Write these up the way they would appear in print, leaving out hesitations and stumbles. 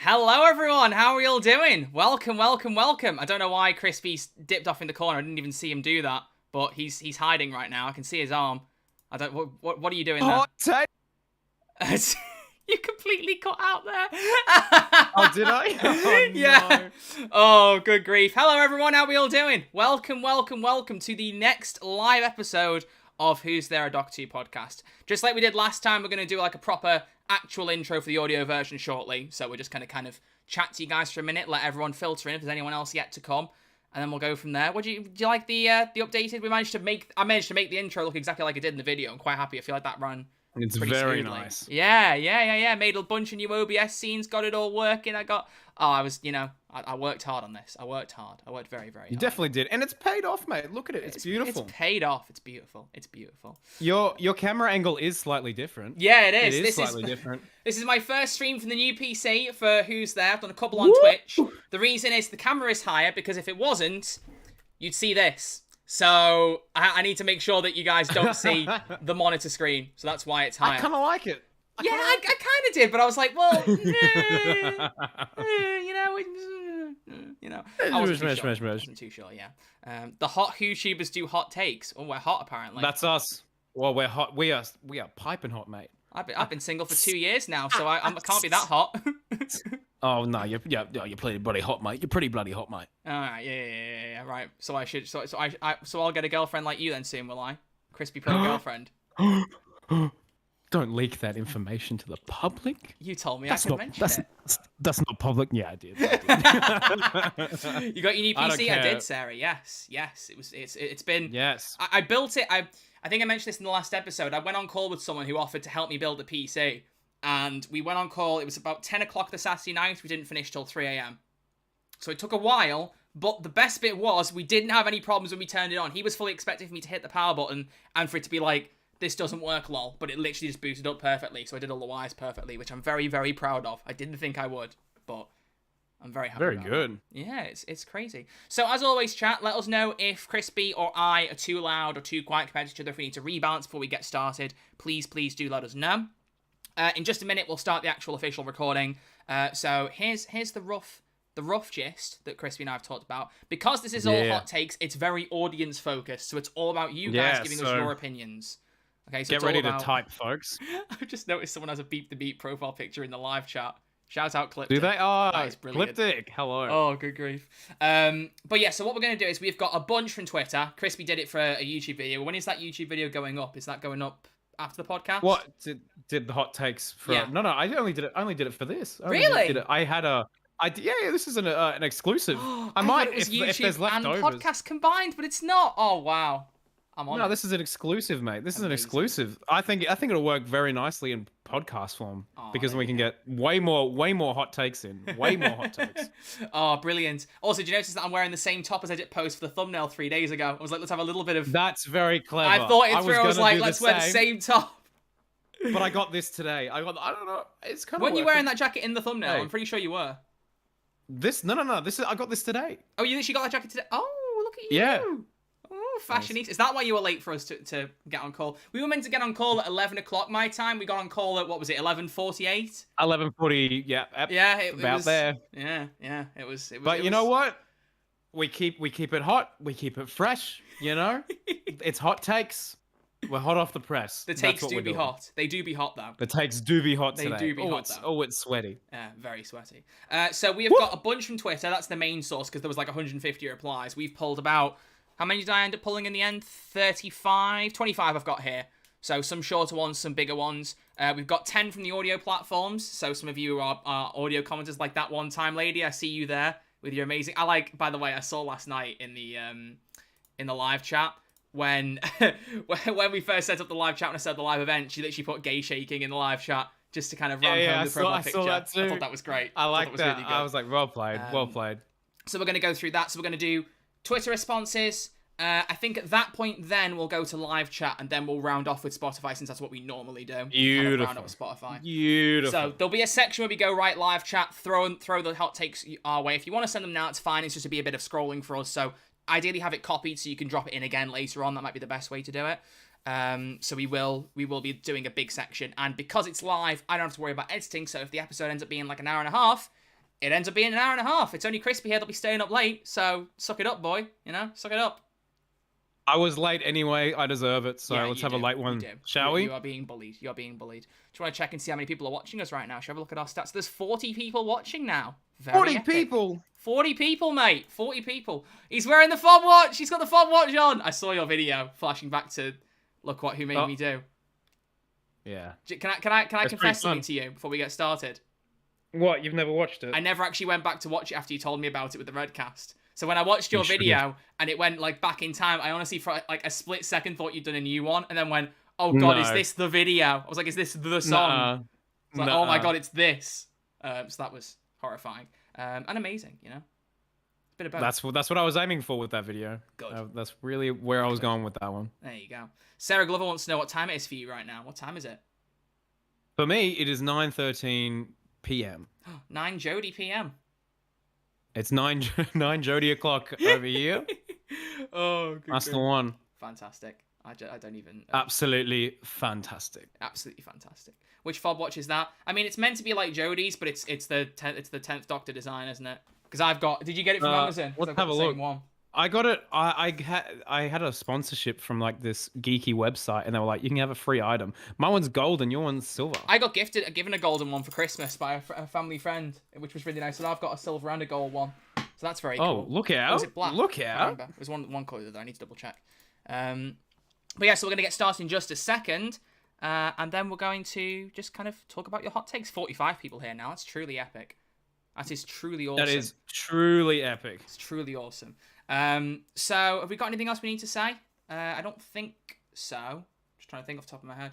Hello everyone, how are we all doing? Welcome. I don't know why Crispy dipped off in the corner. I didn't even see him do that, but he's hiding right now. I can see his arm. I don't. What are you doing there? Hot take. You completely cut out there. Oh, did I? Oh, yeah. No. Oh, good grief. Hello everyone, how are we all doing? Welcome to the next live episode of Who's There, a Doctor 2 podcast. Just like we did last time, we're going to do like a proper actual intro for the audio version shortly. So we're just going to kind of chat to you guys for a minute, let everyone filter in if there's anyone else yet to come, and then we'll go from there. Do you like the updated? I managed to make the intro look exactly like it did in the video. I'm quite happy. I feel like that ran. It's very nice. Yeah. Made a bunch of new OBS scenes, got it all working. I worked hard on this. I worked very, very hard. You definitely did. And it's paid off, mate. Look at it. It's beautiful. It's paid off. It's beautiful. Your camera angle is slightly different. Yeah, it is. It is slightly different. This is my first stream from the new PC for Who's There. I've done a couple on Twitch. The reason is the camera is higher because if it wasn't, you'd see this. So I need to make sure that you guys don't see the monitor screen. So that's why it's higher. I kind of like it. I kind of did, but I was like, well, I wasn't too sure, yeah. The hot YouTubers do hot takes. Oh, we're hot, apparently. That's us. Well, we're hot. We are piping hot, mate. I've been single for 2 years now, so I can't be that hot. Oh no, you're pretty bloody hot, mate. You're pretty bloody hot, mate. All right, yeah, right. So I'll get a girlfriend like you then soon, will I? Crispy put a girlfriend. Don't leak that information to the public. You told me I could mention it. That's not public. Yeah, I did. You got your new PC? I did, Sarah. Yes. It's been. Yes. I built it. I think I mentioned this in the last episode. I went on call with someone who offered to help me build a PC, and we went on call. It was about 10 o'clock the Saturday night. We didn't finish till 3 a.m. So it took a while. But the best bit was we didn't have any problems when we turned it on. He was fully expecting for me to hit the power button and for it to be like, this doesn't work, lol, but it literally just booted up perfectly, so I did all the wires perfectly, which I'm very, very proud of. I didn't think I would, but I'm very happy. Very good. Yeah, it's crazy. So as always, chat, let us know if Crispy or I are too loud or too quiet compared to each other. If we need to rebalance before we get started, please do let us know. In just a minute, we'll start the actual official recording. So here's the rough gist that Crispy and I have talked about. Because this is all hot takes, it's very audience focused, so it's all about you guys giving us your opinions. Okay, so get ready to type, folks. I've just noticed someone has a Beep the Beat profile picture in the live chat. Shout out Cliptic. Do they? Oh, that is brilliant. Cliptic. Hello. Oh, good grief. But yeah, so what we're going to do is we've got a bunch from Twitter. Crispy did it for a YouTube video. When is that YouTube video going up? Is that going up after the podcast? What? Did the hot takes for... Yeah. No, I only did it for this. Really? This is an exclusive. I might, it was if YouTube there's and leftovers. podcast combined, but it's not. Oh, wow. No, this is an exclusive, mate. This is an exclusive. I think it'll work very nicely in podcast form because we can get way more hot takes in. Way more hot takes. Oh, brilliant. Also, did you notice that I'm wearing the same top as I did post for the thumbnail 3 days ago? I was like, let's have a little bit of... That's very clever. I thought it through. I was like, let's wear the same top. But I got this today. I don't know. It's kind of... Weren't you wearing that jacket in the thumbnail? Hey. I'm pretty sure you were. No. I got this today. Oh, you literally got that jacket today? Oh, look at you. Yeah. Oh, fashionista. Nice. Is that why you were late for us to get on call? We were meant to get on call at 11 o'clock my time. We got on call at, what was it, 11:48? 11:40, yeah. Yeah, it about was, there. Yeah, it was. But you know what? We keep it hot. We keep it fresh, you know? It's hot takes. We're hot off the press. The takes do be hot. They do be hot, though. The takes do be hot today. They do be hot, though. Oh, it's sweaty. Yeah, very sweaty. So we have got a bunch from Twitter. That's the main source, because there was like 150 replies. We've pulled about... How many did I end up pulling in the end? 35? 25 I've got here. So some shorter ones, some bigger ones. We've got 10 from the audio platforms. So some of you are audio commenters like that one time lady. I see you there with your amazing... by the way, I saw last night in the live chat when we first set up the live chat and I said the live event, she literally put gay shaking in the live chat just to kind of ram home the profile picture. That too. I thought that was great. I like that. Really good. I was like, well played. So we're going to go through that. So we're going to do Twitter responses. I think at that point then we'll go to live chat and then we'll round off with Spotify since that's what we normally do. Beautiful. Kind of round up with Spotify. Beautiful. So there'll be a section where we go right live chat, throw the hot takes our way. If you want to send them now, it's fine. It's just to be a bit of scrolling for us. So ideally have it copied so you can drop it in again later on. That might be the best way to do it. So we will be doing a big section. And because it's live, I don't have to worry about editing. So if the episode ends up being like an hour and a half, it ends up being an hour and a half. It's only Crispy here that'll be staying up late, so suck it up, boy. You know, suck it up. I was late anyway. I deserve it. So Yeah, let's you have do. a late You one, do. shall we? You are being bullied. You are being bullied. Do you want to check and see how many people are watching us right now? Shall we have a look at our stats? There's 40 people watching now. Very 40 epic. people. 40 people, mate. 40 people. He's wearing the fob watch. He's got the fob watch on. I saw your video flashing back to look what who made me do. Yeah. Can I confess something to you before we get started? What? You've never watched it? I never actually went back to watch it after you told me about it with the Redcast. So when I watched your video and it went like back in time, I honestly for like a split second thought you'd done a new one, and then went, "Oh God, is this the video?" I was like, "Is this the song?" I was like, "Oh my God, it's this." So that was horrifying and amazing. You know, bit of both. That's what I was aiming for with that video. Good. That's really where I was going with that one. There you go. Sarah Glover wants to know what time it is for you right now. What time is it? For me, it is 9:13 p.m. 9 Jody p.m. It's 9 Jody o'clock over here. Oh, That's the one. Fantastic. I don't even. Absolutely fantastic. Absolutely fantastic. Which fob watch is that? I mean, it's meant to be like Jodie's, but it's the 10th Doctor design, isn't it? Because I've got. Did you get it from Amazon? Let's have a look. I got it. I had a sponsorship from like this geeky website, and they were like, "You can have a free item." My one's gold, and your one's silver. I got given a golden one for Christmas by a family friend, which was really nice. And I've got a silver and a gold one, so that's very cool. Oh, look out! Or was it black? Look out! It was one colour though. I need to double check. But yeah, so we're gonna get started in just a second, and then we're going to just kind of talk about your hot takes. 45 people here now. That's truly epic. That is truly awesome. That is truly epic. It's truly awesome. So have we got anything else we need to say? I don't think so. Just trying to think off the top of my head.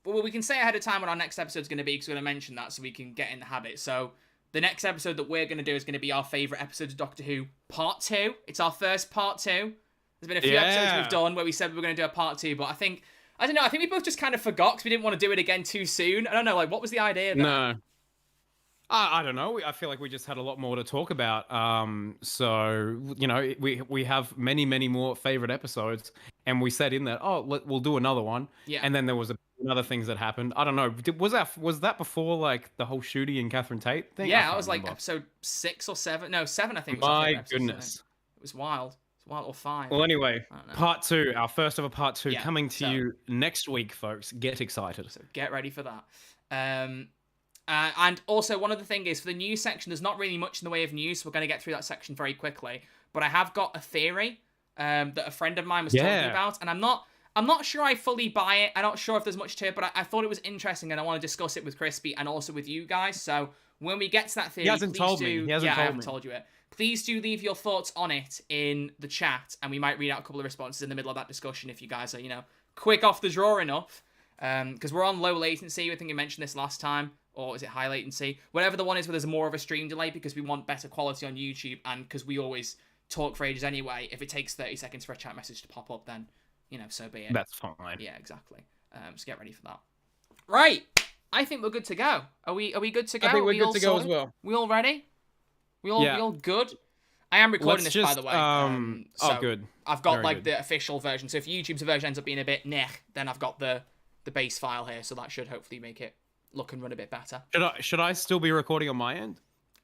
Well, we can say ahead of time what our next episode is going to be because we're going to mention that so we can get in the habit. So the next episode that we're going to do is going to be our favourite episode of Doctor Who Part 2. It's our first Part 2. There's been a few episodes we've done where we said we were going to do a Part 2, but I think we both just kind of forgot because we didn't want to do it again too soon. I don't know, like, what was the idea there? No. I don't know. I feel like we just had a lot more to talk about. So, you know, we have many, many more favorite episodes. And we said in that, we'll do another one. Yeah. And then there was other things that happened. I don't know. Was that before, like, the whole Shooty and Catherine Tate thing? Yeah, it was like episode 6 or 7. No, 7, I think. Was My goodness. It was wild. It was wild, or 5. Well, anyway, Part 2, our first ever Part 2 coming to you next week, folks. Get excited. So get ready for that. And also, one other thing is, for the news section, there's not really much in the way of news, so we're going to get through that section very quickly. But I have got a theory that a friend of mine was talking about, and I'm not sure I fully buy it. I'm not sure if there's much to it, but I thought it was interesting, and I want to discuss it with Crispy and also with you guys. So when we get to that theory, he hasn't told me. I haven't told you it. Please do leave your thoughts on it in the chat, and we might read out a couple of responses in the middle of that discussion if you guys are, quick off the draw enough. Because we're on low latency. I think we mentioned this last time. Or is it high latency? Whatever the one is where there's more of a stream delay because we want better quality on YouTube and because we always talk for ages anyway. If it takes 30 seconds for a chat message to pop up, then, so be it. That's fine. Yeah, exactly. So get ready for that. Right. I think we're good to go. Are we good to go? I think we're good to go as well. We all ready? We all good? I am recording this, by the way. Good. I've got the official version. So if YouTube's version ends up being a bit then I've got the base file here. So that should hopefully make it look and run a bit better. Should I still be recording on my end?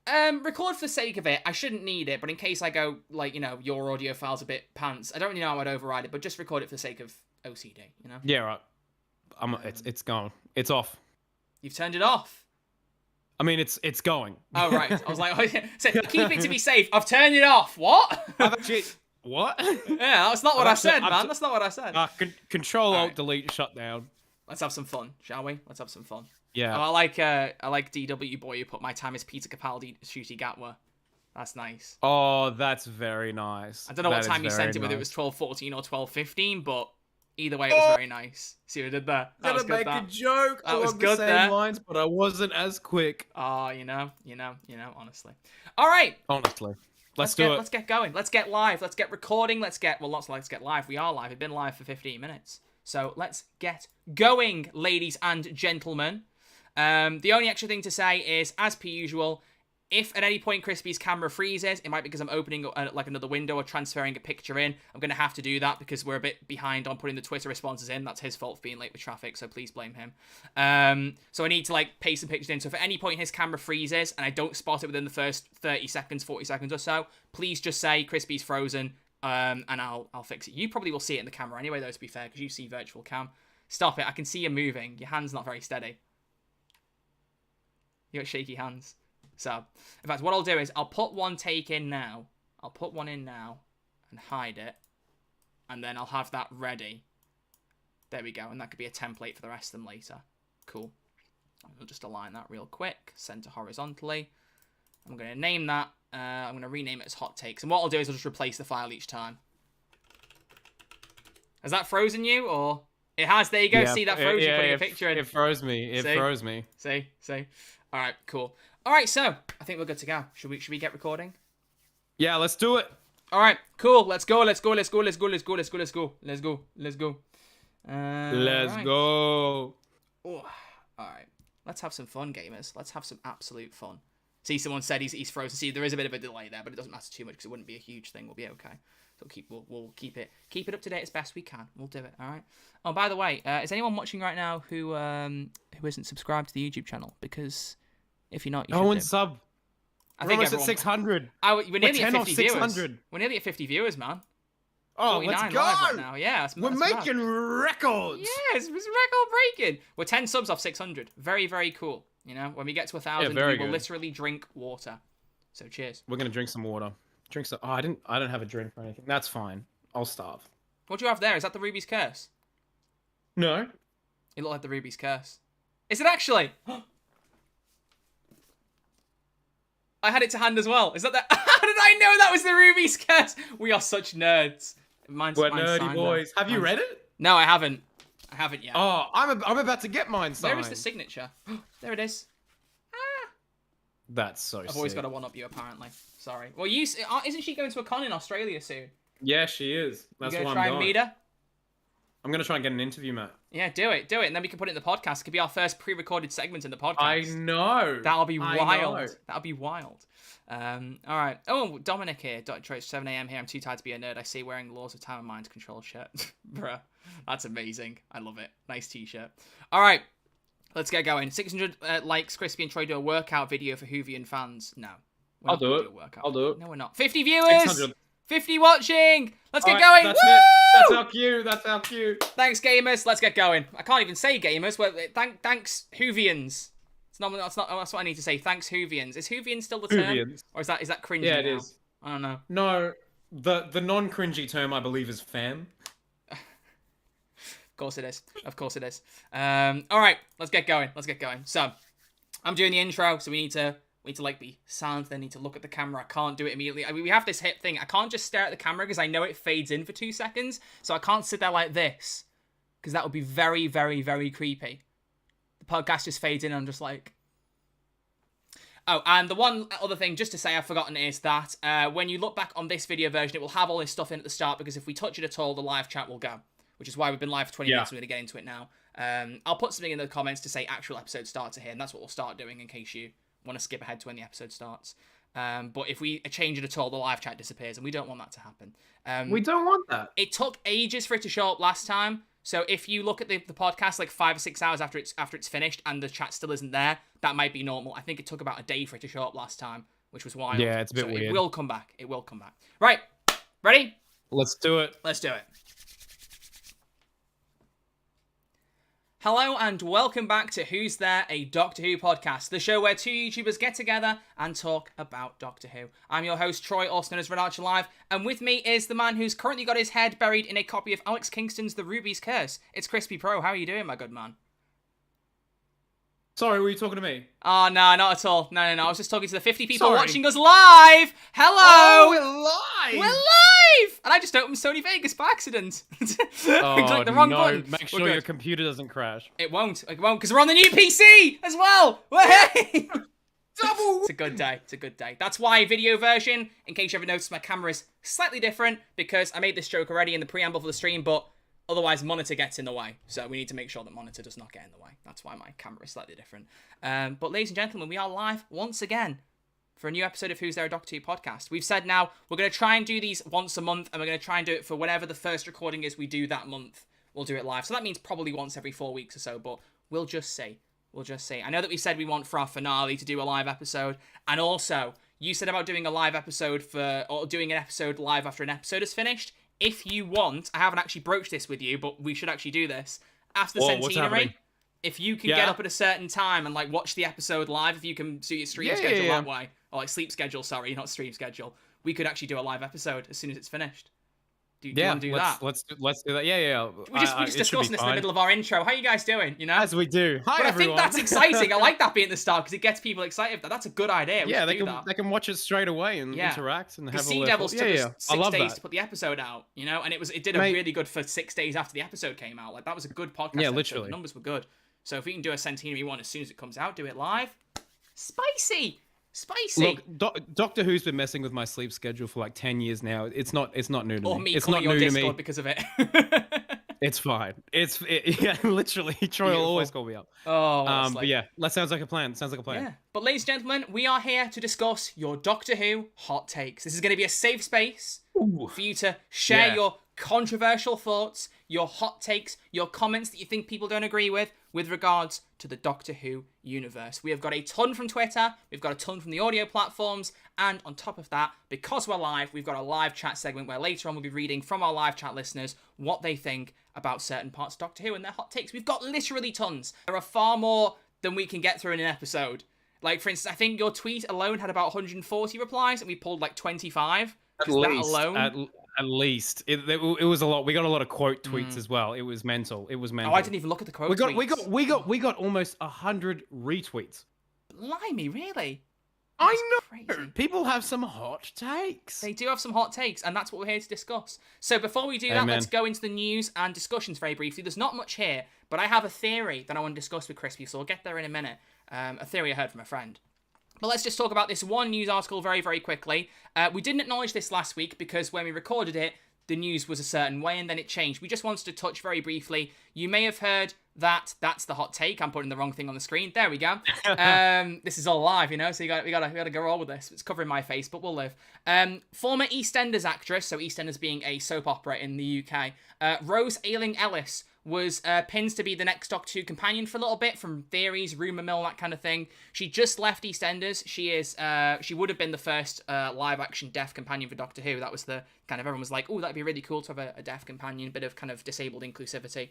Record for the sake of it. I shouldn't need it, but in case I go, your audio file's a bit pants, I don't really know how I'd override it, but just record it for the sake of OCD, Yeah, right. It's gone. It's off. You've turned it off? I mean, it's going. Oh, right. I was like, so keep it to be safe. I've turned it off. What? I've actually... What? Yeah, that's not what I said, man. That's not what I said. Control, Alt, Delete, shut down. Let's have some fun, shall we? Let's have some fun. Yeah. Oh, I like DW Boy who put my time as Peter Capaldi, Shooty Gatwa. That's nice. Oh, that's very nice. I don't know what time you sent it, whether it was 12:14 or 12:15, but either way, it was very nice. See what I did there? That was good. Make a joke that was good the same lines, but I wasn't as quick. Oh, honestly. All right. Honestly. Let's do it. Let's get going. Let's get live. Let's get recording. Let's get live. We are live. We've been live for 15 minutes. So let's get going, ladies and gentlemen. The only extra thing to say is, as per usual, If at any point Crispy's camera freezes, it might be because I'm opening like another window or transferring a picture in. I'm going to have to do that because we're a bit behind on putting the Twitter responses in. That's his fault for being late with traffic, so please blame him. So I need to like paste some pictures in. So if at any point his camera freezes and I don't spot it within the first 30 seconds, 40 seconds or so, please just say Crispy's frozen and I'll fix it. You probably will see it in the camera anyway, though, to be fair, because you see virtual cam. Stop it. I can see you moving. Your hand's not very steady. You got shaky hands. So, in fact, what I'll do is I'll put one take in now. I'll put one in now and hide it. And then I'll have that ready. There we go. And that could be a template for the rest of them later. Cool. We'll just align that real quick. Center horizontally. I'm going to name that. I'm going to rename it as Hot Takes. And what I'll do is I'll just replace the file each time. Has that frozen you, or... It has. There you go. Yeah, See, that froze you putting a picture in. It froze me. It froze me. See. All right, cool. All right, so I think we're good to go. Should we get recording? Yeah, let's do it. All right, cool. Let's go. Right. Go. Oh, all right. Let's have some fun, gamers. Let's have some absolute fun. See, someone said he's frozen. See, there is a bit of a delay there, but it doesn't matter too much because it wouldn't be a huge thing. We'll be okay. So we'll keep it up to date as best we can. We'll do it. All right. Oh, by the way, is anyone watching right now who isn't subscribed to the YouTube channel? Because if you're not, you should do. Sub. I We're almost at 600. We're nearly at 50 viewers. 600. We're nearly at 50 viewers, man. Oh, let's go! Live right now. Yeah, we're making records. Yes, it's record breaking. We're 10 subs off 600. Very, very cool. You know, when we get to 1,000, we will literally drink water. So cheers. We're gonna drink some water. Drink some. Oh, I don't have a drink or anything. That's fine. I'll starve. What do you have there? Is that the Ruby's Curse? No. It looked like the Ruby's Curse. Is it actually? I had it to hand as well. Is that the... How did I know that was the Ruby's Curse? We are such nerds. We're nerdy boys. Have you read it? No, I haven't. I haven't yet. Oh, I'm about to get mine signed. Where is the signature? There it is. That's so sick. I've always got to one-up you, apparently. Sorry. Well, isn't she going to a con in Australia soon? Yeah, she is. That's why I'm going. You gonna try and meet her? I'm going to try and get an interview, Matt. Yeah, do it. And then we can put it in the podcast. It could be our first pre-recorded segment in the podcast. I know. That'll be wild. That'll be wild. All right. Oh, Dominic here. Detroit, 7 a.m. here. I'm too tired to be a nerd. I see wearing the Laws of Time and Mind Control shirt. Bruh. That's amazing. I love it. Nice t-shirt. All right. Let's get going. 600 likes. Crispy and Troy do a workout video for Whovian fans. No. I'll do it. I'll do it. No, we're not. 50 viewers. 600. 50 watching. Let's get going. That's Woo! it. That's how cute. That's how cute. Thanks, gamers. Let's get going. I can't even say gamers. Well, thanks, Whovians. That's what I need to say. Thanks, Whovians. Is Whovian still the term? Whovians. Or is that cringy? Yeah, it now? is. I don't know. No, the non-cringy term I believe is fam. Of course it is. Of course it is. All right, let's get going. So, I'm doing the intro, so we need to like be silent. Then need to look at the camera. I can't do it immediately. I mean, we have this hip thing. I can't just stare at the camera because I know it fades in for 2 seconds. So I can't sit there like this because that would be very, very, very creepy. The podcast just fades in and I'm just like... Oh, and the one other thing, just to say I've forgotten, is that when you look back on this video version, it will have all this stuff in at the start because if we touch it at all, the live chat will go. Which is why we've been live for 20 minutes. We're going to get into it now. I'll put something in the comments to say actual episode starts here, and that's what we'll start doing in case you want to skip ahead to when the episode starts. But if we change it at all, the live chat disappears, and we don't want that to happen. We don't want that. It took ages for it to show up last time, so if you look at the podcast like 5 or 6 hours after it's finished and the chat still isn't there, that might be normal. I think it took about a day for it to show up last time, which was wild. Yeah, it's a bit weird. It will come back. Right, ready? Let's do it. Let's do it. Hello and welcome back to Who's There, a Doctor Who podcast, the show where 2 YouTubers get together and talk about Doctor Who. I'm your host, Troy, also known as Red Archer Live, and with me is the man who's currently got his head buried in a copy of Alex Kingston's The Ruby's Curse. It's Crispy Pro. How are you doing, my good man? Sorry, were you talking to me? Oh, no, not at all. No. I was just talking to the 50 people watching us live. Hello. Oh, we're live. We're live. And I just opened Sony Vegas by accident. Oh, clicked the wrong button. Make sure your computer doesn't crash. It won't, because we're on the new PC as well. Hey! Double. It's a good day. That's why video version, in case you ever noticed, my camera is slightly different because I made this joke already in the preamble for the stream, but otherwise monitor gets in the way. So we need to make sure that monitor does not get in the way. That's why my camera is slightly different. But ladies and gentlemen, we are live once again for a new episode of Who's There, a Doctor Who podcast. We've said now we're going to try and do these once a month, and we're going to try and do it for whatever the first recording is we do that month. We'll do it live. So that means probably once every 4 weeks or so, but we'll just see. We'll just see. I know that we said we want for our finale to do a live episode, and also you said about doing a live episode or doing an episode live after an episode is finished. If you want, I haven't actually broached this with you, but we should actually do this. After the centenary, if you can get up at a certain time and like watch the episode live, if you can suit your stream schedule that way, or like sleep schedule, sorry, not stream schedule, we could actually do a live episode as soon as it's finished. Do you want to do that? Let's do that. Yeah. We're just discussing this in the middle of our intro. How are you guys doing? You know, as we do. Hi, everyone. I think that's exciting. I like that being at the start because it gets people excited. That's a good idea. They can watch it straight away and interact and have Sea Devils took us 6 days that. to put the episode out. You know, and it did a really good for 6 days after the episode came out. Like that was a good podcast. Yeah, episode. literally. The numbers were good. So if we can do a centenary one as soon as it comes out, do it live. Spicy. Look, Doctor Who's been messing with my sleep schedule for like 10 years now. It's not new to me. Or me it's calling not your new Discord to me because of it. It's fine. Yeah, literally. Troy will always call me up. Oh, but yeah, that sounds like a plan. Yeah. But ladies and gentlemen, we are here to discuss your Doctor Who hot takes. This is going to be a safe space for you to share your controversial thoughts, your hot takes, your comments that you think people don't agree with regards to the Doctor Who universe. We have got a ton from Twitter, we've got a ton from the audio platforms, and on top of that, because we're live, we've got a live chat segment where later on we'll be reading from our live chat listeners what they think about certain parts of Doctor Who and their hot takes. We've got literally tons. There are far more than we can get through in an episode. Like, for instance, I think your tweet alone had about 140 replies, and we pulled like 25. At least. It was a lot. We got a lot of quote tweets as well. It was mental. Oh, I didn't even look at the quote tweets. We got almost 100 retweets. Blimey, really? I know. Crazy. People have some hot takes. They do have some hot takes, and that's what we're here to discuss. So before we do that, let's go into the news and discussions very briefly. There's not much here, but I have a theory that I want to discuss with Crispy, so we'll get there in a minute. A theory I heard from a friend. But let's just talk about this one news article very, very quickly. We didn't acknowledge this last week because when we recorded it, the news was a certain way and then it changed. We just wanted to touch very briefly. You may have heard that that's the hot take. I'm putting the wrong thing on the screen. There we go. This is all live, you know, so we gotta go all with this. It's covering my face, but we'll live. Former EastEnders actress, so EastEnders being a soap opera in the UK, Rose Ayling-Ellis was pinned to be the next Doctor Who companion for a little bit from theories, rumour mill, that kind of thing. She just left EastEnders. She would have been the first live-action deaf companion for Doctor Who. That was the kind of, everyone was like, oh, that'd be really cool to have a deaf companion, bit of kind of disabled inclusivity.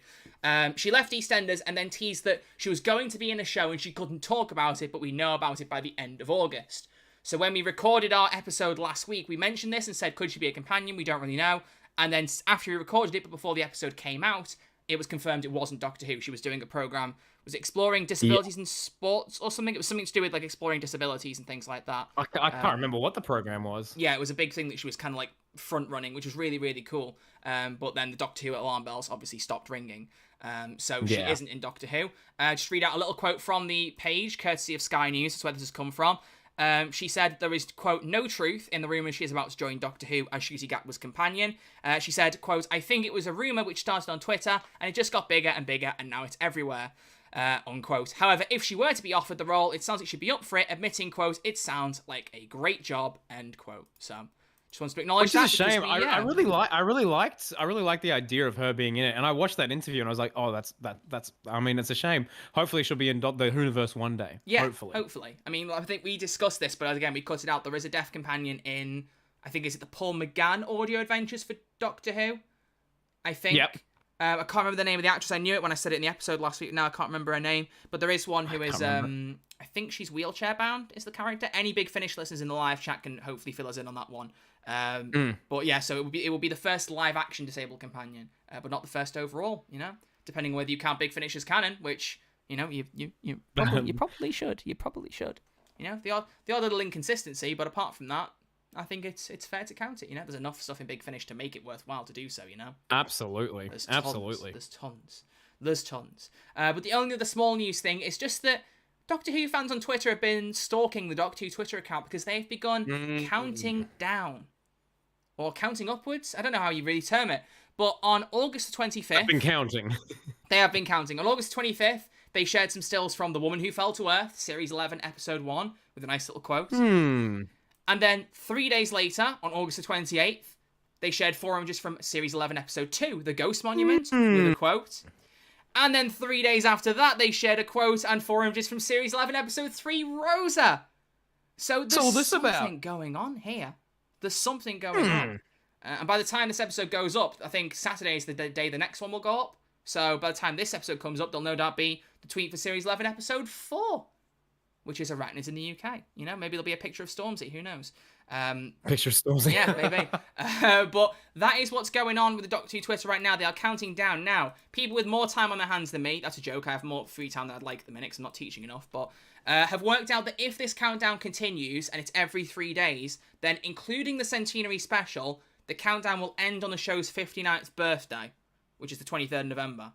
She left EastEnders and then teased that she was going to be in a show and she couldn't talk about it, but we know about it by the end of August. So when we recorded our episode last week, we mentioned this and said, could she be a companion? We don't really know. And then after we recorded it, but before the episode came out, it was confirmed it wasn't Doctor Who. She was doing a program, was it exploring disabilities in sports or something? It was something to do with like exploring disabilities and things like that. I can't remember what the program was. Yeah, it was a big thing that she was kind of like front running, which was really, really cool. But then the Doctor Who alarm bells obviously stopped ringing. So she isn't in Doctor Who. Just read out a little quote from the page, courtesy of Sky News. That's where this has come from. She said there is, quote, no truth in the rumour she is about to join Doctor Who as Ncuti Gatwa's companion. She said, quote, I think it was a rumour which started on Twitter and it just got bigger and bigger and now it's everywhere, unquote. However, if she were to be offered the role, it sounds like she'd be up for it, admitting, quote, it sounds like a great job, end quote. So just wants to acknowledge that. Which is a shame. I really liked the idea of her being in it, and I watched that interview and I was like, oh, that's. I mean, it's a shame. Hopefully, she'll be in the Whoniverse one day. Yeah, hopefully. I mean, I think we discussed this, but again, we cut it out. There is a deaf companion in, I think, is it the Paul McGann audio adventures for Doctor Who? I think. Yep. I can't remember the name of the actress. I knew it when I said it in the episode last week. Now I can't remember her name. But there is one who is, I think she's wheelchair bound, is the character. Any Big Finish listeners in the live chat can hopefully fill us in on that one. But yeah, so it will be the first live action disabled companion, but not the first overall, you know, depending on whether you count Big Finish as canon, which, you know, you probably should. You probably should. You know, the odd little inconsistency, but apart from that, I think it's fair to count it. You know, there's enough stuff in Big Finish to make it worthwhile to do so. You know, absolutely, there's tons. But the only other small news thing is just that Doctor Who fans on Twitter have been stalking the Doctor Who Twitter account because they've begun counting down or counting upwards. I don't know how you really term it, but on August the 25th, I've been counting. They have been counting. On August 25th, They shared some stills from The Woman Who Fell to Earth, Series 11, Episode 1, with a nice little quote. And then 3 days later, on August the 28th, they shared 4 images from Series 11, Episode 2, The Ghost Monument, with a quote. And then 3 days after that, they shared a quote and 4 images from Series 11, Episode 3, Rosa. So there's something going on here. There's something going on. And by the time this episode goes up, I think Saturday is the day the next one will go up. So by the time this episode comes up, there'll no doubt be the tweet for Series 11, Episode 4, which is Arachnids in the UK. You know, maybe there'll be a picture of Stormzy. Who knows? Picture of Stormzy. Yeah, maybe. But that is what's going on with the Doctor Who Twitter right now. They are counting down now. People with more time on their hands than me, that's a joke. I have more free time than I'd like at the minute because I'm not teaching enough. But have worked out that if this countdown continues and it's every 3 days, then including the Centenary special, the countdown will end on the show's 59th birthday, which is the 23rd of November.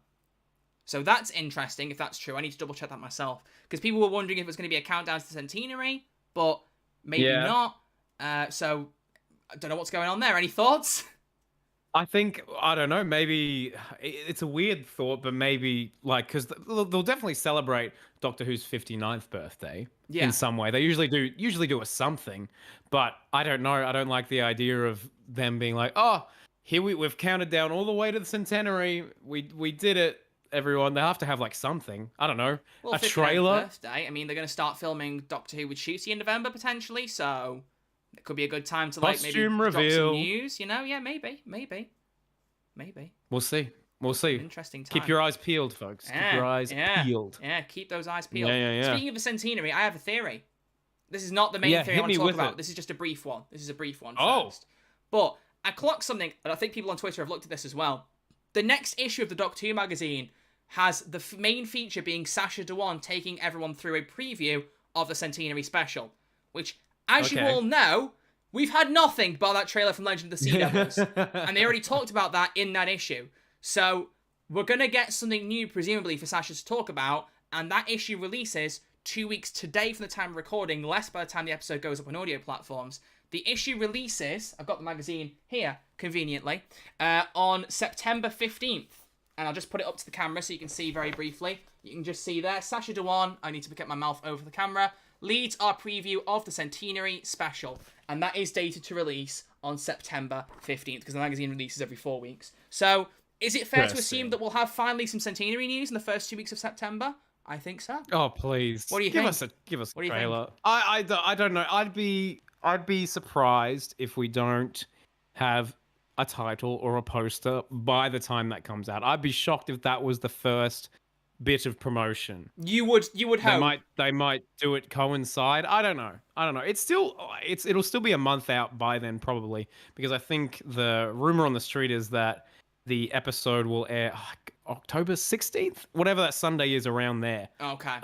So that's interesting, if that's true. I need to double check that myself. Because people were wondering if it was going to be a countdown to the Centenary, but maybe not. So I don't know what's going on there. Any thoughts? I think, I don't know, maybe it's a weird thought, but maybe because they'll definitely celebrate Doctor Who's 59th birthday in some way. They usually do a something, but I don't know. I don't like the idea of them being like, oh, here we've counted down all the way to the centenary. We did it, everyone. They have to have like something. I don't know, well, a trailer. Birthday. I mean, they're going to start filming Doctor Who with Shooty in November potentially, so it could be a good time to like Costume maybe reveal. drop some news. You know, yeah, maybe. We'll see. Interesting time. Keep your eyes peeled, folks. Keep your eyes peeled. Yeah, keep those eyes peeled. Yeah. Speaking of the centenary, I have a theory. This is not the main theory I want to talk about. This is just a brief one. First. But I clocked something, and I think people on Twitter have looked at this as well. The next issue of the Doctor Who magazine has the main feature being Sacha Dhawan taking everyone through a preview of the centenary special, which, as you all know, we've had nothing but that trailer from Legend of the Sea Devils. And they already talked about that in that issue. So we're going to get something new, presumably, for Sacha to talk about. And that issue releases 2 weeks today from the time of recording, less by the time the episode goes up on audio platforms. The issue releases, I've got the magazine here, conveniently, on September 15th. And I'll just put it up to the camera so you can see very briefly. You can just see there, Sacha Dhawan, I need to get my mouth over the camera, leads our preview of the Centenary special. And that is dated to release on September 15th, because the magazine releases every 4 weeks. So, is it fair to assume that we'll have finally some Centenary news in the first 2 weeks of September? I think so. Oh, please. What do you think? Give us a What do you trailer. think? I don't know. I'd be surprised if we don't have a title or a poster by the time that comes out. I'd be shocked if that was the first bit of promotion. You would hope. They might do it coincide. I don't know. It'll still be a month out by then probably, because I think the rumor on the street is that the episode will air October 16th, whatever that Sunday is around there. Okay.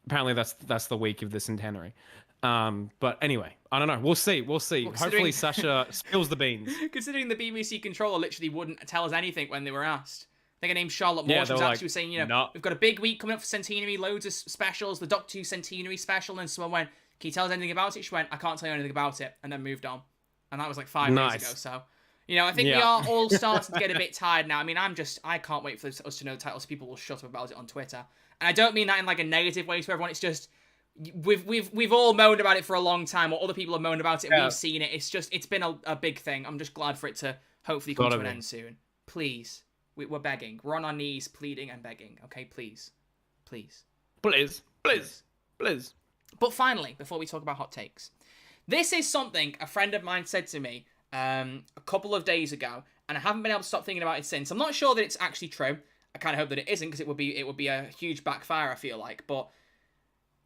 Apparently that's the week of the centenary. But anyway, I don't know. We'll see. Well, hopefully Sacha spills the beans. Considering the BBC controller literally wouldn't tell us anything when they were asked. I think her name's Charlotte Morse was actually saying, we've got a big week coming up for Centenary, loads of specials, the Doctor Who Centenary special, and someone went, can you tell us anything about it? She went, I can't tell you anything about it, and then moved on. And that was like 5 days ago, so... I think we are all starting to get a bit tired now. I mean, I can't wait for us to know the titles. People will shut up about it on Twitter. And I don't mean that in like a negative way to everyone. It's just, we've all moaned about it for a long time, or other people have moaned about it, and we've seen it. It's been a big thing. I'm just glad for it to hopefully come to an end soon. Please. We're begging. We're on our knees pleading and begging. Okay, please. Please. But finally, before we talk about hot takes, this is something a friend of mine said to me a couple of days ago, and I haven't been able to stop thinking about it since. I'm not sure that it's actually true. I kind of hope that it isn't, because it would be a huge backfire, I feel like. But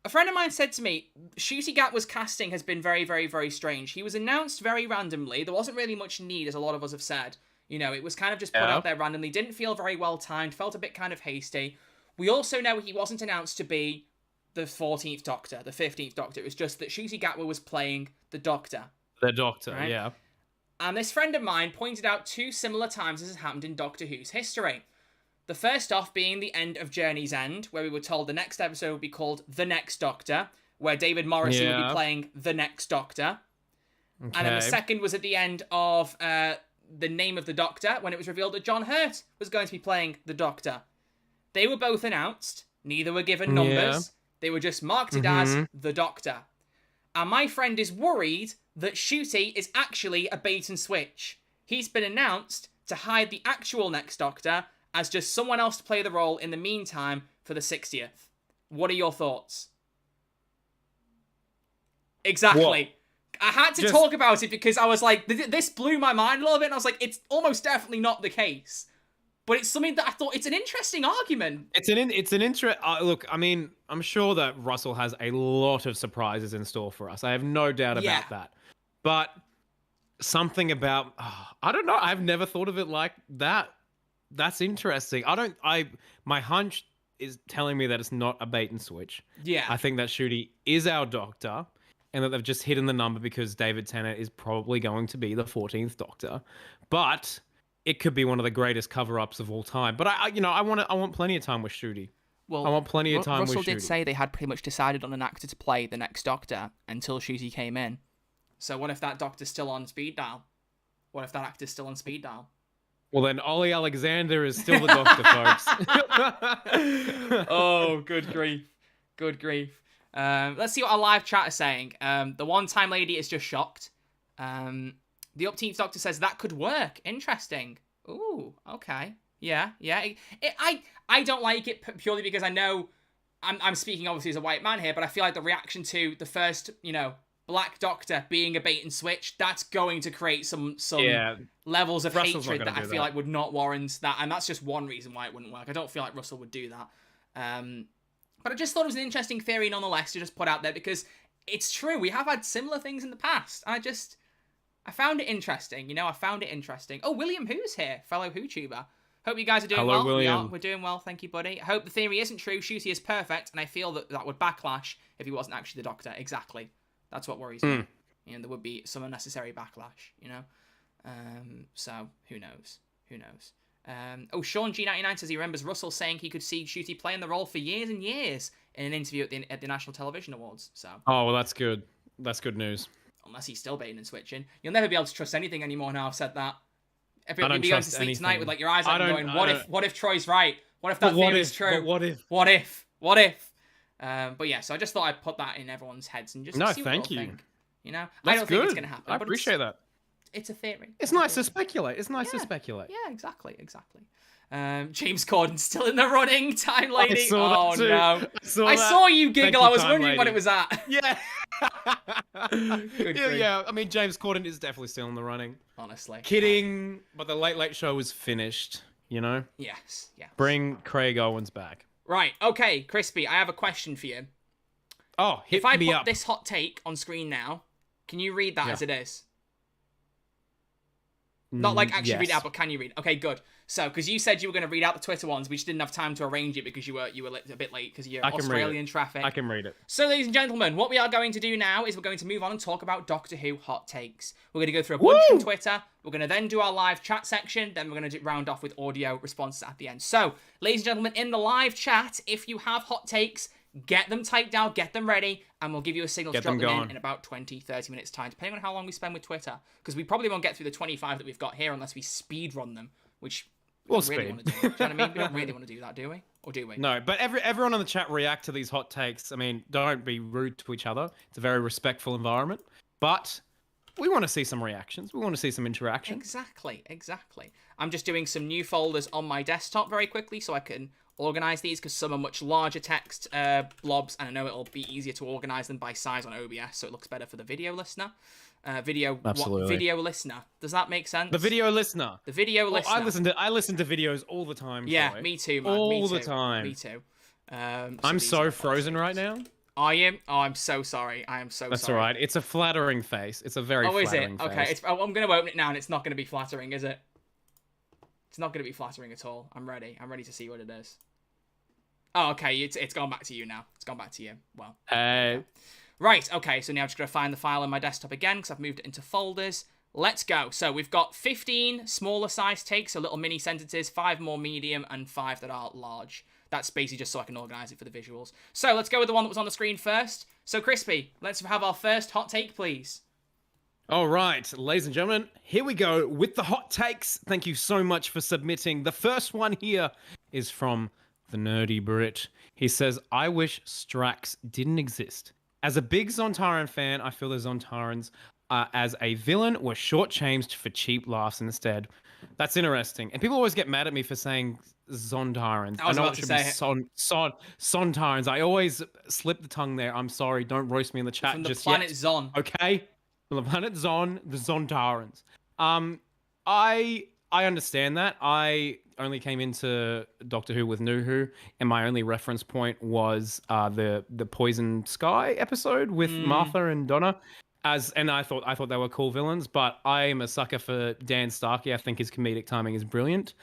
a friend of mine said to me, Ncuti Gatwa's casting has been very, very, very strange. He was announced very randomly. There wasn't really much need, as a lot of us have said. It was kind of just put out there randomly. Didn't feel very well timed. Felt a bit kind of hasty. We also know he wasn't announced to be the 14th Doctor, the 15th Doctor. It was just that Ncuti Gatwa was playing the Doctor. The Doctor, right? Yeah. And this friend of mine pointed out 2 similar times this has happened in Doctor Who's history. The first off being the end of Journey's End, where we were told the next episode would be called The Next Doctor, where David Morrissey would be playing the next Doctor. Okay. And then the second was at the end of The Name of the Doctor, when it was revealed that John Hurt was going to be playing the Doctor. They were both announced. Neither were given numbers. Yeah. They were just marketed as the Doctor. And my friend is worried that Ncuti is actually a bait and switch. He's been announced to hide the actual next Doctor as just someone else to play the role in the meantime for the 60th. What are your thoughts? Exactly. What? I had to talk about it because I was like, this blew my mind a little bit, and I was like, it's almost definitely not the case. But it's something that I thought, it's an interesting argument. It's an look, I mean, I'm sure that Russell has a lot of surprises in store for us. I have no doubt about that. But something about, I don't know, I've never thought of it like that. That's interesting. My hunch is telling me that it's not a bait and switch. Yeah. I think that Ncuti is our Doctor, and that they've just hidden the number because David Tennant is probably going to be the 14th Doctor. But it could be one of the greatest cover-ups of all time. But I want plenty of time with Ncuti. Well, I want plenty of time with Ncuti. Russell did say they had pretty much decided on an actor to play the next Doctor until Ncuti came in. So what if that Doctor's still on speed dial? What if that actor's still on speed dial? Well, then Ollie Alexander is still the Doctor, folks. Oh, good grief. Good grief. Let's see what our live chat is saying. The one-time lady is just shocked. The Upteenth Doctor says that could work. Interesting. Ooh, okay. Yeah. I don't like it purely because I know I'm speaking obviously as a white man here, but I feel like the reaction to the first, Black Doctor being a bait and switch, that's going to create some levels of hatred that I feel like would not warrant that, and that's just one reason why it wouldn't work. I don't feel like Russell would do that. But I just thought it was an interesting theory nonetheless to just put out there because it's true. We have had similar things in the past. And I found it interesting. I found it interesting. Oh, William Who's here, fellow Who-tuber. Hope you guys are doing well. William. We're doing well, thank you, buddy. I hope the theory isn't true. Ncuti is perfect, and I feel that would backlash if he wasn't actually the Doctor. Exactly. That's what worries me. There would be some unnecessary backlash, So, who knows? Sean G99 says he remembers Russell saying he could see Ncuti playing the role for years and years in an interview at the National Television Awards. So. Oh, well, that's good. That's good news. Unless he's still baiting and switching. You'll never be able to trust anything anymore now I've said that. If you'll be going to sleep tonight with your eyes open going, what if Troy's right? What if that theory is true? What if? But yeah, so I just thought I'd put that in everyone's heads and just see what thank you. Think. I That's don't good. think it's going to happen. I appreciate that. It's a theory. It's nice to speculate. It's nice to speculate. Yeah, exactly. James Corden's still in the running. Time Lady. I saw that too. No. I saw you giggle. I was wondering what it was at. Yeah. Yeah. I mean, James Corden is definitely still in the running. Honestly. Kidding. But the Late Late Show is finished, Yes. Bring Craig Owens back. Right. Okay, Crispy, I have a question for you. Oh, hit me up. If I put this hot take on screen now, can you read that as it is? Not like actually read it out, but can you read? Okay, good. So, because you said you were going to read out the Twitter ones, we just didn't have time to arrange it because you were a bit late because you're Australian traffic. I can read it. So, ladies and gentlemen, what we are going to do now is we're going to move on and talk about Doctor Who hot takes. We're going to go through a bunch from Twitter. We're going to then do our live chat section. Then we're going to round off with audio responses at the end. So, ladies and gentlemen, in the live chat, if you have hot takes, get them typed down, get them ready, and we'll give you a signal to drop them in about 20, 30 minutes time, depending on how long we spend with Twitter. Because we probably won't get through the 25 that we've got here unless we speed run them, which we don't really want to do. Do you know what I mean? We don't really want to do that, do we? Or do we? No, but everyone on the chat react to these hot takes. I mean, don't be rude to each other. It's a very respectful environment. But we want to see some reactions. We want to see some interaction. Exactly. I'm just doing some new folders on my desktop very quickly so I can organize these because some are much larger text blobs, and I know it'll be easier to organize them by size on OBS, so it looks better for the video listener. Video listener. Does that make sense? The video listener. The video listener. I listen to videos all the time. Yeah, Troy. Me too, man. All the time. Me too. I'm so frozen right now. Are you? Oh, I'm so sorry. I am so sorry. That's all right. It's a flattering face. It's a very flattering face. Okay, I'm going to open it now, and it's not going to be flattering, is it? It's not going to be flattering at all. I'm ready. I'm ready to see what it is. Oh, okay. It's gone back to you now. It's gone back to you. Well. Right, okay. So now I'm just going to find the file on my desktop again because I've moved it into folders. Let's go. So we've got 15 smaller size takes, so little mini sentences, 5 more medium, and 5 that are large. That's basically just so I can organize it for the visuals. So let's go with the one that was on the screen first. So Crispy, let's have our first hot take, please. All right, ladies and gentlemen, here we go with the hot takes. Thank you so much for submitting. The first one here is from the nerdy Brit. He says, I wish Strax didn't exist. As a big Zontaran fan, I feel the Zontarans as a villain were shortchanged for cheap laughs instead. That's interesting. And people always get mad at me for saying Zontarans. I was know about it to should say be Sontarans. I always slip the tongue there. I'm sorry. Don't roast me in the chat from the just planet yet. Zon. Okay? From the planet Zon, the Zontarans. I understand that. I only came into Doctor Who with New Who, and my only reference point was the Poison Sky episode with Martha and Donna. And I thought they were cool villains, but I am a sucker for Dan Starkey. I think his comedic timing is brilliant.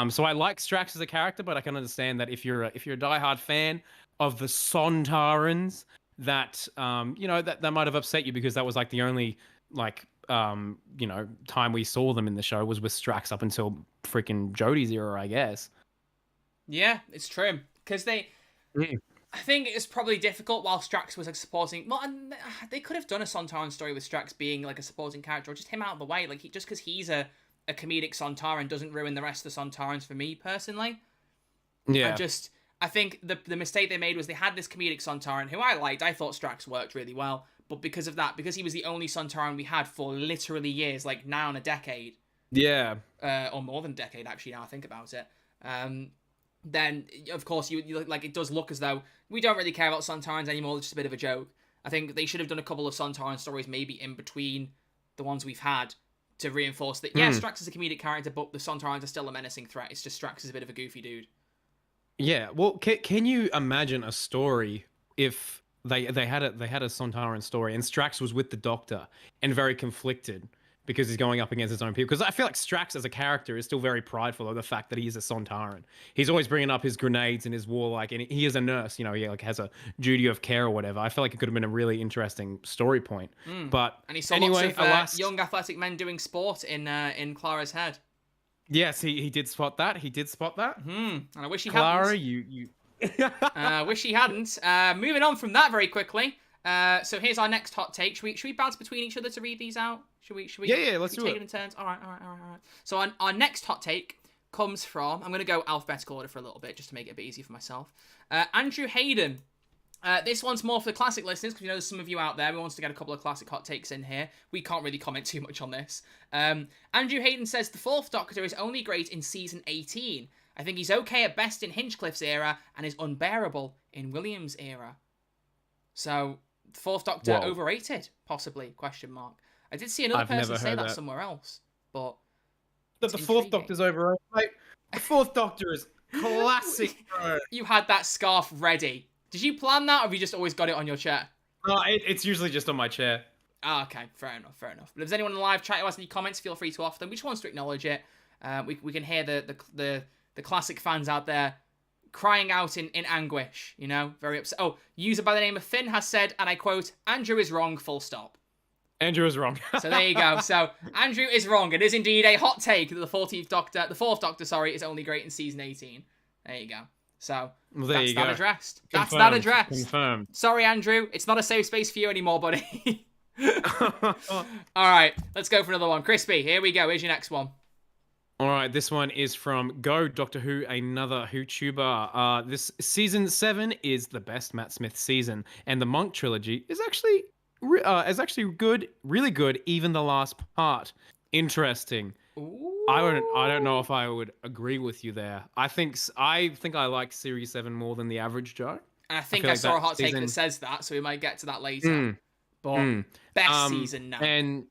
So I like Strax as a character, but I can understand that if you're a diehard fan of the Sontarans, that that might have upset you because that was like the only time we saw them in the show was with Strax up until freaking Jodie's era, I guess. Yeah, it's true. Because I think it's probably difficult while Strax was like supporting. Well, and they could have done a Sontaran story with Strax being like a supporting character, or just him out of the way. Like just because he's a comedic Sontaran doesn't ruin the rest of the Sontarans for me personally. Yeah. I think the mistake they made was they had this comedic Sontaran who I liked. I thought Strax worked really well. But because of that, because he was the only Sontaran we had for literally years, like now in a decade. Yeah. Or more than a decade, actually, now I think about it. Then, of course, you like it does look as though we don't really care about Sontarans anymore. It's just a bit of a joke. I think they should have done a couple of Sontaran stories maybe in between the ones we've had to reinforce that, yeah, Strax is a comedic character, but the Sontarans are still a menacing threat. It's just Strax is a bit of a goofy dude. Yeah, well, can you imagine a story if they had a Sontaran story and Strax was with the Doctor and very conflicted because he's going up against his own people? Because I feel like Strax as a character is still very prideful of the fact that he is a Sontaran. He's always bringing up his grenades and his warlike, and he is a nurse. He like has a duty of care or whatever. I feel like it could have been a really interesting story point. But and he saw lots of young athletic men doing sport in Clara's head. Yes, he did spot that. And I wish he Clara, hadn't. you. Wish he hadn't. Moving on from that very quickly. So here's our next hot take. Should we bounce between each other to read these out? Should we? Yeah, let's do it. Take it in turns. All right. So our next hot take comes from. I'm going to go alphabetical order for a little bit just to make it a bit easier for myself. Andrew Hayden. This one's more for the classic listeners because we know there's some of you out there who wants to get a couple of classic hot takes in here. We can't really comment too much on this. Andrew Hayden says the Fourth Doctor is only great in season 18. I think he's okay at best in Hinchcliffe's era and is unbearable in Williams' era. So, the Fourth Doctor overrated, possibly? ? I did see another person say that somewhere else, but the Fourth Doctor's overrated. Mate, the Fourth Doctor is classic, bro. You had that scarf ready. Did you plan that, or have you just always got it on your chair? No, it's usually just on my chair. Oh, okay, fair enough. But if there's anyone in the live chat who has any comments, feel free to offer them. We just want to acknowledge it. We can hear the classic fans out there crying out in anguish, very upset. Oh, user by the name of Finn has said, and I quote, Andrew is wrong, full stop. Andrew is wrong. So there you go. So Andrew is wrong. It is indeed a hot take that the Fourth Doctor, is only great in season 18. There you go. So that's that addressed. That's that addressed. Confirmed. Sorry, Andrew. It's not a safe space for you anymore, buddy. All right, let's go for another one. Crispy, here we go. Here's your next one. All right, this one is from Go Doctor Who, another WhoTuber. This season 7 is the best Matt Smith season, and the Monk trilogy is actually good, really good. Even the last part, interesting. Ooh. I don't know if I would agree with you there. I think I like Series 7 more than the average Joe. And I think I saw a hot take that says that, so we might get to that later. But best season now. And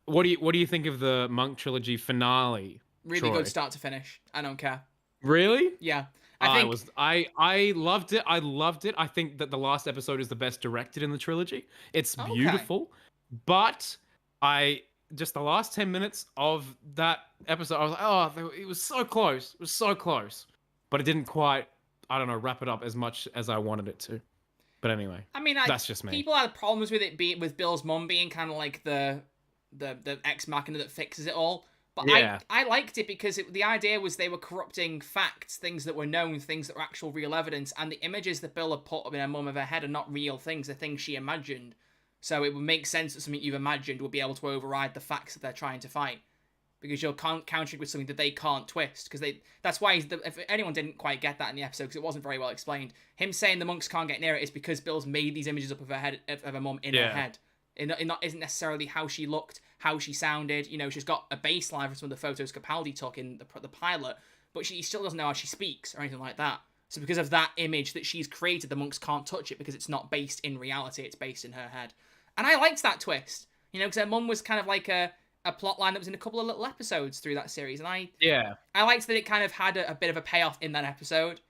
what do you think of the Monk trilogy finale? Really good start to finish. I don't care. Really? Yeah. I loved it. I loved it. I think that the last episode is the best directed in the trilogy. It's beautiful. But just the last 10 minutes of that episode, I was like, oh, it was so close. It was so close. But it didn't quite, wrap it up as much as I wanted it to. But anyway, I mean, that's just me. People had problems with it with Bill's mum being kind of like the ex machina that fixes it all. But yeah. I liked it because the idea was they were corrupting facts, things that were known, things that were actual real evidence, and the images that Bill had put up in her mum of her head are not real things, they're things she imagined. So it would make sense that something you've imagined would be able to override the facts that they're trying to fight. because you're countering with something that they can't twist. Because that's why if anyone didn't quite get that in the episode, because it wasn't very well explained, him saying the monks can't get near it is because Bill's made these images up of her head, of her mum in her head. It isn't necessarily how she looked, how she sounded. You know, she's got a baseline from some of the photos Capaldi took in the pilot, but she still doesn't know how she speaks or anything like that. So because of that image that she's created, the monks can't touch it because it's not based in reality, it's based in her head. And I liked that twist, you know, because her mum was kind of like a plot line that was in a couple of little episodes through that series, and I liked that it kind of had a bit of a payoff in that episode.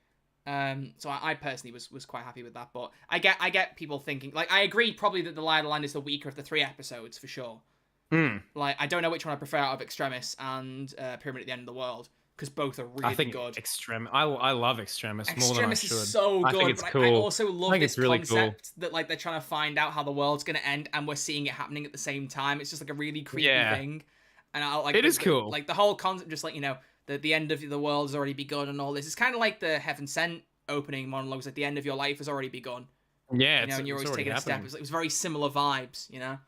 So I personally was quite happy with that. But I get people thinking, like, I agree probably that the Lie of the Land is the weaker of the 3 episodes for sure. Like, I don't know which one I prefer out of Extremis and Pyramid at the End of the World, because both are really good. I love Extremis more than I should. Is so good. I think it's cool. I also love this really concept that, like, they're trying to find out how the world's going to end, and we're seeing it happening at the same time. It's just, like, a really creepy thing. And I like it. Cool. Like, the whole concept, just like, you know, the end of the world has already begun and all this. It's kind of like the Heaven Sent opening monologues, like the end of your life has already begun. Yeah, you know, and you're always taking a step. It was very similar vibes, you know.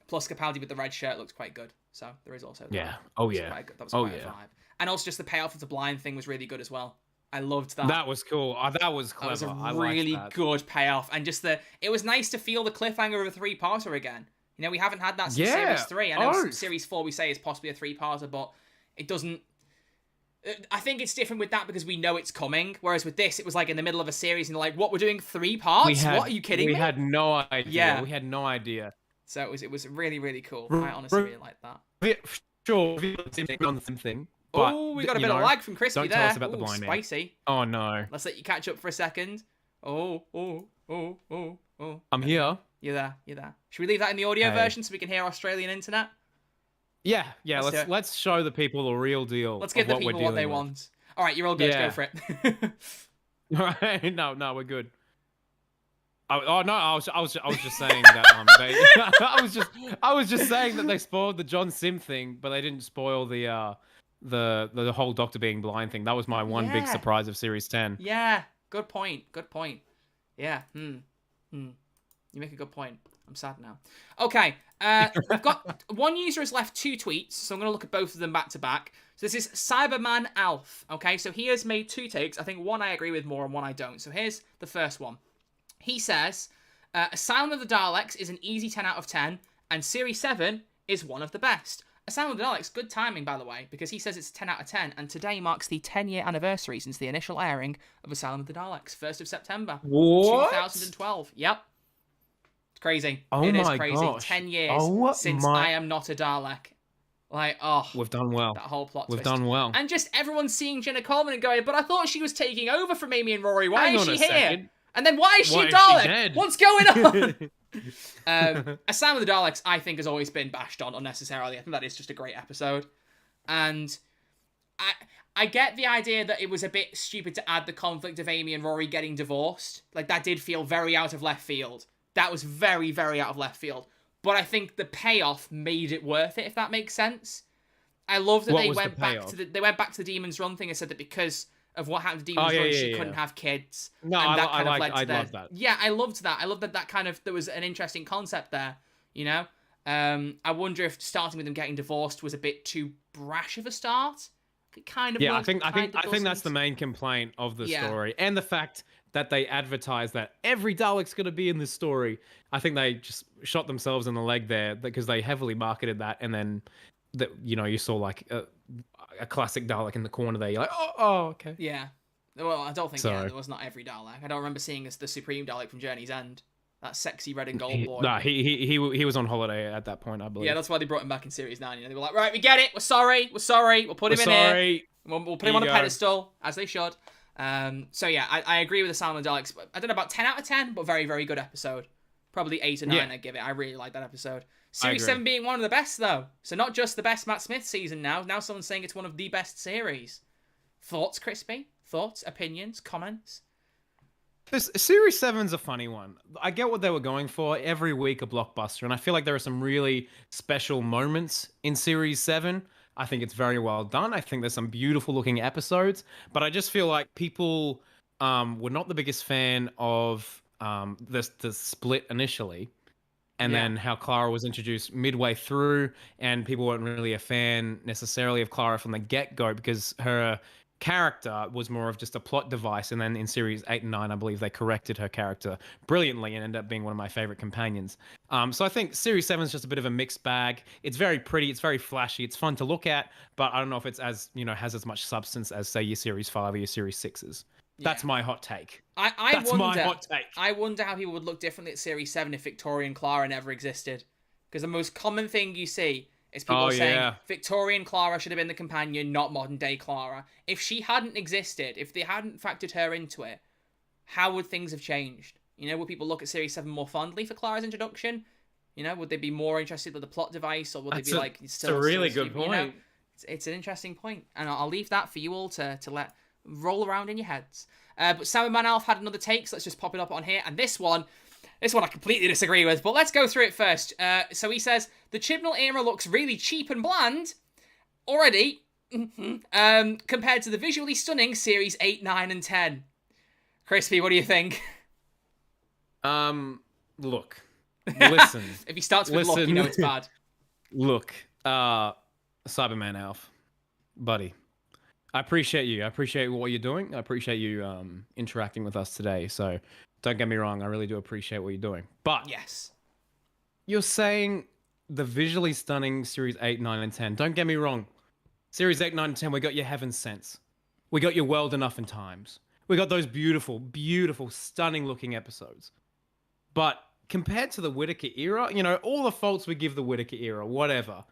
Plus, Capaldi with the red shirt looks quite good. So there is also that. Yeah. That was quite a vibe. And also just the payoff of the blind thing was really good as well. I loved that. That was cool. That was clever. That was a really good payoff. And just it was nice to feel the cliffhanger of a 3-parter again. You know, we haven't had that since Series 3. I know Series 4 we say is possibly a 3-parter, but it doesn't... I think it's different with that because we know it's coming. Whereas with this, it was like in the middle of a series and like, what, we're doing 3 parts? What, are you kidding me? We had no idea. Yeah. We had no idea. So it was really, really cool. I honestly really liked that. Sure, we've done the same thing. Oh, we got a bit of lag from Crispy there. Don't tell us about the blind spicy. Oh, no. Let's let you catch up for a second. Oh. I'm here. You're there. Should we leave that in the audio version so we can hear Australian internet? Yeah. Let's show the people the real deal. Let's give the people what they want. All right, you're all good. Go for it. All right. No, we're good. Oh no, I was just saying that I was just saying that they spoiled the John Sim thing, but they didn't spoil the whole Doctor being blind thing. That was my one big surprise of Series 10. Yeah, good point. Yeah. You make a good point. I'm sad now. Okay, we've got one user has left 2 tweets, so I'm going to look at both of them back to back. So this is Cyberman Alf. Okay, so he has made 2 takes. I think one I agree with more and one I don't. So here's the first one. He says, Asylum of the Daleks is an easy 10 out of 10, and Series 7 is one of the best. Asylum of the Daleks, good timing, by the way, because he says it's 10 out of 10, and today marks the 10-year anniversary since the initial airing of Asylum of the Daleks, 1st of September, 2012. Yep. It's crazy. It is crazy. Gosh. 10 years since I Am Not a Dalek. Like, we've done well. That whole plot twist. We've done well. And just everyone seeing Jenna Coleman and going, but I thought she was taking over from Amy and Rory. Why is she here? Second. And then why is she a Dalek? What's going on? Asylum of the Daleks, I think, has always been bashed on unnecessarily. I think that is just a great episode. And I get the idea that it was a bit stupid to add the conflict of Amy and Rory getting divorced. Like, that did feel very out of left field. That was very, very out of left field. But I think the payoff made it worth it, if that makes sense. I love that they went back to the Demon's Run thing and said that because of what happened to Demon's Run, she couldn't have kids. No, and I love that. Yeah, I loved that. I loved that kind of, there was an interesting concept there, you know? I wonder if starting with them getting divorced was a bit too brash of a start. It kind of I think that's the main complaint of the story, and the fact that they advertised that every Dalek's going to be in this story. I think they just shot themselves in the leg there because they heavily marketed that, and then you saw like a classic Dalek in the corner there. You're like, oh, okay. Yeah. Well, I don't think there was not every Dalek. I don't remember seeing the Supreme Dalek from Journey's End. That sexy red and gold boy. No, he was on holiday at that point, I believe. Yeah, that's why they brought him back in Series 9. You know, they were like, right, we get it. We're sorry. We'll put him in here. We'll put him on a pedestal, as they should. So yeah, I agree with the Asylum of the Daleks. I don't know about 10 out of 10, but very, very good episode. Probably 8 or 9 I'd give it. I really like that episode. Series 7 being one of the best, though. So not just the best Matt Smith season now. Now someone's saying it's one of the best series. Thoughts, Crispy? Thoughts, opinions, comments? Series 7's a funny one. I get what they were going for. Every week a blockbuster. And I feel like there are some really special moments in Series 7. I think it's very well done. I think there's some beautiful looking episodes. But I just feel like people were not the biggest fan of the split initially. and then how Clara was introduced midway through, and people weren't really a fan necessarily of Clara from the get-go because her character was more of just a plot device. And then in series 8 and 9, I believe they corrected her character brilliantly and ended up being one of my favorite companions. So I think series 7 is just a bit of a mixed bag. It's very pretty, it's very flashy, it's fun to look at, but I don't know if it's as, has as much substance as, say, your series 5 or your series 6s. That's my hot take. That's my hot take. I wonder how people would look differently at series 7 if Victoria and Clara never existed. Because the most common thing you see is people saying Victorian Clara should have been the companion, not modern day Clara. If she hadn't existed, if they hadn't factored her into it, how would things have changed? Would people look at series 7 more fondly for Clara's introduction? Would they be more interested in the plot device, or would they be like, it's a really good point. It's an interesting point, and I'll leave that for you all to let roll around in your heads. But Sam Manalf had another take, so let's just pop it up on here. And this one I completely disagree with, but let's go through it first. So he says, the Chibnall era looks really cheap and bland already, compared to the visually stunning series 8, 9, and 10. Crispy, what do you think? Look, listen. If he starts with look, it's bad. Look, Cyberman Alf, buddy. I appreciate you. I appreciate what you're doing. I appreciate you interacting with us today. So don't get me wrong. I really do appreciate what you're doing. But yes, you're saying the visually stunning series 8, 9, and 10. Don't get me wrong. Series 8, 9, and 10, we got your Heaven Sense. We got your World Enough in Times. We got those beautiful, beautiful, stunning looking episodes. But compared to the Whittaker era, all the faults we give the Whittaker era, whatever.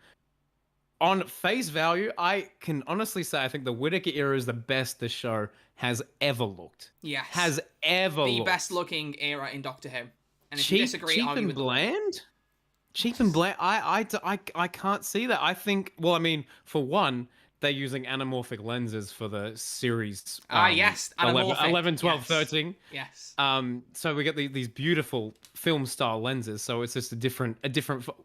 On face value, I can honestly say I think the Whittaker era is the best this show has ever looked. Yes. Has ever looked. The best looking era in Doctor Who. And if you disagree, cheap and bland? Cheap and bland? I can't see that. I think, for one, they're using anamorphic lenses for the series. Yes, anamorphic. 11, 12, 13. Yes. So we get these beautiful film style lenses. So it's just a different.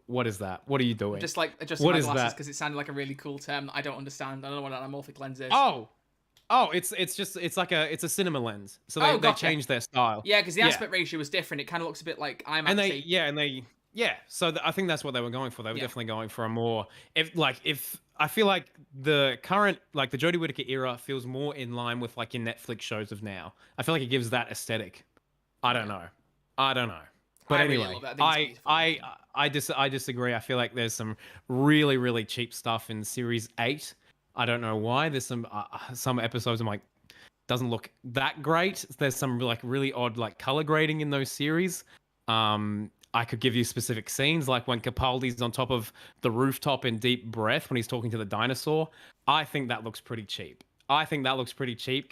What is that? What are you doing? Just like adjusting my glasses because it sounded like a really cool term that I don't understand. I don't know what an anamorphic lens is. It's a cinema lens. So they changed their style. Yeah, because the aspect ratio was different. It kind of looks a bit like IMAX. So I think that's what they were going for. They were definitely going for a more if I feel like the current the Jodie Whittaker era feels more in line with your Netflix shows of now. I feel like it gives that aesthetic. I don't know. But anyway, I disagree. I feel like there's some really, really cheap stuff in series 8. I don't know why. There's some episodes I'm like, doesn't look that great. There's some really odd color grading in those series. I could give you specific scenes, like when Capaldi's on top of the rooftop in Deep Breath when he's talking to the dinosaur. I think that looks pretty cheap. Compared to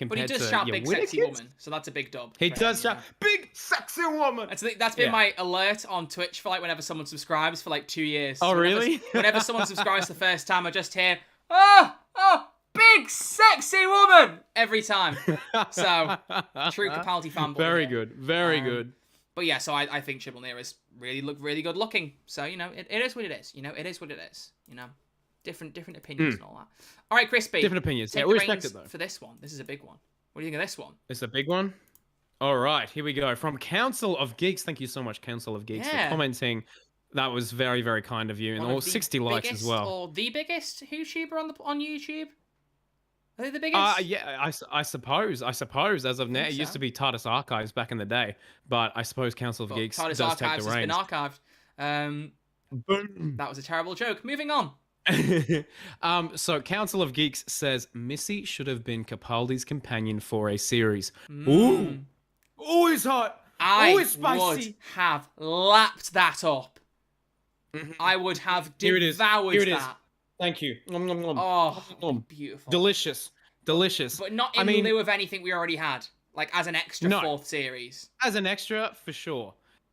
But he does shout big sexy woman, so that's a big dub. He does shout big sexy woman. That's been my alert on Twitch for whenever someone subscribes for 2 years. Oh, really? Whenever someone subscribes the first time, I just hear, big sexy woman every time. So, true Capaldi fanboy. Very good. Very good. But yeah, so I think Chibnall eras look really good looking. So, it is what it is. It is what it is. Different opinions and all that. All right, Crispy. Different opinions. Take we the respect reins it, though. for this one. This is a big one. What do you think of this one? It's a big one? All right, here we go. From Council of Geeks. Thank you so much, Council of Geeks, for commenting. That was very, very kind of you. And all 60 likes as well. Or the biggest YouTuber on YouTube? Are they the biggest? I suppose. As of now, it used to be TARDIS Archives back in the day, but I suppose Council of Geeks TARDIS does Archives take the reins. has been archived. Boom. That was a terrible joke. Moving on. So Council of Geeks says Missy should have been Capaldi's companion for a series. Ooh, always hot. Always spicy. Would have lapped that up. I would have devoured that. Thank you. Oh, beautiful. Delicious. But not in lieu of anything we already had. As an extra fourth series. As an extra, for sure.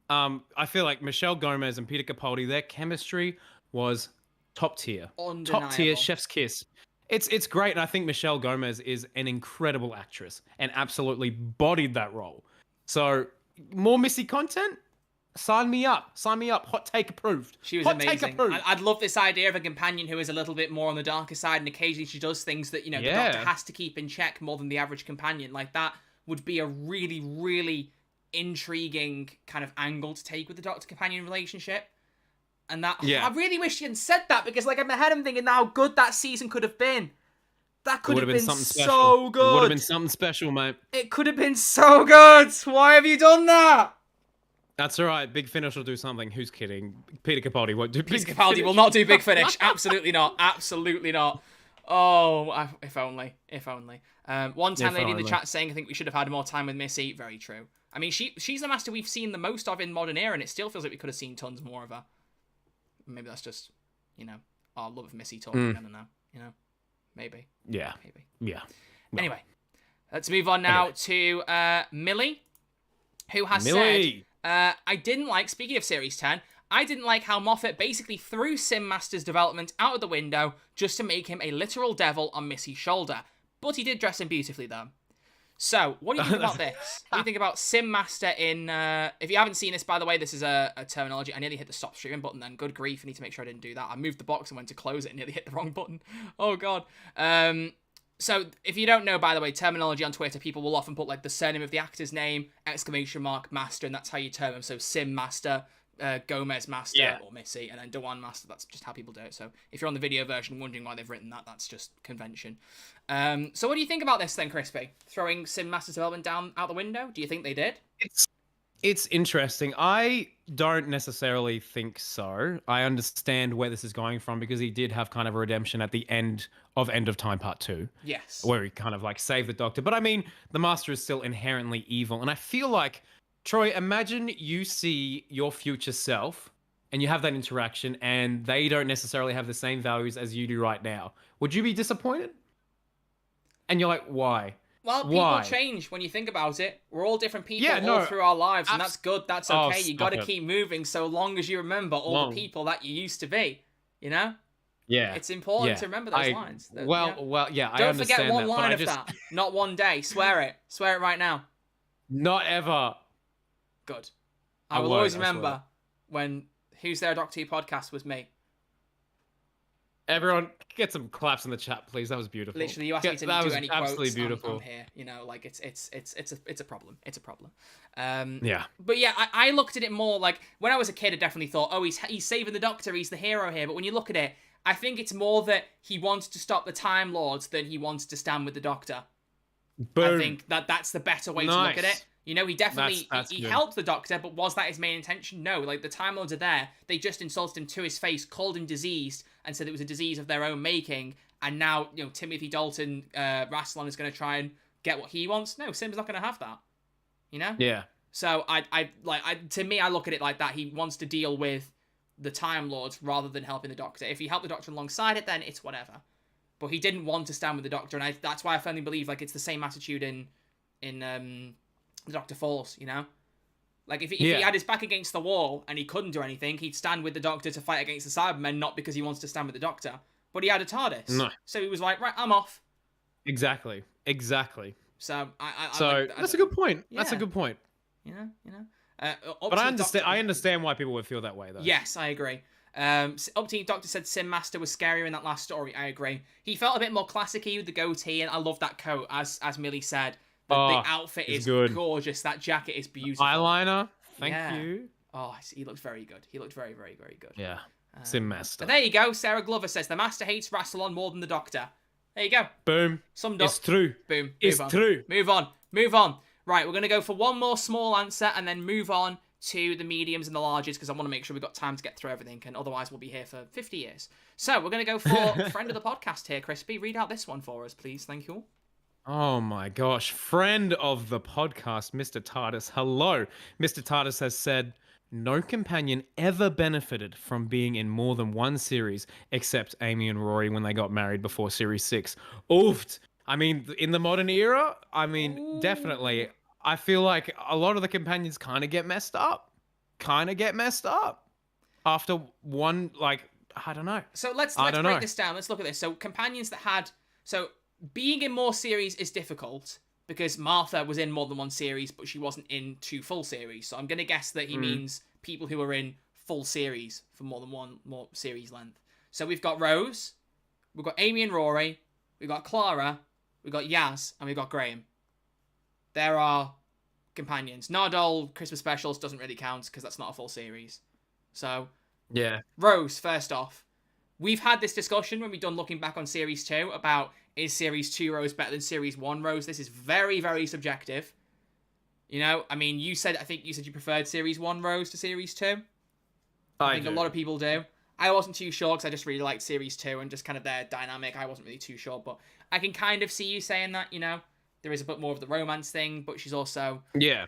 I feel like Michelle Gomez and Peter Capaldi, their chemistry was top tier. Undeniable. Top tier, chef's kiss. It's great, and I think Michelle Gomez is an incredible actress and absolutely bodied that role. So, more Missy content? Sign me up. Hot take approved. She was amazing. I'd love this idea of a companion who is a little bit more on the darker side, and occasionally she does things that, the Doctor has to keep in check more than the average companion. That would be a really, really intriguing kind of angle to take with the Doctor-companion relationship. And that, Yeah. I really wish she hadn't said that, because like in my head I'm thinking how good that season could have been. That could have been something so special. good. It would have been something special, mate. It could have been so good. Why have you done that? That's all right. Big Finish will do something. Who's kidding? Peter Capaldi won't do Peter Big Capaldi Finish. will not do Big Finish. Absolutely not. Absolutely not. Oh, if only. If only. One time lady in the chat saying, I think we should have had more time with Missy. Very true. I mean, she's the master we've seen the most of in Modern Era, and it still feels like we could have seen tons more of her. Maybe that's just, our love of Missy talking. I don't know. Maybe. Yeah. Maybe. Yeah. No. Anyway, let's move on now to Millie, who has said, I didn't like, speaking of Series 10, I didn't like how Moffat basically threw Sim Master's development out of the window just to make him a literal devil on Missy's shoulder. But he did dress him beautifully, though. So, what do you think about this? What do you think about Sim Master in... if you haven't seen this, by the way, this is a terminology. I nearly hit the stop streaming button then. Good grief, I need to make sure I didn't do that. I moved the box and went to close it and nearly hit the wrong button. Oh, God. So, if you don't know, by the way, terminology on Twitter, people will often put, like, the surname of the actor's name, ! Master, and that's how you term him. So, Sim Master, Gomez Master, or Missy, and then Dewan Master. That's just how people do it. So, if you're on the video version wondering why they've written that, that's just convention. So what do you think about this then, Crispy? Throwing Sim Master's development out the window? Do you think they did? It's interesting. I don't necessarily think so. I understand where this is going from, because he did have kind of a redemption at the end of Time Part 2. Yes. Where he kind of like saved the Doctor. But I mean, the Master is still inherently evil. And I feel like, Troy, imagine you see your future self and you have that interaction and they don't necessarily have the same values as you do right now. Would you be disappointed? And you're like, why? Well, people change when you think about it. We're all different people all through our lives, and that's good. That's okay. You got to keep moving so long as you remember all the people that you used to be. Yeah. It's important to remember those lines. Yeah. Don't forget one line of that. Not one day. Swear it. Swear it right now. Not ever. Good. I will always remember when Who's There Doctor Who podcast was me. Everyone, get some claps in the chat, please. That was beautiful. Literally, you asked me to do any quotes. Beautiful. I'm here. Like it's a problem. It's a problem. Yeah. But yeah, I looked at it more like when I was a kid. I definitely thought, oh, he's saving the Doctor. He's the hero here. But when you look at it, I think it's more that he wants to stop the Time Lords than he wants to stand with the Doctor. Boom. I think that's the better way to look at it. He definitely he helped the Doctor, but was that his main intention? No. Like, the Time Lords are there. They just insulted him to his face, called him diseased, and said it was a disease of their own making. And now, Timothy Dalton, Rassilon is going to try and get what he wants. No, Sim's not going to have that. Yeah. So to me, I look at it like that. He wants to deal with the Time Lords rather than helping the Doctor. If he helped the Doctor alongside it, then it's whatever. But he didn't want to stand with the Doctor, and that's why I firmly believe like it's the same attitude in the Doctor Falls, Like, if he had his back against the wall and he couldn't do anything, he'd stand with the Doctor to fight against the Cybermen, not because he wants to stand with the Doctor. But he had a TARDIS. No. So he was like, right, I'm off. Exactly. So, that's a good point. Yeah. That's a good point. But I understand why people would feel that way, though. Yes, I agree. Upteam Doctor said Sim Master was scarier in that last story. I agree. He felt a bit more classic-y with the goatee, and I love that coat, as Millie said. The outfit is gorgeous. That jacket is beautiful. Eyeliner. Thank you. Oh, he looked very good. He looked very, very, very good. Yeah. Sim Master. But there you go. Sarah Glover says the Master hates Rassilon more than the Doctor. There you go. Boom. Summed up. It's true. Boom. It's true. Move on. Right, we're going to go for one more small answer and then move on to the mediums and the larges, because I want to make sure we've got time to get through everything, and otherwise we'll be here for 50 years. So we're going to go for friend of the podcast here, Crispy. Read out this one for us, please. Thank you. Oh my gosh. Friend of the podcast, Mr. TARDIS. Hello. Mr. TARDIS has said, no companion ever benefited from being in more than one series except Amy and Rory when they got married before Series 6. Oofed. I mean, in the modern era, definitely. I feel like a lot of the companions kind of get messed up. After one, I don't know. So let's break this down. Let's look at this. So companions that had... So being in more series is difficult because Martha was in more than one series, but she wasn't in 2 full series. So I'm going to guess that he means people who are in full series for more than one more series length. So we've got Rose, we've got Amy and Rory, we've got Clara, we've got Yaz, and we've got Graham. There are companions. Nardole Christmas specials doesn't really count because that's not a full series. So, Yeah. Rose, first off, we've had this discussion when we've done looking back on Series 2 about is Series 2 Rose better than Series 1 Rose? This is very, very subjective. You know, I mean, I think you said you preferred Series 1 Rose to Series 2. I think a lot of people do. I wasn't too sure because I just really liked Series 2 and just kind of their dynamic. I wasn't really too sure, but I can kind of see you saying that, you know, there is a bit more of the romance thing, but she's also... Yeah.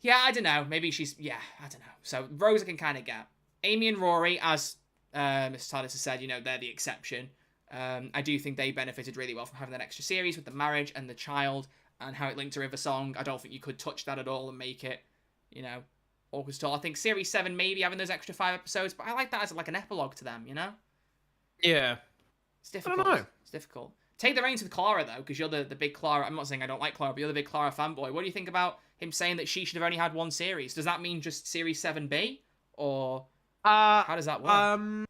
Yeah, I don't know. Maybe she's... Yeah, I don't know. So, Rose I can kind of get. Amy and Rory, as Mr. Titus has said, you know, they're the exception. I do think they benefited really well from having that extra series with the marriage and the child and how it linked to River Song. I don't think you could touch that at all and make it, you know, awkward at all. I think Series 7 maybe having those extra 5 episodes, but I like that as like an epilogue to them, you know? Yeah. It's difficult. I don't know. It's difficult. Take the reins with Clara, though, because you're the big Clara... I'm not saying I don't like Clara, but you're the big Clara fanboy. What do you think about him saying that she should have only had one series? Does that mean just Series 7B? Or how does that work?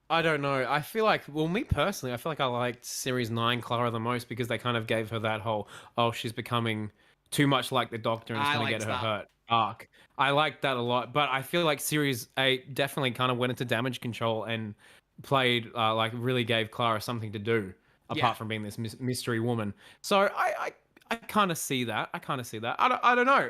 I don't know. I feel like, well, me personally, I feel like I liked Series 9 Clara the most because they kind of gave her that whole, oh, she's becoming too much like the Doctor and it's going to get her hurt arc. I liked that a lot, but I feel like Series 8 definitely kind of went into damage control and played, like, really gave Clara something to do apart from being this mystery woman. So I kind of see that. I don't know.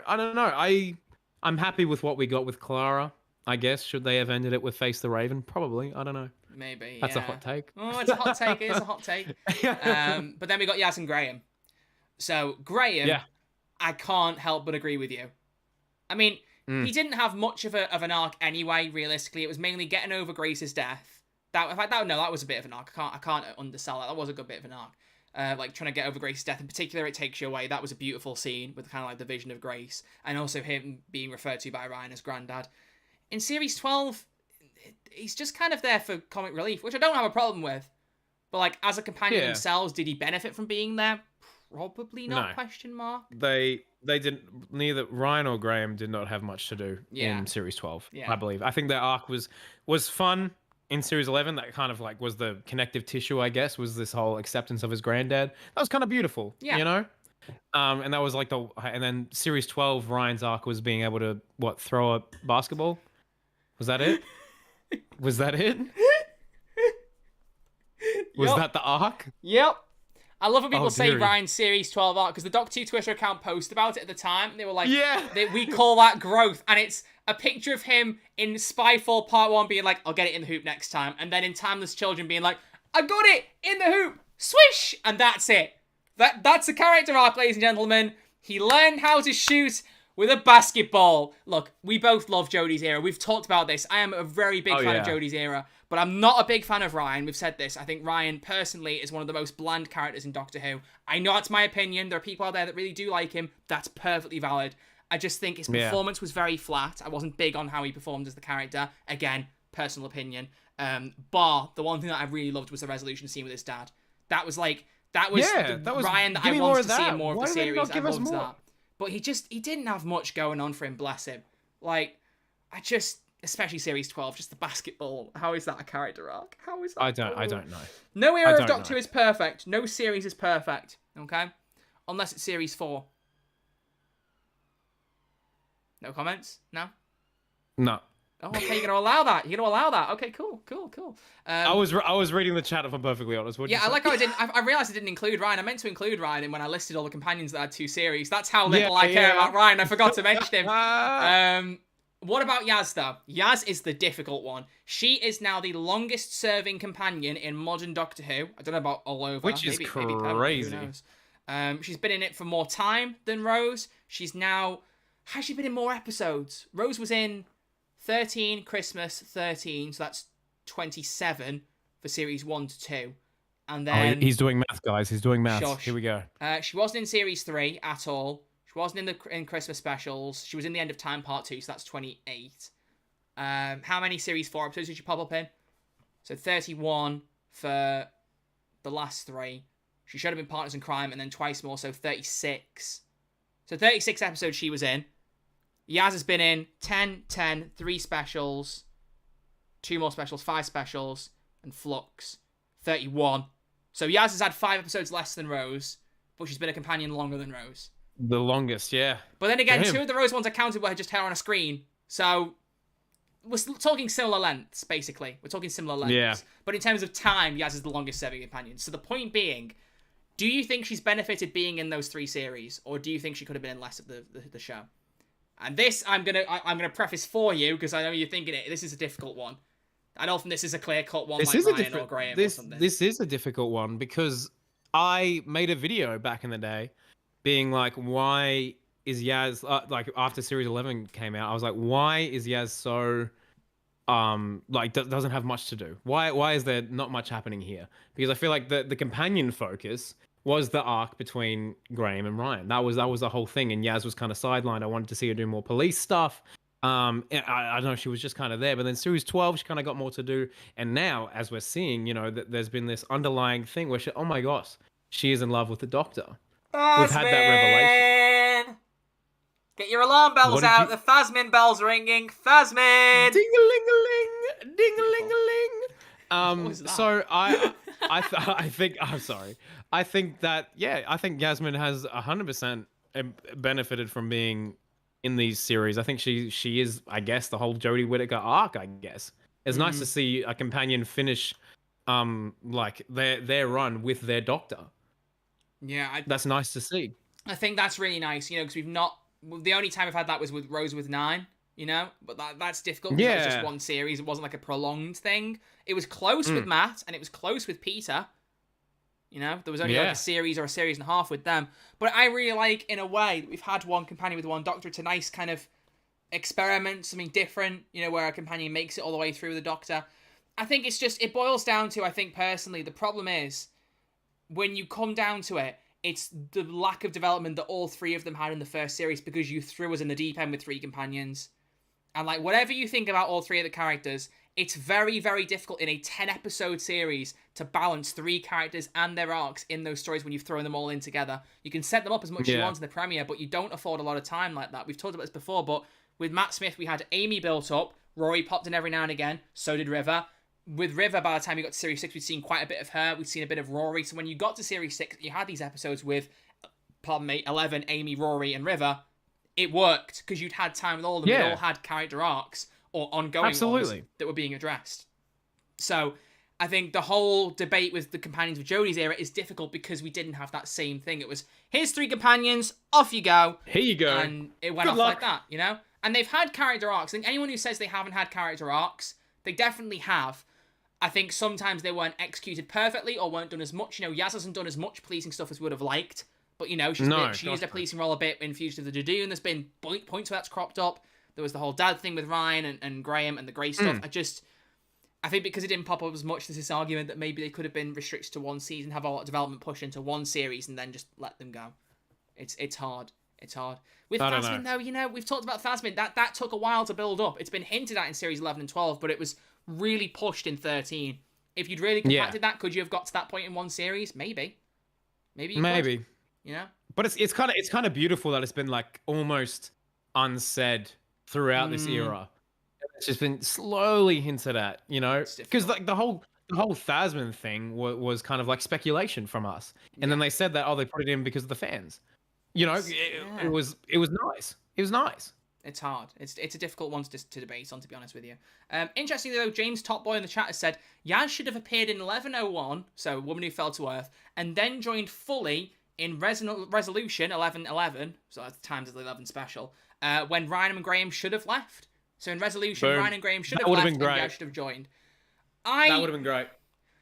I'm happy with what we got with Clara. I guess, should they have ended it with Face the Raven? Probably. I don't know. Maybe. That's a hot take. Oh, it's a hot take. It is a hot take. But then we got Yaz and Graham. So, Graham, I can't help but agree with you. I mean, he didn't have much of an arc anyway, realistically. It was mainly getting over Grace's death. That was a bit of an arc. I can't undersell that. That was a good bit of an arc. Like, trying to get over Grace's death. In particular, It Takes You Away. That was a beautiful scene with kind of like the vision of Grace. And also him being referred to by Ryan as Grandad. In Series 12, he's just kind of there for comic relief, which I don't have a problem with. But, like, as a companion themselves, did he benefit from being there? Probably not, no. question mark. They didn't, neither Ryan or Graham did not have much to do in Series 12, I believe. I think their arc was fun in Series 11. That kind of, like, was the connective tissue, I guess, was this whole acceptance of his granddad. That was kind of beautiful, you know? And that was, like, and then Series 12, Ryan's arc was being able to, throw a basketball? Was that it? Was that it? Was that the arc? Yep. I love when people say Ryan's Series 12 arc, because the Doctor 2 Twitter account posted about it at the time. They were like, we call that growth. And it's a picture of him in Spyfall Part 1 being like, I'll get it in the hoop next time. And then in Timeless Children being like, I got it in the hoop. Swish! And that's it. That's a character arc, ladies and gentlemen. He learned how to shoot with a basketball. Look, we both love Jodie's era. We've talked about this. I am a very big fan of Jodie's era, but I'm not a big fan of Ryan. We've said this. I think Ryan, personally, is one of the most bland characters in Doctor Who. I know it's my opinion. There are people out there that really do like him. That's perfectly valid. I just think his performance was very flat. I wasn't big on how he performed as the character. Again, personal opinion. Bar, the one thing that I really loved was the resolution scene with his dad. That was Ryan that I wanted to see in more of the series. I loved that. But he didn't have much going on for him, bless him. Like, especially Series 12, just the basketball. How is that a character arc? How is that? I don't know. No era of Doctor Who is perfect. No series is perfect. Okay? Unless it's Series 4. No comments? No? No. Oh, okay, you're gonna allow that. You're gonna allow that. Okay, cool. I was reading the chat, if I'm perfectly honest. I like how I realized I didn't include Ryan. I meant to include Ryan when I listed all the companions that had 2 series. That's how little I care about Ryan. I forgot to mention him. What about Yaz, though? Yaz is the difficult one. She is now the longest serving companion in modern Doctor Who. I don't know about all over. Which is crazy. Who knows? She's been in it for more time than Rose. Has she been in more episodes? Rose was in 13, Christmas, 13, so that's 27 for Series 1 to 2. And then... he's doing math, guys. He's doing math. Shush. Here we go. She wasn't in Series 3 at all. She wasn't in Christmas specials. She was in the End of Time Part 2, so that's 28. How many Series 4 episodes did she pop up in? So 31 for the last 3. She should have been Partners in Crime, and then twice more, so 36. So 36 episodes she was in. Yaz has been in 10, 3 specials, 2 more specials, 5 specials, and Flux, 31. So Yaz has had 5 episodes less than Rose, but she's been a companion longer than Rose. The longest, yeah. But then again, Damn. 2 of the Rose ones I counted were just her on a screen. So we're talking similar lengths, basically. We're talking similar lengths. Yeah. But in terms of time, Yaz is the longest serving companion. So the point being, do you think she's benefited being in those 3 series, or do you think she could have been in less of the show? And this, I'm gonna preface for you, because I know you're thinking it. This is a difficult one. I don't think this is a clear-cut one like Ryan or Graham or something. This is a difficult one, because I made a video back in the day being like, why is Yaz, like after Series 11 came out, I was like, why is Yaz so, like doesn't have much to do? Why is there not much happening here? Because I feel like the companion focus was the arc between Graham and Ryan. That was the whole thing, and Yaz was kind of sidelined. I wanted to see her do more police stuff. I don't know, she was just kind of there. But then Series 12, she kind of got more to do. And now, as we're seeing, you know, there's been this underlying thing where oh my gosh, she is in love with the Doctor. We've had that revelation. Get your alarm bells out. The Phasmin bell's ringing. Phasmin! Ding-a-ling-a-ling! Ding-a-ling-a-ling! So I think, I'm sorry. I think that, I think Yasmin has 100% benefited from being in these series. I think she is, I guess, the whole Jodie Whittaker arc, I guess. It's nice to see a companion finish like their run with their Doctor. Yeah, that's nice to see. I think that's really nice, you know, because we've not. The only time we've had that was with Rose with 9, you know, but that's difficult because it was just one series. It wasn't like a prolonged thing. It was close with Matt, and it was close with Peter. You know, there was only like a series or a series and a half with them. But I really like, in a way, that we've had one companion with one Doctor. It's a nice kind of experiment, something different, you know, where a companion makes it all the way through the Doctor. I think it's just, it boils down to, I think personally, the problem is, when you come down to it, it's the lack of development that all 3 of them had in the first series, because you threw us in the deep end with 3 companions. And like, whatever you think about all 3 of the characters, it's very, very difficult in a 10-episode series to balance 3 characters and their arcs in those stories when you've thrown them all in together. You can set them up as much as you want in the premiere, but you don't afford a lot of time like that. We've talked about this before, but with Matt Smith, we had Amy built up, Rory popped in every now and again, so did River. With River, by the time you got to Series 6, we'd seen quite a bit of her. We'd seen a bit of Rory. So when you got to Series 6, you had these episodes with, 11, Amy, Rory, and River. It worked, because you'd had time with all of them. They all had character arcs, or ongoing ones that were being addressed. So I think the whole debate with the companions of Jodie's era is difficult, because we didn't have that same thing. It was, here's 3 companions, off you go. Here you go. And it went off like that, you know? And they've had character arcs. I think anyone who says they haven't had character arcs, they definitely have. I think sometimes they weren't executed perfectly, or weren't done as much. You know, Yaz hasn't done as much policing stuff as we would have liked. But, you know, she used her policing role a bit in Fugitive of the Judoon. There's been points where that's cropped up. There was the whole dad thing with Ryan and Graham and the Grey stuff. I think because it didn't pop up as much, there's this argument that maybe they could have been restricted to 1 season, have a lot of development push into 1 series, and then just let them go. It's hard. It's hard. With Phasmin, though, you know, we've talked about Phasmin. That took a while to build up. It's been hinted at in Series 11 and 12, but it was really pushed in 13. If you'd really compacted that, could you have got to that point in 1 series? Maybe you could, you know. But it's kind of beautiful that it's been like almost unsaid throughout this era. It's just been slowly hinted at, you know, because like the whole Phasmin thing was kind of like speculation from us, and then they said that they put it in because of the fans. You know, it was nice. It was nice. It's hard. It's a difficult one to debate on, to be honest with you. Interestingly, though, James Top Boy in the chat has said, Yaz should have appeared in 1101, so Woman Who Fell to Earth, and then joined fully in Resolution 1111, so that's times of the 11 special, when Ryan and Graham should have left. So in Resolution, Ryan and Graham should have left, and Yaz should have joined. That would have been great.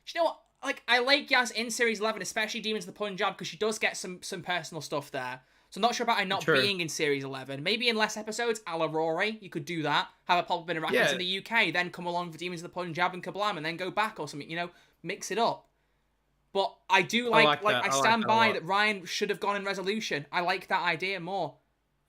Do you know what? Like, I like Yaz in Series 11, especially Demons of the Punjab, because she does get some personal stuff there. So I'm not sure about her not being in Series 11. Maybe in less episodes, a la Rory, you could do that. Have a pop up in Iraqis in the UK, then come along for Demons of the Punjab and Kablam, and then go back or something, you know? Mix it up. But I do I stand by that Ryan should have gone in Resolution. I like that idea more.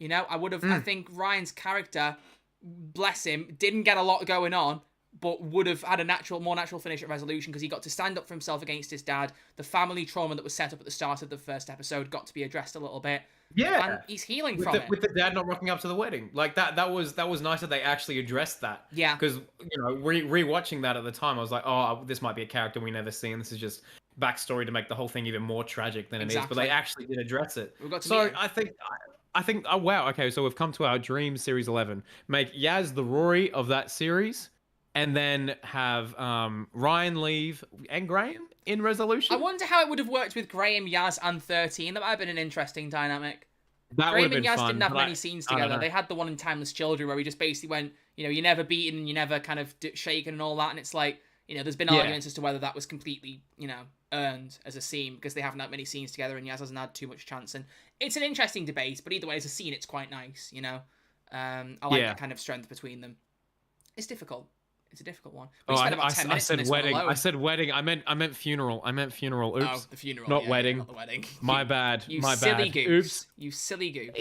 You know, I would have, I think Ryan's character, bless him, didn't get a lot going on, but would have had a more natural finish at Resolution, because he got to stand up for himself against his dad. The family trauma that was set up at the start of the first episode got to be addressed a little bit. Yeah, and he's healing from it. With the dad not rocking up to the wedding, like that was nice that they actually addressed that. Yeah, because you know, rewatching that at the time, I was like, oh, this might be a character we never see, and this is just backstory to make the whole thing even more tragic than it is, but they actually did address it. We've got to So I think, oh wow, okay, so we've come to our dream series 11. Make Yaz the Rory of that series, and then have Ryan leave and Graham in Resolution. I wonder how it would have worked with Graham, Yaz, and 13. That might have been an interesting dynamic. Graham and Yaz fun, didn't have many scenes together. They had the one in Timeless Children where we just basically went, you're never beaten and you're never kind of shaken and all that, and it's like, there's been arguments as to whether that was completely, earned as a scene, because they haven't had many scenes together and Yaz hasn't had too much chance. And it's an interesting debate, but either way, as a scene, it's quite nice, I like that kind of strength between them. It's difficult. It's a difficult one. We spent about 10 minutes I said wedding. I said wedding. I meant funeral. I meant funeral. Oops. Oh, the funeral. Not wedding. Not the wedding. My bad. You My silly bad. goose. Oops. You silly goose.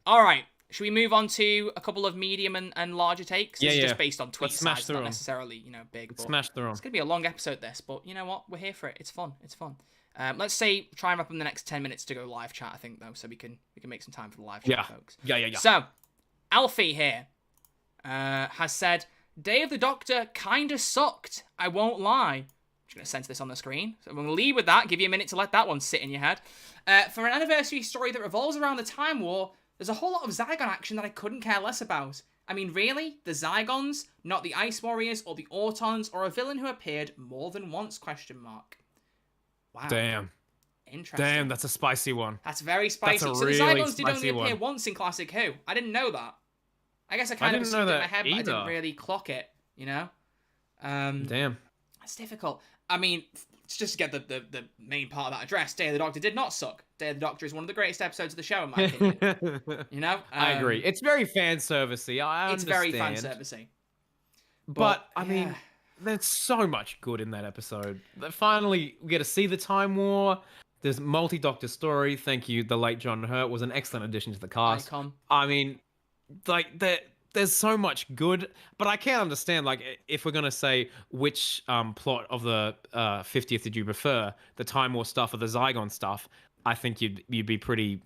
All right. Should we move on to a couple of medium and larger takes? This is just based on tweet size, not necessarily, big. Smash through them. It's going to be a long episode, this, but you know what? We're here for it. It's fun. It's fun. Let's say try and wrap up in the next 10 minutes to go live chat, I think, though, so we can make some time for the live chat, folks. Yeah. So, Alfie here has said, Day of the Doctor kinda sucked. I won't lie. I'm just going to censor this on the screen. So I'm going to leave with that. Give you a minute to let that one sit in your head. For an anniversary story that revolves around the Time War, there's a whole lot of Zygon action that I couldn't care less about. I mean, really? The Zygons? Not the Ice Warriors or the Autons or a villain who appeared more than once? ? Wow. Damn. Interesting. Damn, that's a spicy one. That's very spicy. That's a so really the Zygons did only one. appear once in Classic Who. I didn't know that. I guess I kind of assumed it in my head, but I didn't really clock it, Damn. It's difficult. I mean, just to get the main part of that address, Day of the Doctor did not suck. Day of the Doctor is one of the greatest episodes of the show, in my opinion. I agree. It's very fan servicey. I understand. It's very fan servicey. But I mean, there's so much good in that episode. Finally, we get to see the Time War. There's multi-Doctor story. Thank you, the late John Hurt was an excellent addition to the cast. Icon. I mean, like there's so much good, but I can't understand, like, if we're gonna say which plot of the 50th did you prefer, the Time War stuff or the Zygon stuff. I think you'd be pretty,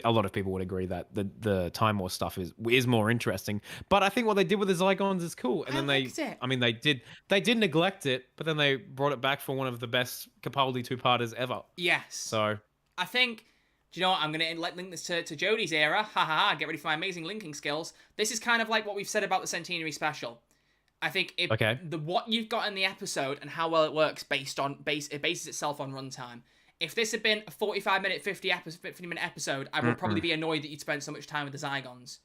a lot of people would agree that the Time War stuff is more interesting. But I think what they did with the Zygons is cool. And then they did neglect it, but then they brought it back for one of the best Capaldi two-parters ever. Yes. So I think, do you know what? I'm going to link this to Jodie's era. Ha ha ha. Get ready for my amazing linking skills. This is kind of like what we've said about the Centenary special. I think what you've got in the episode and how well it works it bases itself on runtime. If this had been a 45-minute, 50-minute episode, I would probably be annoyed that you'd spent so much time with the Zygons.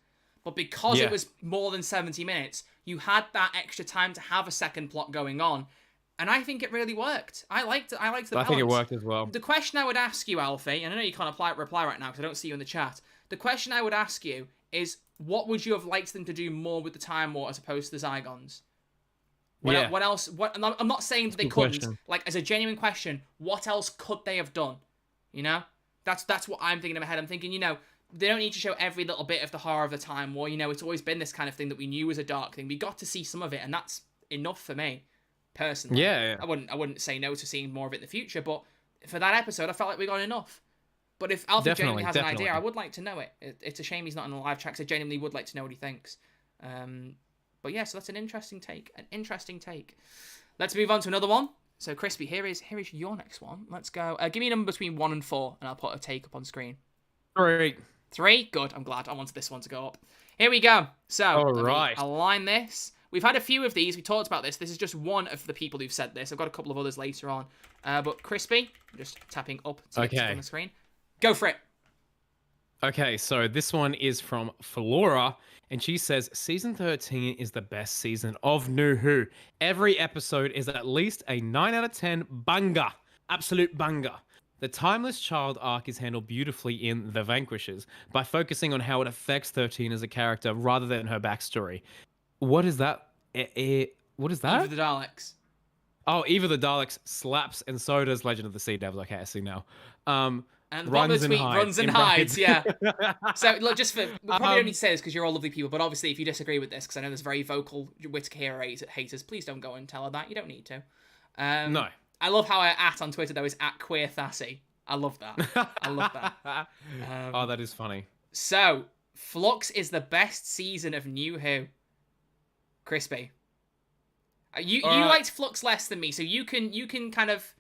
But because it was more than 70 minutes, you had that extra time to have a second plot going on. And I think it really worked. I liked the balance. I think it worked as well. The question I would ask you, Alfie, and I know you can't reply right now because I don't see you in the chat. The question I would ask you is, what would you have liked them to do more with the Time War as opposed to the Zygons? What else? I'm not saying that they couldn't. Question. Like, as a genuine question, what else could they have done? That's what I'm thinking in my head. I'm thinking, they don't need to show every little bit of the horror of the Time War. It's always been this kind of thing that we knew was a dark thing. We got to see some of it, and that's enough for me, personally. Yeah. I wouldn't say no to seeing more of it in the future, but for that episode, I felt like we got enough. But if Alfie genuinely has an idea, I would like to know it. It's a shame he's not in the live chat, because I genuinely would like to know what he thinks. But yeah, so that's an interesting take. Let's move on to another one. So Crispy, here is your next one. Let's go. Give me a number between 1 and 4, and I'll put a take up on screen. 3. 3? Good. I'm glad. I wanted this one to go up. Here we go. So let me align this. We've had a few of these. We talked about this. This is just one of the people who've said this. I've got a couple of others later on. But Crispy, I'm just tapping up to get on the screen. Go for it. Okay, so this one is from Flora, and she says, Season 13 is the best season of New Who. Every episode is at least a 9 out of 10 banger. Absolute banger. The Timeless Child arc is handled beautifully in The Vanquishers by focusing on how it affects 13 as a character rather than her backstory. What is that? What is that? Eve of the Daleks. Oh, Eve of the Daleks slaps, and so does Legend of the Sea Devils. Okay, I see now. And runs and hides, yeah. So, look, we probably don't need to say this because you're all lovely people, but obviously if you disagree with this, because I know there's very vocal Whittaker haters, please don't go and tell her that. You don't need to. No. I love how our @ on Twitter, though, is @QueerThassy. I love that. I love that. Oh, that is funny. So, Flux is the best season of New Who. Crispy. You liked Flux less than me, so you can kind of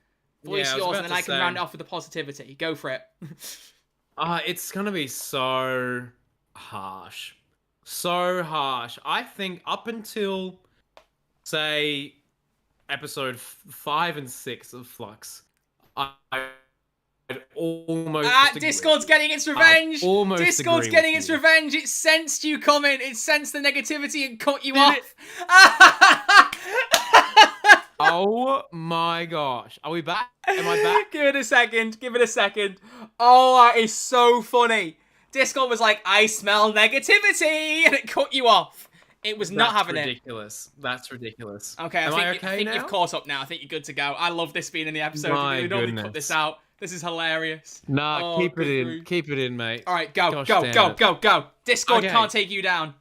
Voice yours, and then I can round it off with the positivity. Go for it. It's gonna be so harsh. So harsh. I think up until, say, episode 5 and 6 of Flux, I'd almost Discord's getting its revenge! Discord's getting its revenge! It sensed you coming! It sensed the negativity and cut you off! Oh my gosh. Are we back? Am I back? Give it a second. Oh, that is so funny. Discord was like, I smell negativity, and it cut you off. It was not having it. That's ridiculous. Okay, I think you've caught up now. I think you're good to go. I love this being in the episode. We normally cut this out. This is hilarious. Nah, keep it in. Keep it in, mate. All right, go. Discord can't take you down.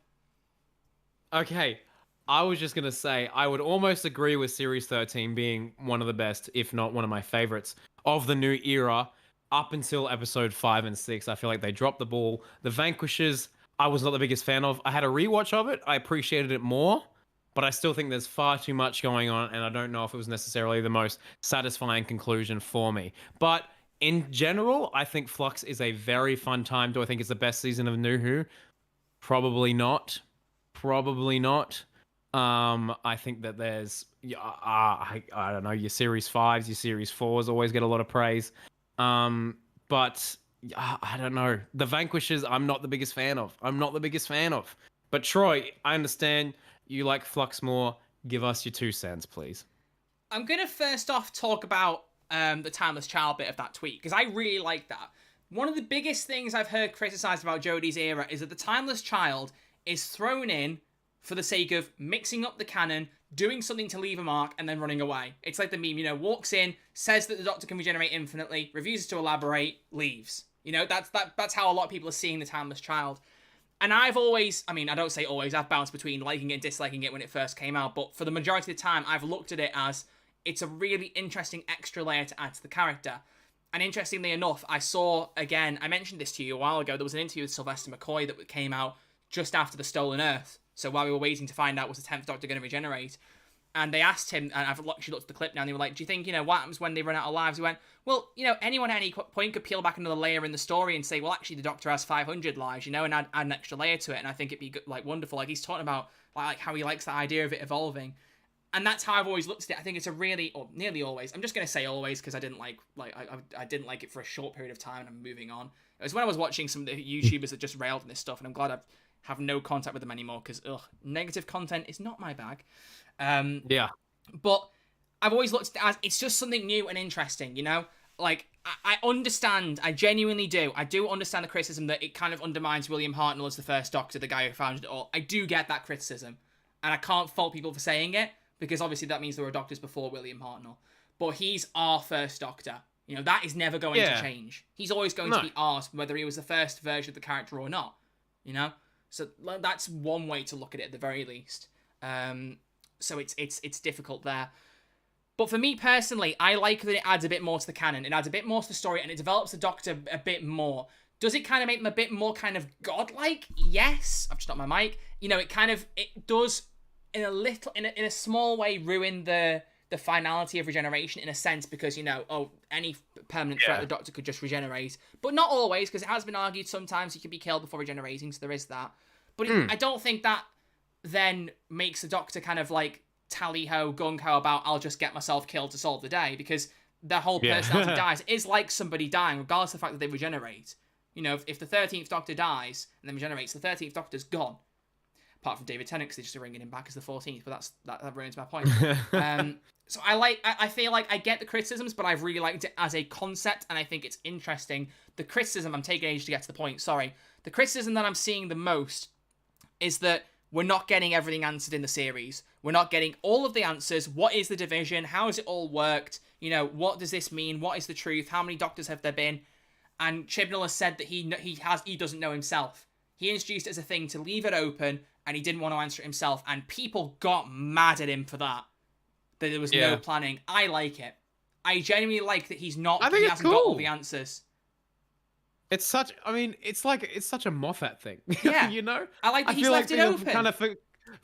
Okay. I was just going to say, I would almost agree with Series 13 being one of the best, if not one of my favorites, of the new era up until episode 5 and 6. I feel like they dropped the ball. The Vanquishers, I was not the biggest fan of. I had a rewatch of it. I appreciated it more, but I still think there's far too much going on, and I don't know if it was necessarily the most satisfying conclusion for me. But in general, I think Flux is a very fun time. Do I think it's the best season of New Who? Probably not. I think that there's, I don't know, your Series 5s, your Series 4s always get a lot of praise. But I don't know. The Vanquishers, I'm not the biggest fan of. But Troy, I understand you like Flux more. Give us your 2 cents, please. I'm going to first off talk about the Timeless Child bit of that tweet, because I really like that. One of the biggest things I've heard criticized about Jodie's era is that the Timeless Child is thrown in for the sake of mixing up the canon, doing something to leave a mark, and then running away. It's like the meme, walks in, says that the Doctor can regenerate infinitely, refuses to elaborate, leaves. That's how a lot of people are seeing the Timeless Child. And I've always, I don't say always, I've bounced between liking it and disliking it when it first came out, but for the majority of the time, I've looked at it as it's a really interesting extra layer to add to the character. And interestingly enough, I saw, again, I mentioned this to you a while ago, there was an interview with Sylvester McCoy that came out just after the Stolen Earth. So while we were waiting to find out was the 10th Doctor going to regenerate, and they asked him, and I've actually looked at the clip now, and they were like, do you think, what happens when they run out of lives? He went, well, anyone at any point could peel back another layer in the story and say, well, actually, the Doctor has 500 lives, and add an extra layer to it, and I think it'd be, wonderful. Like, he's talking about, like how he likes the idea of it evolving. And that's how I've always looked at it. I think it's a really, or nearly always, I'm just going to say always, because I didn't I didn't like it for a short period of time, and I'm moving on. It was when I was watching some of the YouTubers that just railed on this stuff, and I'm glad I've have no contact with them anymore, because negative content is not my bag. Yeah. But I've always looked at it as it's just something new and interesting, Like, I understand, I genuinely do. I do understand the criticism that it kind of undermines William Hartnell as the first Doctor, the guy who founded it all. I do get that criticism. And I can't fault people for saying it, because obviously that means there were Doctors before William Hartnell. But he's our first Doctor. That is never going to change. He's always going to be ours, whether he was the first version of the character or not. So that's one way to look at it at the very least. So it's difficult there. But for me personally, I like that it adds a bit more to the canon. It adds a bit more to the story, and it develops the Doctor a bit more. Does it kind of make them a bit more kind of godlike? Yes. I've just stopped my mic. It does in a small way ruin the finality of regeneration in a sense, because any permanent threat the Doctor could just regenerate, but not always, because it has been argued sometimes he can be killed before regenerating, so there is that. But I don't think that then makes the Doctor kind of like tally-ho, gung-ho about I'll just get myself killed to solve the day, because their whole personality dies. It is like somebody dying, regardless of the fact that they regenerate. If the 13th Doctor dies and then regenerates, the 13th Doctor's gone. Apart from David Tennant, because they're just ringing him back as the 14th, but that ruins my point. So I feel like I get the criticisms, but I've really liked it as a concept, and I think it's interesting. The criticism, I'm taking age to get to the point, sorry. The criticism that I'm seeing the most is that we're not getting everything answered in the series. We're not getting all of the answers. What is the division? How has it all worked? What does this mean? What is the truth? How many Doctors have there been? And Chibnall has said that he doesn't know himself. He introduced it as a thing to leave it open, and he didn't want to answer it himself, and people got mad at him for that. That there was no planning. I like it. I genuinely like that he hasn't got all the answers. It's such a Moffat thing. Yeah. I like that he's left it open.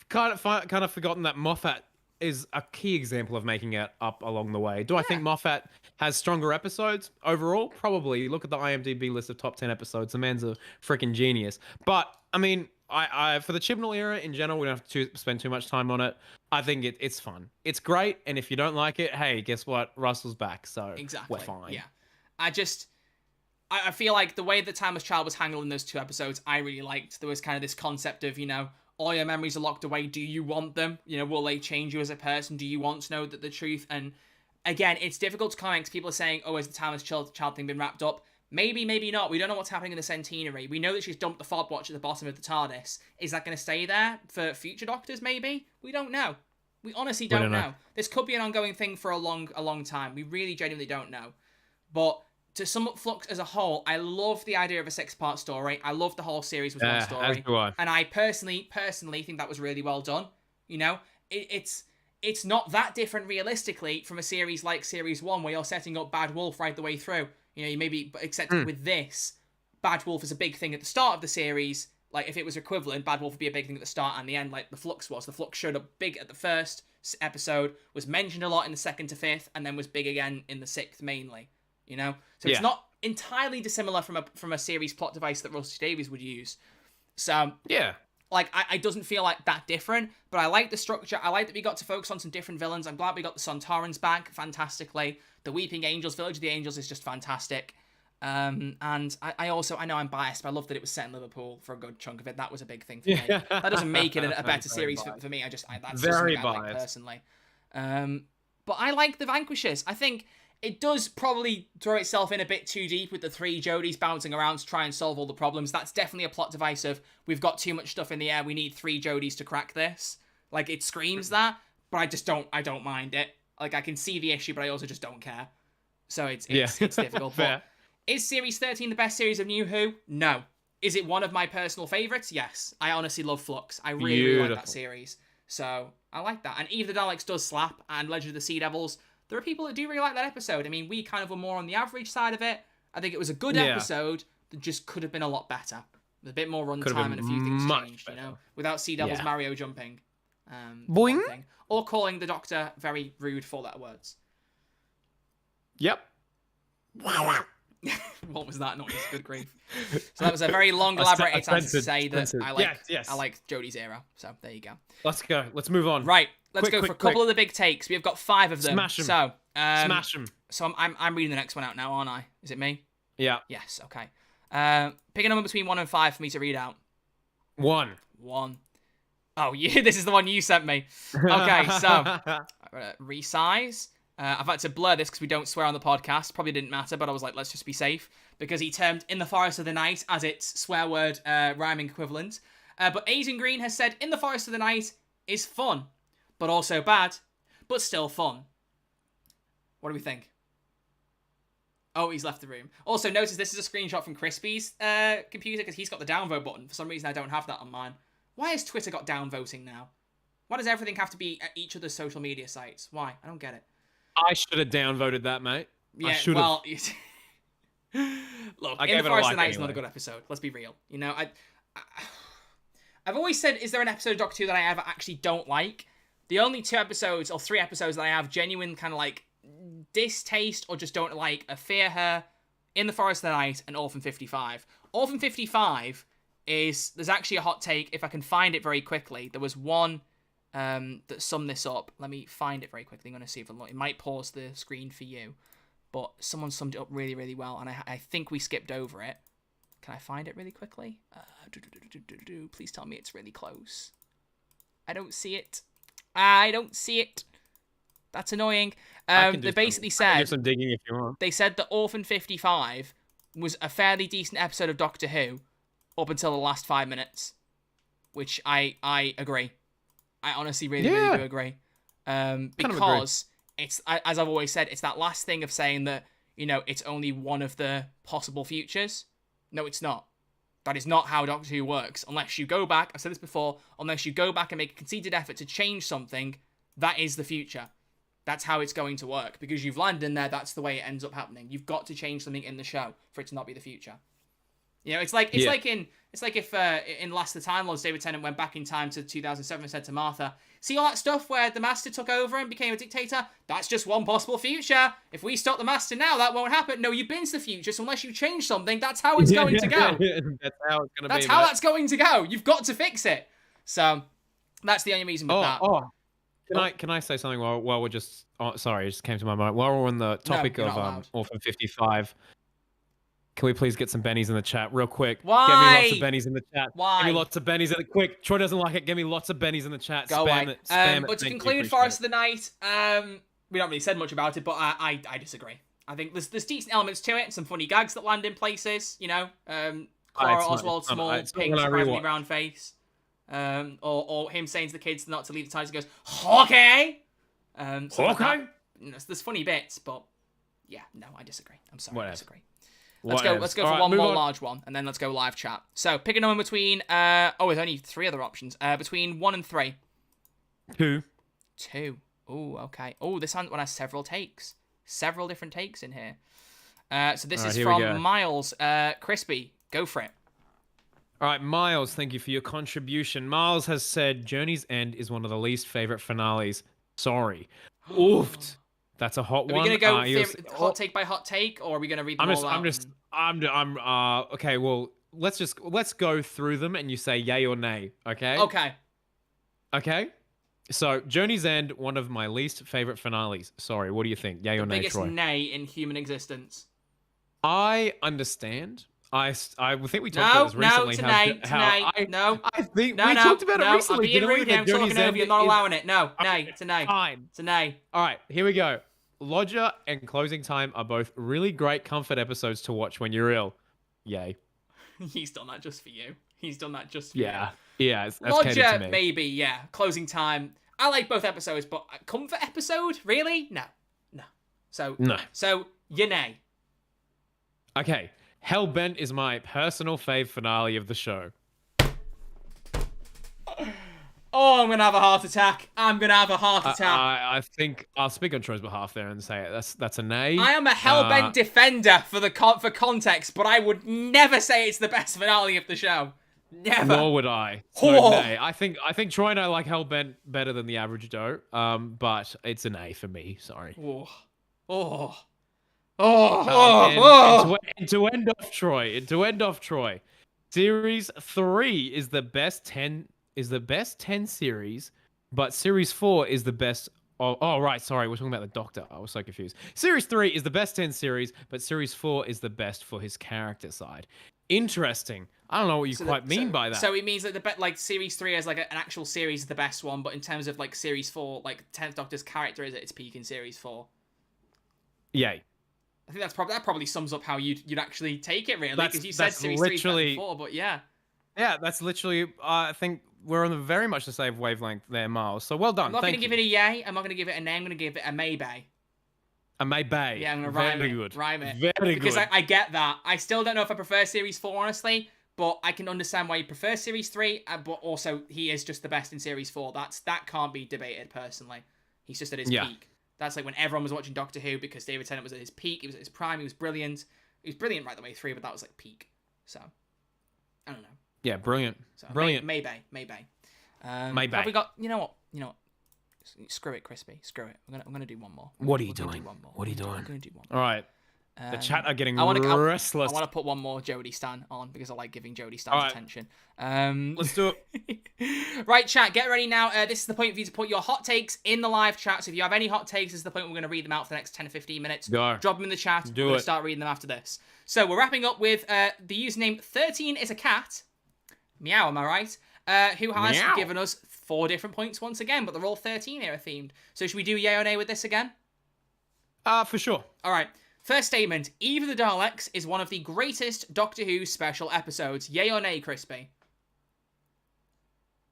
Kind of forgotten that Moffat is a key example of making it up along the way. Do I think Moffat has stronger episodes overall? Probably. Look at the IMDb list of top 10 episodes. The man's a freaking genius. But I mean, I for the Chibnall era in general, we don't have to spend too much time on it. I think it's fun. It's great, and if you don't like it, hey, guess what? Russell's back, so exactly. We're fine. Yeah, I feel like the way that Timeless Child was handled in those 2 episodes, I really liked. There was kind of this concept of, all your memories are locked away. Do you want them? Will they change you as a person? Do you want to know the truth? And again, it's difficult to comment because people are saying, oh, has the Timeless Child thing been wrapped up? Maybe, maybe not. We don't know what's happening in the Centenary. We know that she's dumped the fob watch at the bottom of the TARDIS. Is that going to stay there for future Doctors, maybe? We don't know. We honestly don't know. This could be an ongoing thing for a long time. We really genuinely don't know. But to sum up Flux as a whole, I love the idea of a 6-part story. I love the whole series with one story. As do I. And I personally think that was really well done. It's not that different realistically from a series like Series 1 where you're setting up Bad Wolf right the way through. You maybe, except with this, Bad Wolf is a big thing at the start of the series. Like, if it was equivalent, Bad Wolf would be a big thing at the start and the end, like the Flux was. The Flux showed up big at the first episode, was mentioned a lot in the 2nd to 5th, and then was big again in the 6th mainly. So it's not entirely dissimilar from a series plot device that Russell Davies would use. So yeah, like it doesn't feel like that different, but I like the structure. I like that we got to focus on some different villains. I'm glad we got the Sontarans back fantastically. The Weeping Angels, Village of the Angels is just fantastic. And I know I'm biased, but I love that it was set in Liverpool for a good chunk of it. That was a big thing for me. That doesn't make it a better series for me. That's very just something I like personally. But I like the Vanquishers. I think it does probably throw itself in a bit too deep with the 3 Jodies bouncing around to try and solve all the problems. That's definitely a plot device of, we've got too much stuff in the air, we need 3 Jodies to crack this. Like, it screams that, but I don't mind it. Like, I can see the issue, but I also just don't care. So it's difficult. But is Series 13 the best series of New Who? No. Is it one of my personal favourites? Yes. I honestly love Flux. I really like that series. So, I like that. And Eve the Daleks does slap, and Legend of the Sea Devils, there are people that do really like that episode. I mean, we kind of were more on the average side of it. I think it was a good episode that just could have been a lot better. With a bit more runtime and a few things changed, without Sea Devils Mario jumping. Boing. Or calling the Doctor very rude 4-letter words. Yep. What was that noise? Good grief. So that was a very long, elaborate attempt to say that I like Jodie's era. So there you go. Let's go. Let's move on. Right. Let's go for a couple of the big takes. We've got 5 of them. Smash them. So, smash them. So I'm reading the next one out now, aren't I? Is it me? Yeah. Yes. Okay. Pick a number between 1 and 5 for me to read out. 1. Oh, yeah. This is the one you sent me. Okay. So resize. I've had to blur this because we don't swear on the podcast. Probably didn't matter, but I was like, let's just be safe. Because he termed In the Forest of the Night as its swear word rhyming equivalent. But Aidan Green has said In the Forest of the Night is fun, but also bad, but still fun. What do we think? Oh, he's left the room. Also, notice this is a screenshot from Crispy's computer because he's got the downvote button. For some reason, I don't have that on mine. Why has Twitter got downvoting now? Why does everything have to be at each other's social media sites? Why? I don't get it. I should have downvoted that, mate. Yeah, well, look, In the Forest of the Night is not a good episode. Let's be real. I've always said, is there an episode of Doctor Who that I ever actually don't like? The only 2 episodes or 3 episodes that I have genuine kind of like distaste or just don't like are Fear Her, In the Forest of the Night, and Orphan 55. Orphan 55 there's actually a hot take if I can find it very quickly. There was one that summed this up. Let me find it very quickly. I'm going to see if it might pause the screen for you. But someone summed it up really, really well, and I think we skipped over it. Can I find it really quickly? Please tell me it's really close. I don't see it. That's annoying. They basically said... some digging if you want. They said that Orphan 55 was a fairly decent episode of Doctor Who up until the last 5 minutes. Which I agree. I honestly really do agree. Because it's, as I've always said, it's that last thing of saying that, it's only one of the possible futures. No, it's not. That is not how Doctor Who works. Unless you go back, I've said this before, unless you go back and make a conceited effort to change something, that is the future. That's how it's going to work. Because you've landed in there, that's the way it ends up happening. You've got to change something in the show for it to not be the future. It's like in It's like if in Last of the Time Lords, David Tennant went back in time to 2007 and said to Martha, see all that stuff where the Master took over and became a dictator? That's just one possible future. If we stop the Master now, that won't happen. No, you've been to the future, so unless you change something, that's how it's going to go. That's how it's going to be. That's how that's going to go. You've got to fix it. So that's the only reason with that. Can I say something while we're just... Oh, sorry, it just came to my mind. While we're on the topic of Orphan 55... Can we please get some bennies in the chat real quick? Why? Get me lots of bennies in the chat. Why? Give me lots of bennies in the quick. Troy doesn't like it. Give me lots of bennies in the chat. Go spam away. it. Spam it. But to Thank conclude you, Forest of the Night, we don't really said much about it, but I disagree. I think there's decent elements to it, some funny gags that land in places, you know. Clara Oswald, small pink, surprisingly round face. Or him saying to the kids not to leave the ties, he goes, Hawkeye! Hawkeye? There's funny bits, but yeah, no, I disagree. I'm sorry, I disagree. Let's go for one more large one, and then let's go live chat. So, pick a number between, there's only 3 other options. Between 1 and 3. 2. 2. Ooh, okay. Oh, this one has several takes. Several different takes in here. So this is from Miles. Crispy, go for it. All right, Miles, thank you for your contribution. Miles has said Journey's End is one of the least favorite finales. Sorry. Oofed. That's a hot one. Are we gonna go hot take by hot take, or are we gonna read them all out? Okay, well, let's go through them, and you say yay or nay. Okay. Okay. So, Journey's End, one of my least favorite finales. Sorry, what do you think? Yay or nay, Troy? The biggest nay in human existence. I understand. I think we talked about this recently. I think we talked about it recently. I'm being rude here. I'm talking over you. I'm not allowing it. No, nay. It's a nay. Fine. It's a nay. All right, here we go. Lodger and Closing Time are both really great comfort episodes to watch when you're ill. Yay. He's done that just for you. He's done that just for you. Yeah. That's Lodger, maybe, yeah. Closing Time. I like both episodes, but a comfort episode? Really? No. So, you're nay. Okay. Hellbent is my personal fave finale of the show. Oh, I'm going to have a heart attack. I think I'll speak on Troy's behalf there and say that's a nay. I am a Hellbent defender for context, but I would never say it's the best finale of the show. Never. Nor would I. So nay. I think Troy and I like Hellbent better than the average Joe. But it's an A for me. Sorry. And to end off Troy, Series 3 is the best 10 series, but Series 4 is the best. Oh, right. Sorry. We're talking about the Doctor. I was so confused. Series 3 is the best 10 series, but Series 4 is the best for his character side. Interesting. I don't know what you quite mean by that. So it means that Series 3 as like an actual series is the best one, but in terms of like Series 4, like 10th Doctor's character is at its peak in Series 4. Yay. I think that probably sums up how you'd actually take it, really, because you said Series 3 is better than 4, but yeah. Yeah, that's literally, I think we're on very much the same wavelength there, Miles. So well done. I'm not going to give it a yay. I'm not going to give it a nay. I'm going to give it a maybe. A maybe. Yeah, I'm going to rhyme it. Rhyme it. Very good. Because I get that. I still don't know if I prefer Series 4, honestly, but I can understand why you prefer Series 3, but also he is just the best in Series 4. That can't be debated, personally. He's just at his peak. That's like when everyone was watching Doctor Who because David Tennant was at his peak. He was at his prime. He was brilliant. He was brilliant right the way through, but that was like peak. So, I don't know. Yeah, brilliant. So, brilliant. Maybe. Maybe. Have we got? You know what? Screw it, Crispy. Screw it. I'm gonna do one more. What are you doing? What are you doing? I'm gonna do one more. All right. The chat are getting restless. I want to put one more Jodie Stan on because I like giving Jodie Stan attention. Let's do it. Right, chat, get ready now. This is the point for you to put your hot takes in the live chat. So if you have any hot takes, this is the point we're going to read them out for the next 10 to 15 minutes. Go. Drop them in the chat. We're going to start reading them after this. So we're wrapping up with the username 13 is a cat. Meow, am I right? Who has given us 4 different points once again, but they're all 13 era themed. So should we do yay or nay with this again? For sure. All right. First statement, Eve of the Daleks is one of the greatest Doctor Who special episodes. Yay or nay, Crispy?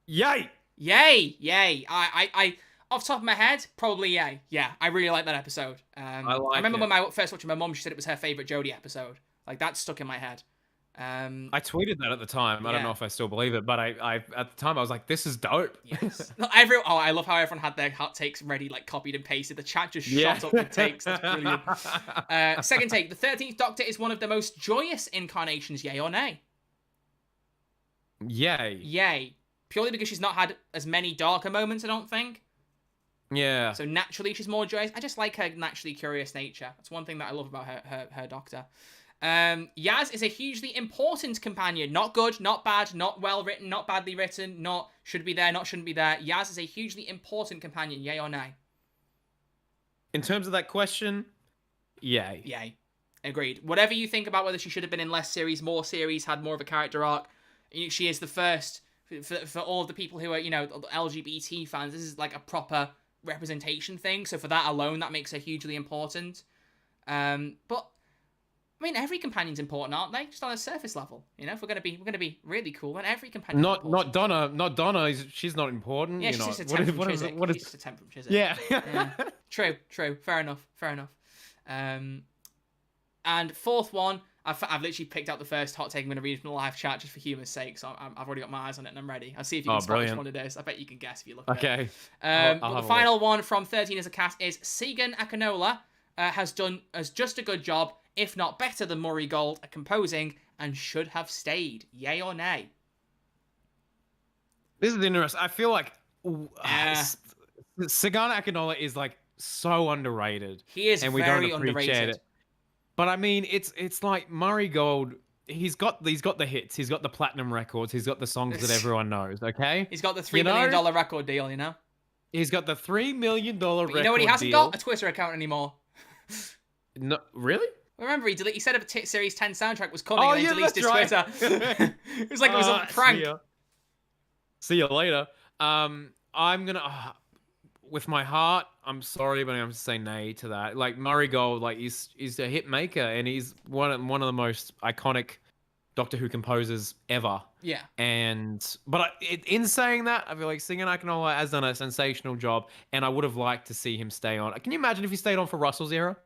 Yay! Yay! I off the top of my head, probably yay. Yeah, I really like that episode. I remember when I first watched my mum, she said it was her favourite Jodie episode. Like, that stuck in my head. I tweeted that at the time. I don't know if I still believe it, but I at the time I was like, "This is dope." Yes. I love how everyone had their hot takes ready, like copied and pasted. The chat just shot up with takes. That's brilliant. Second take: the 13th Doctor is one of the most joyous incarnations. Yay or nay? Yay. Yay. Purely because she's not had as many darker moments, I don't think. Yeah. So naturally she's more joyous. I just like her naturally curious nature. That's one thing that I love about her Doctor. Yaz is a hugely important companion. Not good, not bad, not well written, not badly written, not should be there, not shouldn't be there. Yaz is a hugely important companion. Yay or nay? In terms of that question, yay. Yay. Agreed. Whatever you think about whether she should have been in less series, more series, had more of a character arc, she is the first for all of the people who are, LGBT fans. This is like a proper representation thing. So for that alone, that makes her hugely important. But I mean, every companion's important, aren't they? Just on a surface level, If we're gonna be really cool, then every companion. Not Donna. She's not important. Yeah, she's just a temp from Chiswick. She's just a temp from Chiswick. Yeah. True. Fair enough. And fourth one, I've literally picked out the first hot take I'm going to read from the live chat just for humour's sake, so I've already got my eyes on it and I'm ready. I'll see if you can spot which one it is. I bet you can guess if you look at it. Okay. But the final one from 13 as a cast is Segan Akinola has just a good job, if not better than Murray Gold at composing, and should have stayed. Yay or nay? This is interesting. I feel like Segan Akinola is like so underrated. He is and very we don't appreciate underrated. it. But I mean, it's like Murray Gold. He's got the hits. He's got the platinum records. He's got the songs that everyone knows. Okay. He's got the $3 million record deal. He's got the $3 million record deal. You know what? He hasn't got a Twitter account anymore. No, really? Remember, he said a Series 10 soundtrack was coming, and he deleted his Twitter. It was like it was a prank. See you later. I'm gonna. With my heart, I'm sorry, but I'm going to say nay to that. Like Murray Gold, like he's a hit maker, and he's one of the most iconic Doctor Who composers ever. Yeah. But in saying that, I feel like Segan Akinola has done a sensational job, and I would have liked to see him stay on. Can you imagine if he stayed on for Russell's era?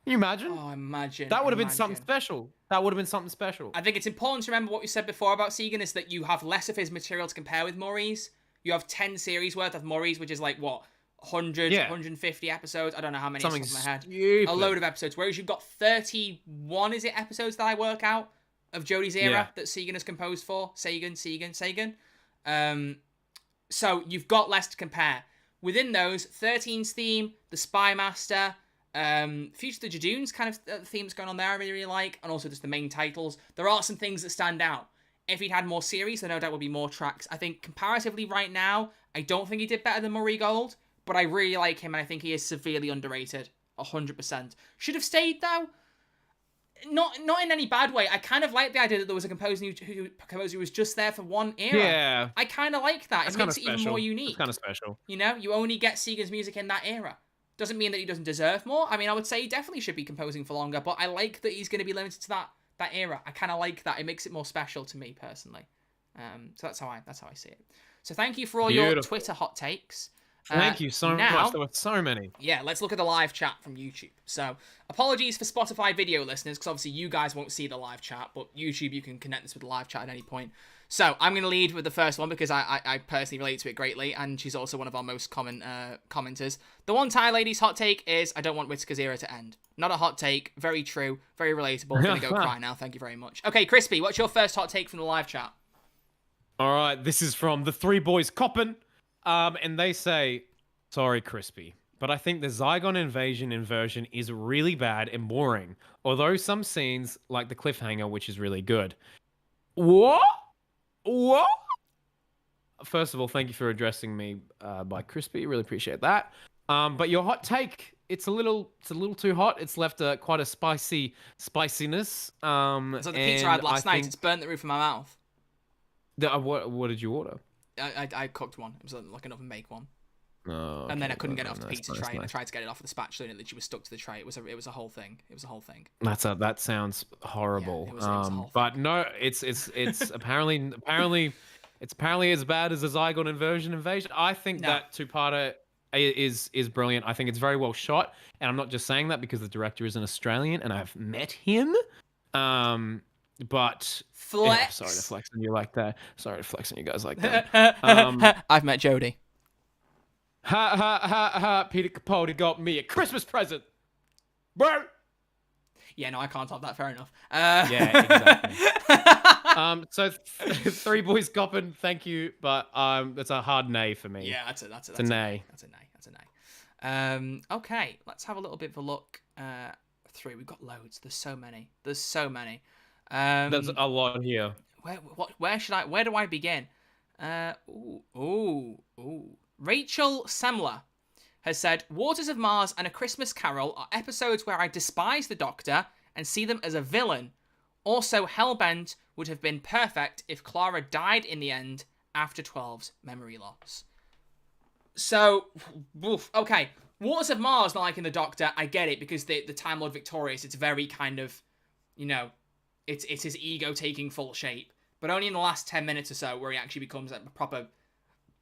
Can you imagine? Oh, imagine. That would have been something special. I think it's important to remember what we said before about Segan is that you have less of his material to compare with Murray's. You have 10 series worth of Murray's, which is like what? 100, 150 episodes. I don't know how many. Something off the top of my head. Stupid. A load of episodes. Whereas you've got 31, is it, episodes that I work out of Jodie's era that Segan has composed for? Sagan. So you've got less to compare. Within those, 13's theme, the Spy Master, Future of the Jadoons kind of themes going on there I really like, and also just the main titles. There are some things that stand out. If he'd had more series, there no doubt would be more tracks. I think comparatively right now, I don't think he did better than Murray Gold. But I really like him, and I think he is severely underrated. 100%. Should have stayed, though. Not in any bad way. I kind of like the idea that there was a composer who was just there for one era. Yeah. I kind of like that. It makes it even more unique. It's kind of special. You only get Segan's music in that era. Doesn't mean that he doesn't deserve more. I mean, I would say he definitely should be composing for longer, but I like that he's going to be limited to that era. I kind of like that. It makes it more special to me, personally. So that's how I see it. So thank you for all your Twitter hot takes. Thank you so much. There were so many. Yeah, let's look at the live chat from YouTube. So, apologies for Spotify video listeners, because obviously you guys won't see the live chat, but YouTube, you can connect this with the live chat at any point. So, I'm going to lead with the first one, because I personally relate to it greatly, and she's also one of our most common commenters. The one Thai lady's hot take is, I don't want Whittaker's era to end. Not a hot take, very true, very relatable. I'm going to go cry now, thank you very much. Okay, Crispy, what's your first hot take from the live chat? All right, this is from the Three Boys Coppin. And they say, sorry, Crispy, but I think the Zygon inversion is really bad and boring, although some scenes, like the cliffhanger, which is really good. What? First of all, thank you for addressing me by Crispy. Really appreciate that. But your hot take, it's a little too hot. It's left quite a spiciness. It's like the pizza I had last night. It's burnt the roof of my mouth. What did you order? I cooked one. It was like an oven bake one. Oh, and then I couldn't get it off the pizza tray. And I tried to get it off of the spatula, and it literally was stuck to the tray. It was a whole thing. That sounds horrible. Yeah, it was a whole but thing. No, it's apparently as bad as the Zygon invasion. I think that two-parter is brilliant. I think it's very well shot, and I'm not just saying that because the director is an Australian and I've met him. But flex. Sorry to flex on you like that. Sorry to flex on you guys like that. I've met Jodie. Ha ha ha ha! Peter Capaldi got me a Christmas present, bro. Yeah, no, I can't top that. Fair enough. Yeah, exactly. So Three Boys Coppin, thank you, but it's a hard nay for me. Yeah, that's a nay. That's a nay. That's a nay. Okay, let's have a little bit of a look through. We've got loads. There's so many. There's a lot here. Where do I begin? Rachel Semler has said, Waters of Mars and A Christmas Carol are episodes where I despise the Doctor and see them as a villain. Also, Hellbent would have been perfect if Clara died in the end after 12's memory loss. So, okay. Waters of Mars not liking the Doctor, I get it, because the Time Lord Victorious, it's very kind of, it's his ego taking full shape. But only in the last 10 minutes or so where he actually becomes a proper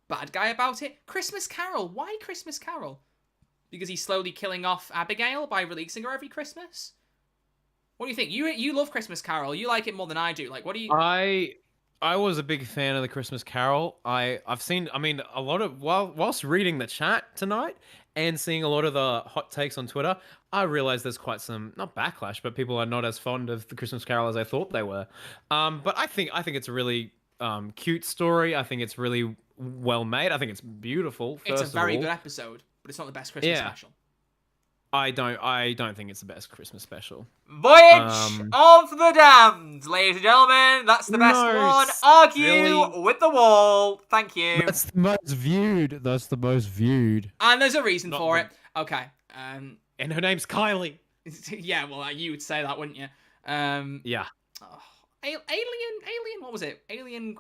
bad guy about it. Christmas Carol. Why Christmas Carol? Because he's slowly killing off Abigail by releasing her every Christmas? What do you think? You love Christmas Carol. You like it more than I do. Like, what do you... I was a big fan of the Christmas Carol. I've seen, a lot of, whilst reading the chat tonight and seeing a lot of the hot takes on Twitter, I realized there's quite some, not backlash, but people are not as fond of the Christmas Carol as I thought they were. But I think it's a really cute story. I think it's really well made. I think it's beautiful. It's a very good episode, but it's not the best Christmas special. I don't think it's the best Christmas special. Voyage of the Damned, ladies and gentlemen. That's the best one. Argue with the wall. Thank you. That's the most viewed. And there's a reason for it. Okay. And her name's Kylie. Yeah, well, you would say that, wouldn't you? Yeah. Oh, Alien, what was it? Alien,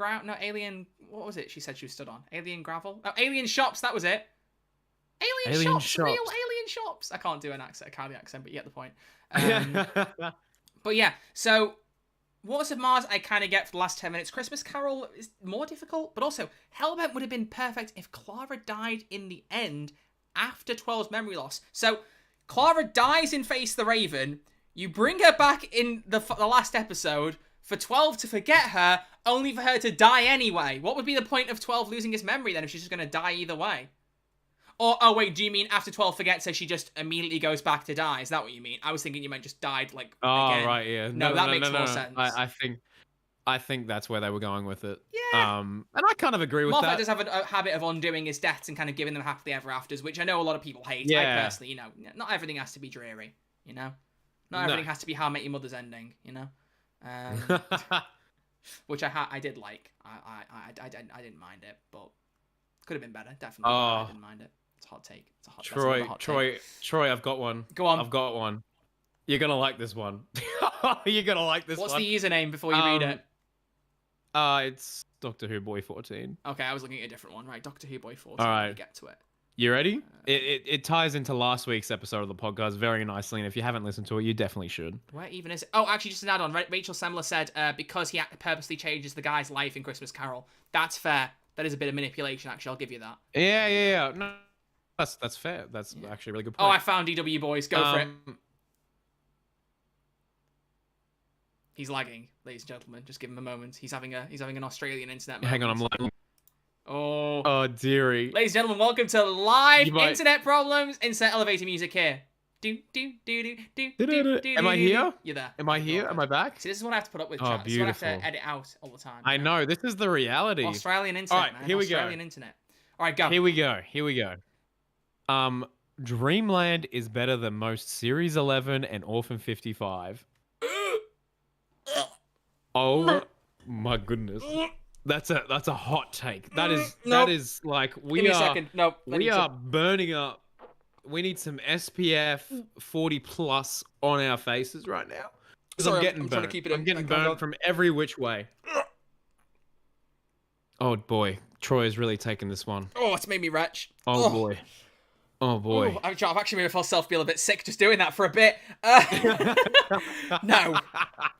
what was it she said she was stood on? Alien Gravel? Oh, Alien Shops, that was it. Alien Shops. Real Alien Shops. I can't do a Kylie accent, but you get the point. But yeah, so Waters of Mars I kind of get for the last 10 minutes. Christmas Carol is more difficult, but also Hellbent would have been perfect if Clara died in the end after 12's memory loss. So Clara dies in Face the Raven. You bring her back in the last episode for 12 to forget her, only for her to die anyway. What would be the point of 12 losing his memory then if she's just going to die either way? Or, oh wait, do you mean after 12 forgets her, she just immediately goes back to die? Is that what you mean? I was thinking you meant just died, like, again. Right, yeah. No, that makes more sense. I think that's where they were going with it. Yeah. And I kind of agree with Moffat that. does have a habit of undoing his deaths and kind of giving them happily ever afters, which I know a lot of people hate. Yeah. I personally, not everything has to be dreary, Not everything has to be How I Met Your Mother's ending, Which I did like. I didn't mind it, but could have been better. Definitely. I didn't mind it. It's a hot take. It's a hot take. Troy, I've got one. Go on. I've got one. You're gonna like this one. You're gonna like this What's one. the username before you read it? It's Doctor Who Boy 14. Okay, I was looking at a different one. Right, Doctor Who Boy 14. All right. Get to it. You ready? It ties into last week's episode of the podcast very nicely, and if you haven't listened to it, you definitely should. Where even is it? Oh, actually, just an add-on. Rachel Semler said because he purposely changes the guy's life in Christmas Carol. That's fair. That is a bit of manipulation, actually. I'll give you that. Yeah. No, that's fair. That's actually a really good point. Oh, I found DW Boys. Go for it. He's lagging, ladies and gentlemen. Just give him a moment. He's having an Australian internet moment. Hang on, I'm lagging. Oh dearie. Ladies and gentlemen, welcome to live internet problems. Insert elevator music here. Am I here? You're there. Am I here? Am I back? See, this is what I have to put up with. Oh, chat. beautiful. This is what I have to edit out all the time. I know. This is the reality. Australian internet, all right, man. Here we Australian go. internet. All right, go. Here we go. Dreamland is better than most Series 11 and Orphan 55. Oh my goodness. That's a hot take. That is like Give me a second. Nope. We are burning up. We need some SPF 40 plus on our faces right now. Sorry, I'm getting I'm burnt. trying to keep it I'm getting burnt from every which way. Oh boy, Troy has really taken this one. Oh, it's made me retch. Oh boy. Oh boy. Ooh, I've actually made myself feel a bit sick just doing that for a bit.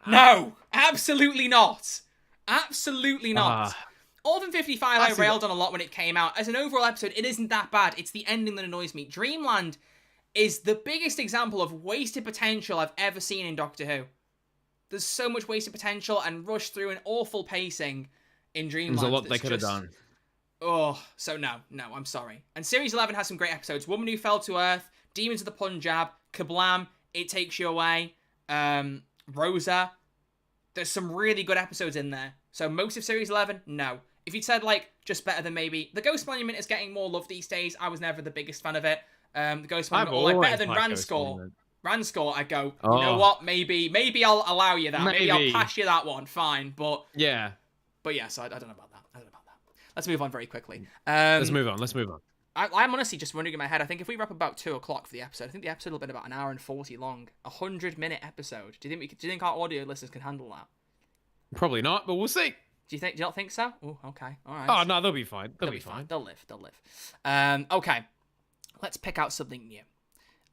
No, absolutely not. Absolutely not. Orphan 55 I railed on a lot when it came out. As an overall episode, it isn't that bad. It's the ending that annoys me. Dreamland is the biggest example of wasted potential I've ever seen in Doctor Who. There's so much wasted potential and rushed through an awful pacing in Dreamland. There's a lot they could have done. Oh, so no, I'm sorry. And Series 11 has some great episodes. Woman Who Fell to Earth, Demons of the Punjab, Kablam, It Takes You Away, Rosa. there's some really good episodes in there. So most of Series 11, no. If you'd said, like, just better than maybe... The Ghost Monument is getting more love these days. I was never the biggest fan of it. The Ghost Monument, or like, better than Ranscore. Ranscore, I go, you know what? Maybe I'll allow you that. Maybe I'll pass you that one. Fine, but... Yeah. But yeah, so I don't know about that. Let's move on very quickly. Let's move on. I'm honestly just wondering in my head, I think if we wrap about 2 o'clock for the episode, I think the episode will have been about an hour and 40 long. 100-minute episode. Do you think our audio listeners can handle that? Probably not, but we'll see. Do you not think so? Oh, okay. All right. Oh, no, they'll be fine. They'll be fine. They'll live. Okay. Let's pick out something new.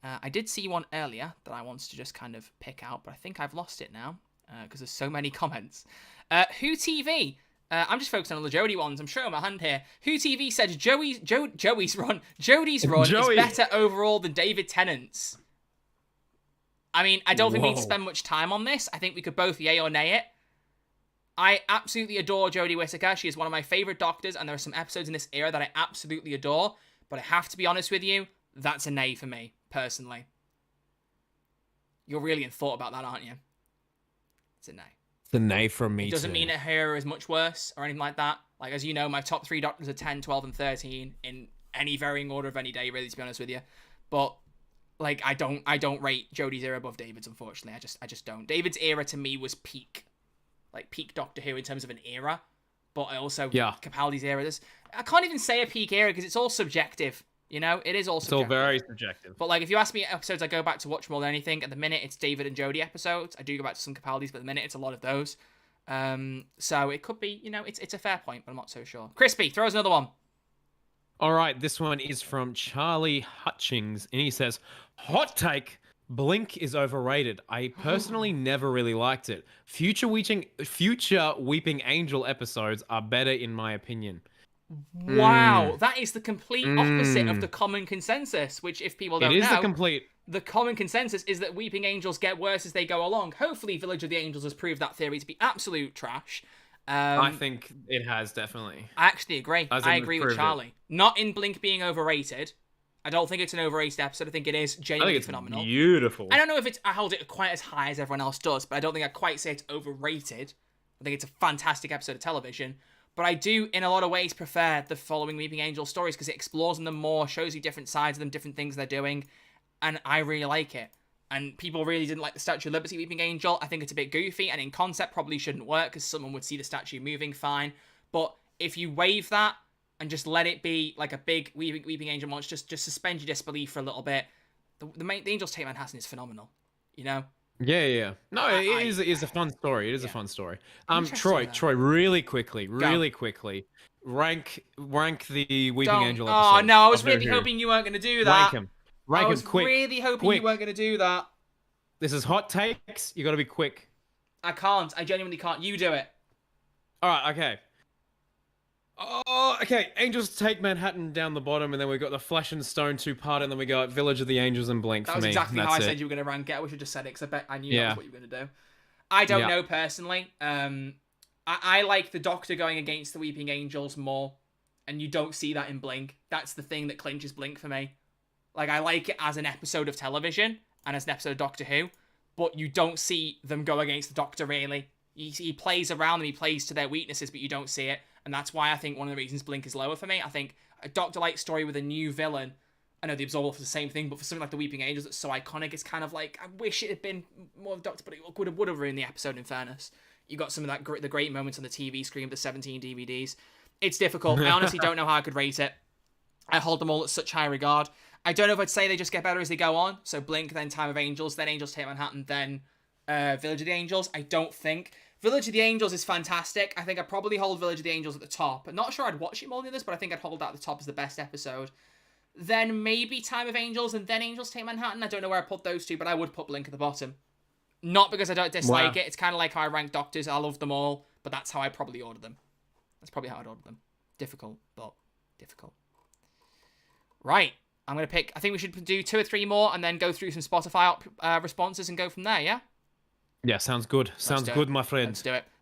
I did see one earlier that I wanted to just kind of pick out, but I think I've lost it now because there's so many comments. Who TV? I'm just focusing on the Jodie ones. I'm showing my hand here. Who TV said Jody's run is better overall than David Tennant's. I mean, I don't think we need to spend much time on this. I think we could both yay or nay it. I absolutely adore Jodie Whittaker. She is one of my favorite doctors, and there are some episodes in this era that I absolutely adore. But I have to be honest with you, that's a nay for me, personally. You're really in thought about that, aren't you? It's a nay. The nay from me. It doesn't mean her is much worse or anything like that. Like, as you know, my top 3 doctors are 10, 12, and 13 in any varying order of any day, really, to be honest with you. But like, I don't rate Jodie's era above David's, unfortunately. I just don't. David's era to me was peak Doctor Who in terms of an era. But I also Capaldi's era. I can't even say a peak era because it's all subjective. You know, it is all subjective. It's all very subjective. But like, if you ask me episodes I go back to watch more than anything, at the minute it's David and Jodie episodes. I do go back to some Capaldi's, but at the minute it's a lot of those. So it could be, you know, it's a fair point, but I'm not so sure. Crispy, throw us another one. All right, this one is from Charlie Hutchings, and he says, "Hot take: Blink is overrated. I personally never really liked it. Future Weeping Angel episodes are better in my opinion." Wow, that is the complete opposite of the common consensus, which, if people don't know, the common consensus is that Weeping Angels get worse as they go along. Hopefully, Village of the Angels has proved that theory to be absolute trash. I think it has, definitely. I actually agree. I agree with Charlie. Not in Blink being overrated. I don't think it's an overrated episode. I think it is genuinely phenomenal. Beautiful. I don't know if I hold it quite as high as everyone else does, but I don't think I'd quite say it's overrated. I think it's a fantastic episode of television. But I do, in a lot of ways, prefer the following Weeping Angel stories because it explores them more, shows you different sides of them, different things they're doing, and I really like it. And people really didn't like the Statue of Liberty Weeping Angel. I think it's a bit goofy, and in concept probably shouldn't work because someone would see the statue moving fine. But if you waive that and just let it be like a big Weeping Angel monster, just suspend your disbelief for a little bit, the Angels Take Manhattan is phenomenal, you know? Yeah. No, it is a fun story. It is a fun story. Troy, really quickly, rank the Weeping Angel episode. Oh no, I was really hoping you weren't going to do that. Rank I was him quick. really hoping you weren't going to do that. This is hot takes. You got to be quick. I can't. I genuinely can't. You do it. All right. Okay. Oh, okay. Angels Take Manhattan down the bottom, and then we've got the Flesh and Stone 2-part, and then we got Village of the Angels and Blink. That was exactly how I said you were going to rank it. I wish I just said it because I bet I knew that was what you were going to do. I don't know personally. I like the Doctor going against the Weeping Angels more, and you don't see that in Blink. That's the thing that clinches Blink for me. Like, I like it as an episode of television and as an episode of Doctor Who, but you don't see them go against the Doctor really. He plays around them, he plays to their weaknesses, but you don't see it. And that's why I think one of the reasons Blink is lower for me. I think a Doctor-like story with a new villain, I know the Absolver is the same thing, but for something like the Weeping Angels that's so iconic, it's kind of like, I wish it had been more of Doctor, but it would have ruined the episode in fairness. You got some of that the great moments on the TV screen, the 17 DVDs. It's difficult. I honestly don't know how I could rate it. I hold them all at such high regard. I don't know if I'd say they just get better as they go on. So Blink, then Time of Angels, then Angels Take Manhattan, then Village of the Angels. I don't think. Village of the Angels is fantastic. I think I'd probably hold Village of the Angels at the top. I'm not sure I'd watch it more than this, but I think I'd hold that at the top as the best episode. Then maybe Time of Angels, and then Angels Take Manhattan. I don't know where I put those two, but I would put Blink at the bottom. Not because I don't dislike it. It's kind of like how I rank Doctors. I love them all, but that's how I probably order them. That's probably how I'd order them. Difficult, but difficult. Right. I'm going to pick... I think we should do 2 or 3 more and then go through some Spotify responses and go from there, yeah? Yeah, sounds good. Sounds good, my friend.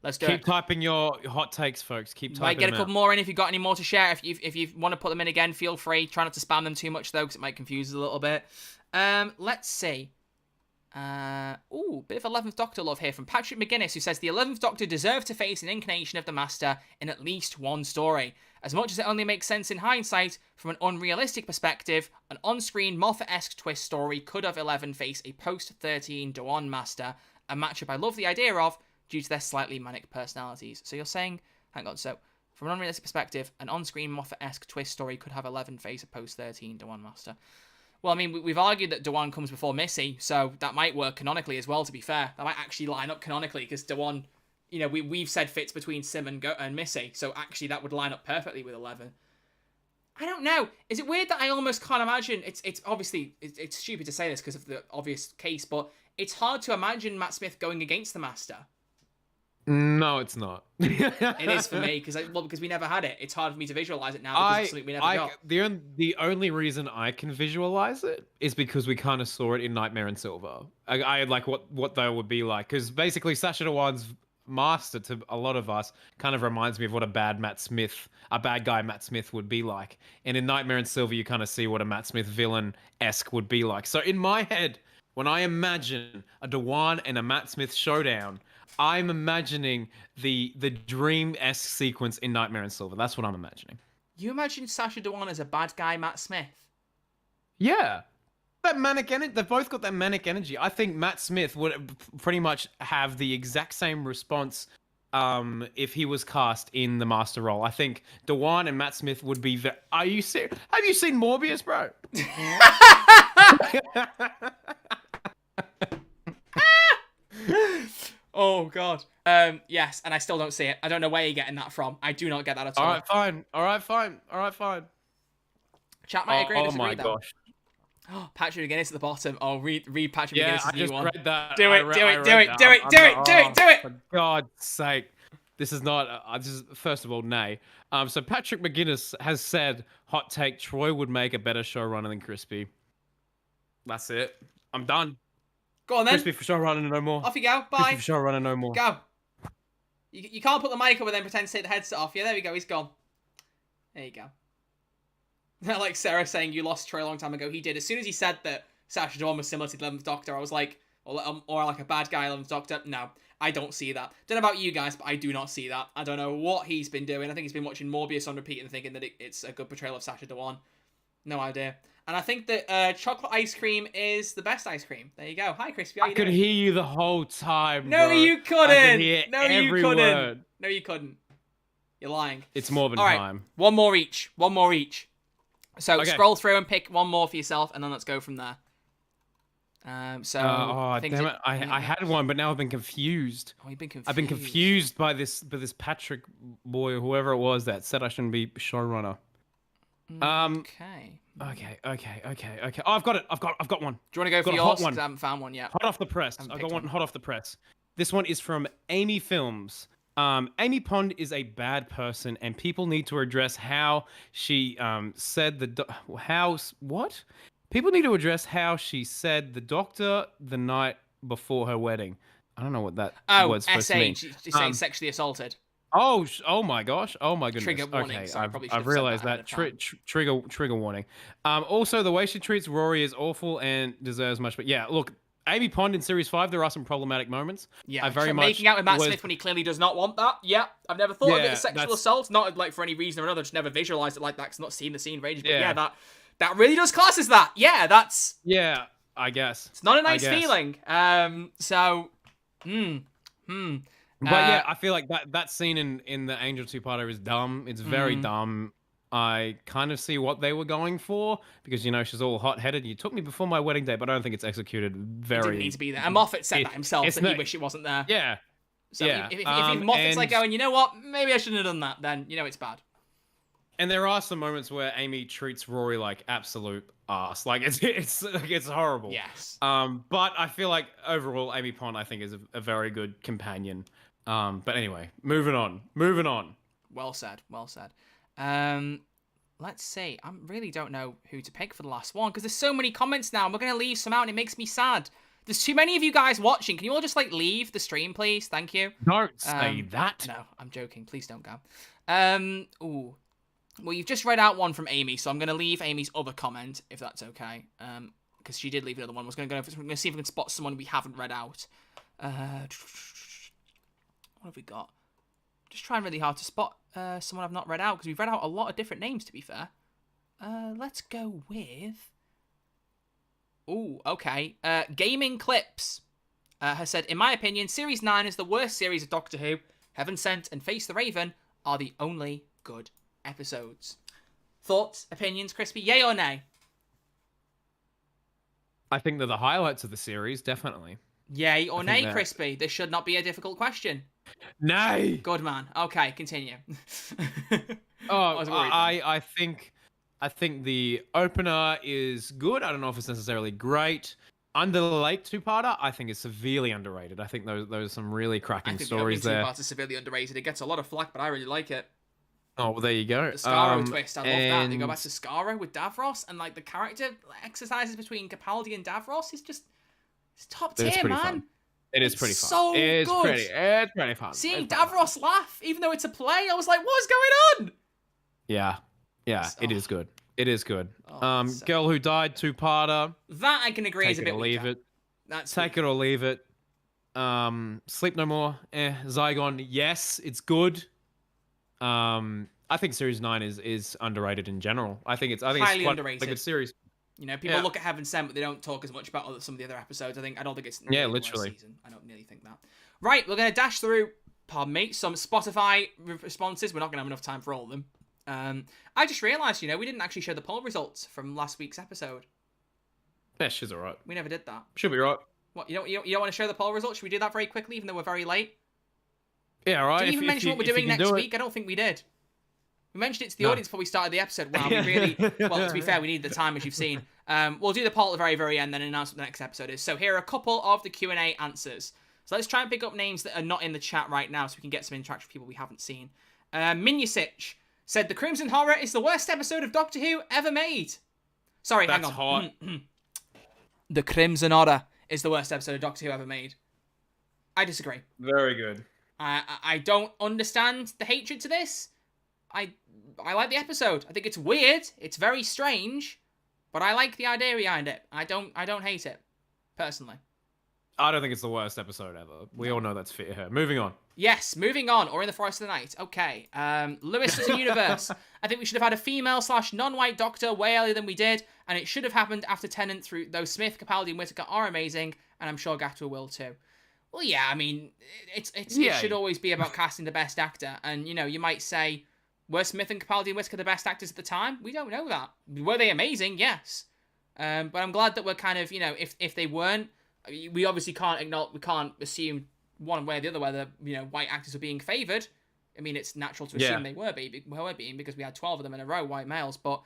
Let's do it. Keep typing your hot takes, folks. Keep typing might get a couple out. more in if you've got any more to share. If you want to put them in again, feel free. Try not to spam them too much, though, because it might confuse us a little bit. Let's see. Bit of 11th Doctor love here from Patrick McGuinness, who says the 11th Doctor deserved to face an incarnation of the Master in at least one story. As much as it only makes sense in hindsight, from an unrealistic perspective, an on-screen Moffat-esque twist story could have 11 face a post-13 Dewan Master, a matchup I love the idea of due to their slightly manic personalities. So you're saying, hang on, so from an unrealistic perspective, an on-screen Moffat-esque twist story could have 11 face a post-13 Dewan Master. Well, I mean, we've argued that Dewan comes before Missy, so that might work canonically as well, to be fair. That might actually line up canonically, because Dewan, you know, we've said fits between Sim and Missy, so actually that would line up perfectly with 11. I don't know. Is it weird that I almost can't imagine... It's obviously... It's stupid to say this because of the obvious case, but it's hard to imagine Matt Smith going against the Master. No, it's not. It is for me, because we never had it. It's hard for me to visualize it now because it's something we never got. The only reason I can visualize it is because we kind of saw it in Nightmare in Silver. I like what that would be like, because basically Sacha Dhawan's Master, to a lot of us, kind of reminds me of what a bad guy Matt Smith would be like. And in Nightmare in Silver, you kind of see what a Matt Smith villain-esque would be like. So in my head, when I imagine a Dhawan and a Matt Smith showdown, I'm imagining the dream-esque sequence in Nightmare in Silver. That's what I'm imagining. You imagine Sacha Dhawan as a bad guy Matt Smith? Yeah. That manic energy. They've both got that manic energy. I think Matt Smith would pretty much have the exact same response if he was cast in the Master role. I think Dhawan and Matt Smith would be... Are you serious? Have you seen Morbius, bro? Oh, God. Yes, and I still don't see it. I don't know where you're getting that from. I do not get that at all. All right, fine. Chat might agree or disagree, Oh, my gosh. Oh, Patrick McGuinness at the bottom. Oh, read Patrick McGuinness' new one. Read that. Do it. For God's sake. This is not... this is, first of all, nay. So Patrick McGuinness has said, hot take, Troy would make a better showrunner than Crispy. That's it. I'm done. Go on, then. Crispy for showrunner, no more. Off you go. Bye. Crispy for showrunner, no more. Go. You can't put the mic up and then pretend to take the headset off. Yeah, there we go. He's gone. There you go. Like Sarah saying you lost Troy a long time ago. He did. As soon as he said that Sacha Dhawan was similar to the 11th Doctor, I was like, or like a bad guy 11th Doctor. No, I don't see that. Don't know about you guys, but I do not see that. I don't know what he's been doing. I think he's been watching Morbius on repeat and thinking that it's a good portrayal of Sacha Dhawan. No idea. And I think that chocolate ice cream is the best ice cream. There you go. Hi, Crispy. How you doing? I could hear you the whole time, No, bro. you couldn't. I could hear No, every you couldn't. word. No, you couldn't. You're lying. It's more than All right, time. One more each. So Okay. scroll through and pick one more for yourself, and then let's go from there. Damn it! I had one, but now I've been confused. Oh, you've been confused. I've been confused by this Patrick boy or whoever it was that said I shouldn't be showrunner. Okay. Okay. Oh, I've got it. I've got one. Do you want to go for Got a yours? hot one. 'Cause I haven't found one yet. Hot off the press. I got one hot off the press. This one is from Amy Films. Amy Pond is a bad person, and people need to address how she said what? People need to address how she said the Doctor the night before her wedding. I don't know what that word's supposed to mean. She's saying sexually assaulted. Oh my gosh! Oh my goodness! Trigger warning. Okay, So I've realized that. Trigger warning. Also, the way she treats Rory is awful and deserves much. But yeah, look, Amy Pond in Series 5, there are some problematic moments. Yeah, making out with Matt Smith when he clearly does not want that. Yeah, I've never thought of it as sexual assault. Not like for any reason or another. Just never visualized it like that. Cause not seen the scene for ages. But yeah, that really does class as that. Yeah, that's... Yeah, I guess. It's not a nice feeling. But yeah, I feel like that scene in the Angel two-parter is dumb. It's very dumb. I kind of see what they were going for because, you know, she's all hot-headed. You took me before my wedding day, but I don't think it's executed very... It didn't need to be there. And Moffat said that himself, that he wished it wasn't there. Yeah. So if Moffat's like going, you know what, maybe I shouldn't have done that, then, you know, it's bad. And there are some moments where Amy treats Rory like absolute ass. Like, it's horrible. Yes. But I feel like overall, Amy Pond, I think, is a very good companion. But anyway, moving on. Well said. Let's see. I really don't know who to pick for the last one because there's so many comments now and we're going to leave some out and it makes me sad. There's too many of you guys watching. Can you all just like leave the stream, please? Thank you. Don't say that. No, I'm joking. Please don't go. Well, you've just read out one from Amy, so I'm going to leave Amy's other comment, if that's okay. because she did leave another one. We're going to see if we can spot someone we haven't read out. What have we got? Just trying really hard to spot someone I've not read out, because we've read out a lot of different names, to be fair. Let's go with... Ooh, okay. Gaming Clips has said, in my opinion, Series 9 is the worst series of Doctor Who. Heaven Sent and Face the Raven are the only good episodes. Thoughts, opinions, Crispy? Yay or nay? I think they're the highlights of the series, definitely. Yay or nay, Crispy? This should not be a difficult question. Nay! Good man. Okay, continue. I think the opener is good. I don't know if it's necessarily great. Under the Lake two-parter, I think is severely underrated. I think those are some really cracking stories there. I think the two-parter is severely underrated. It gets a lot of flack, but I really like it. Oh, well, there you go. The Skaro twist, I love that. They go back to Skaro with Davros, and like the character exercises between Capaldi and Davros is just top tier, man. Fun. It is pretty fun. So it's good. It's pretty fun. Seeing Davros laugh, even though it's a play, I was like, what's going on? Yeah, it is good. It is good. So Girl Who Died two-parter. That I can agree is a bit weaker. Leave it. Take it or leave it. Sleep No More. Zygon. Yes, it's good. I think Series 9 is underrated in general. I think it's highly quite underrated. a good series. You know, people look at Heaven Sent, but they don't talk as much about some of the other episodes. I don't think it's literally. Season. I don't really think that. Right, we're gonna dash through. Pardon me. Some Spotify responses. We're not gonna have enough time for all of them. I just realised, we didn't actually show the poll results from last week's episode. Yeah, she's alright. We never did that. Should be right. What, you don't want to show the poll results? Should we do that very quickly, even though we're very late? Yeah, right. Did we even mention what we're doing next week? I don't think we did. We mentioned it to the audience before we started the episode. Wow, we really... Well, to be fair, we need the time, as you've seen. We'll do the poll at the very, very end, then announce what the next episode is. So here are a couple of the Q&A answers. So let's try and pick up names that are not in the chat right now so we can get some interaction with people we haven't seen. Minyasich said, The Crimson Horror is the worst episode of Doctor Who ever made. Sorry, hang on. That's hot. The Crimson Horror is the worst episode of Doctor Who ever made. I disagree. Very good. I don't understand the hatred to this. I like the episode. I think it's weird. It's very strange, but I like the idea behind it. I don't hate it, personally. I don't think it's the worst episode ever. We all know that's fair here. Moving on. Yes, moving on. Or in the Forest of the Night. Okay. Lewis is a universe. I think we should have had a female/non-white Doctor way earlier than we did, and it should have happened after Tennant through, though Smith, Capaldi, and Whittaker are amazing, and I'm sure Gatwa will too. Well, yeah, I mean, it should always be about casting the best actor, and, you might say, were Smith and Capaldi and Whittaker the best actors at the time? We don't know that. Were they amazing? Yes. But I'm glad that we're kind of, if they weren't, we obviously can't assume one way or the other whether, white actors are being favoured. I mean, it's natural to assume they were being because we had 12 of them in a row, white males. But,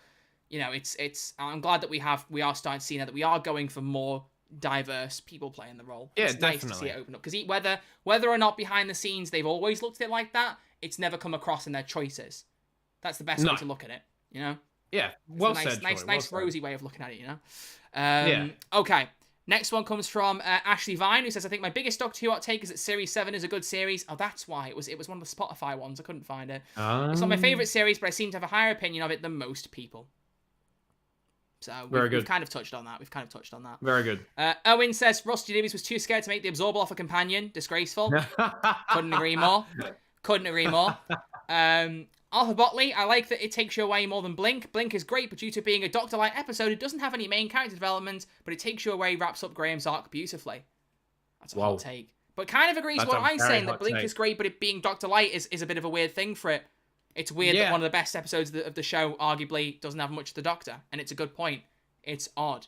I'm glad that we are starting to see now that we are going for more diverse people playing the role. Yeah, it's definitely. Nice to see it open up. Because whether or not behind the scenes they've always looked at it like that, it's never come across in their choices. That's the best way to look at it, Yeah, well said. Nice rosy way of looking at it, Yeah. Okay. Next one comes from Ashley Vine, who says, I think my biggest Doctor Who hot take is that Series 7 is a good series. Oh, that's why. It was one of the Spotify ones. I couldn't find it. It's not my favourite series, but I seem to have a higher opinion of it than most people. So we've kind of touched on that. Very good. Owen says, Rusty Davies was too scared to make the Absorbal off a companion. Disgraceful. Couldn't agree more. Arthur Botley, I like that it takes you away more than Blink. Blink is great, but due to being a Doctor-like episode, it doesn't have any main character development, but it takes you away, wraps up Graham's arc beautifully. That's a hot take. But kind of agrees with what I'm saying, that Blink is great, but it being Doctor-like is a bit of a weird thing for it. It's weird that one of the best episodes of the show, arguably, doesn't have much of the Doctor, and it's a good point. It's odd.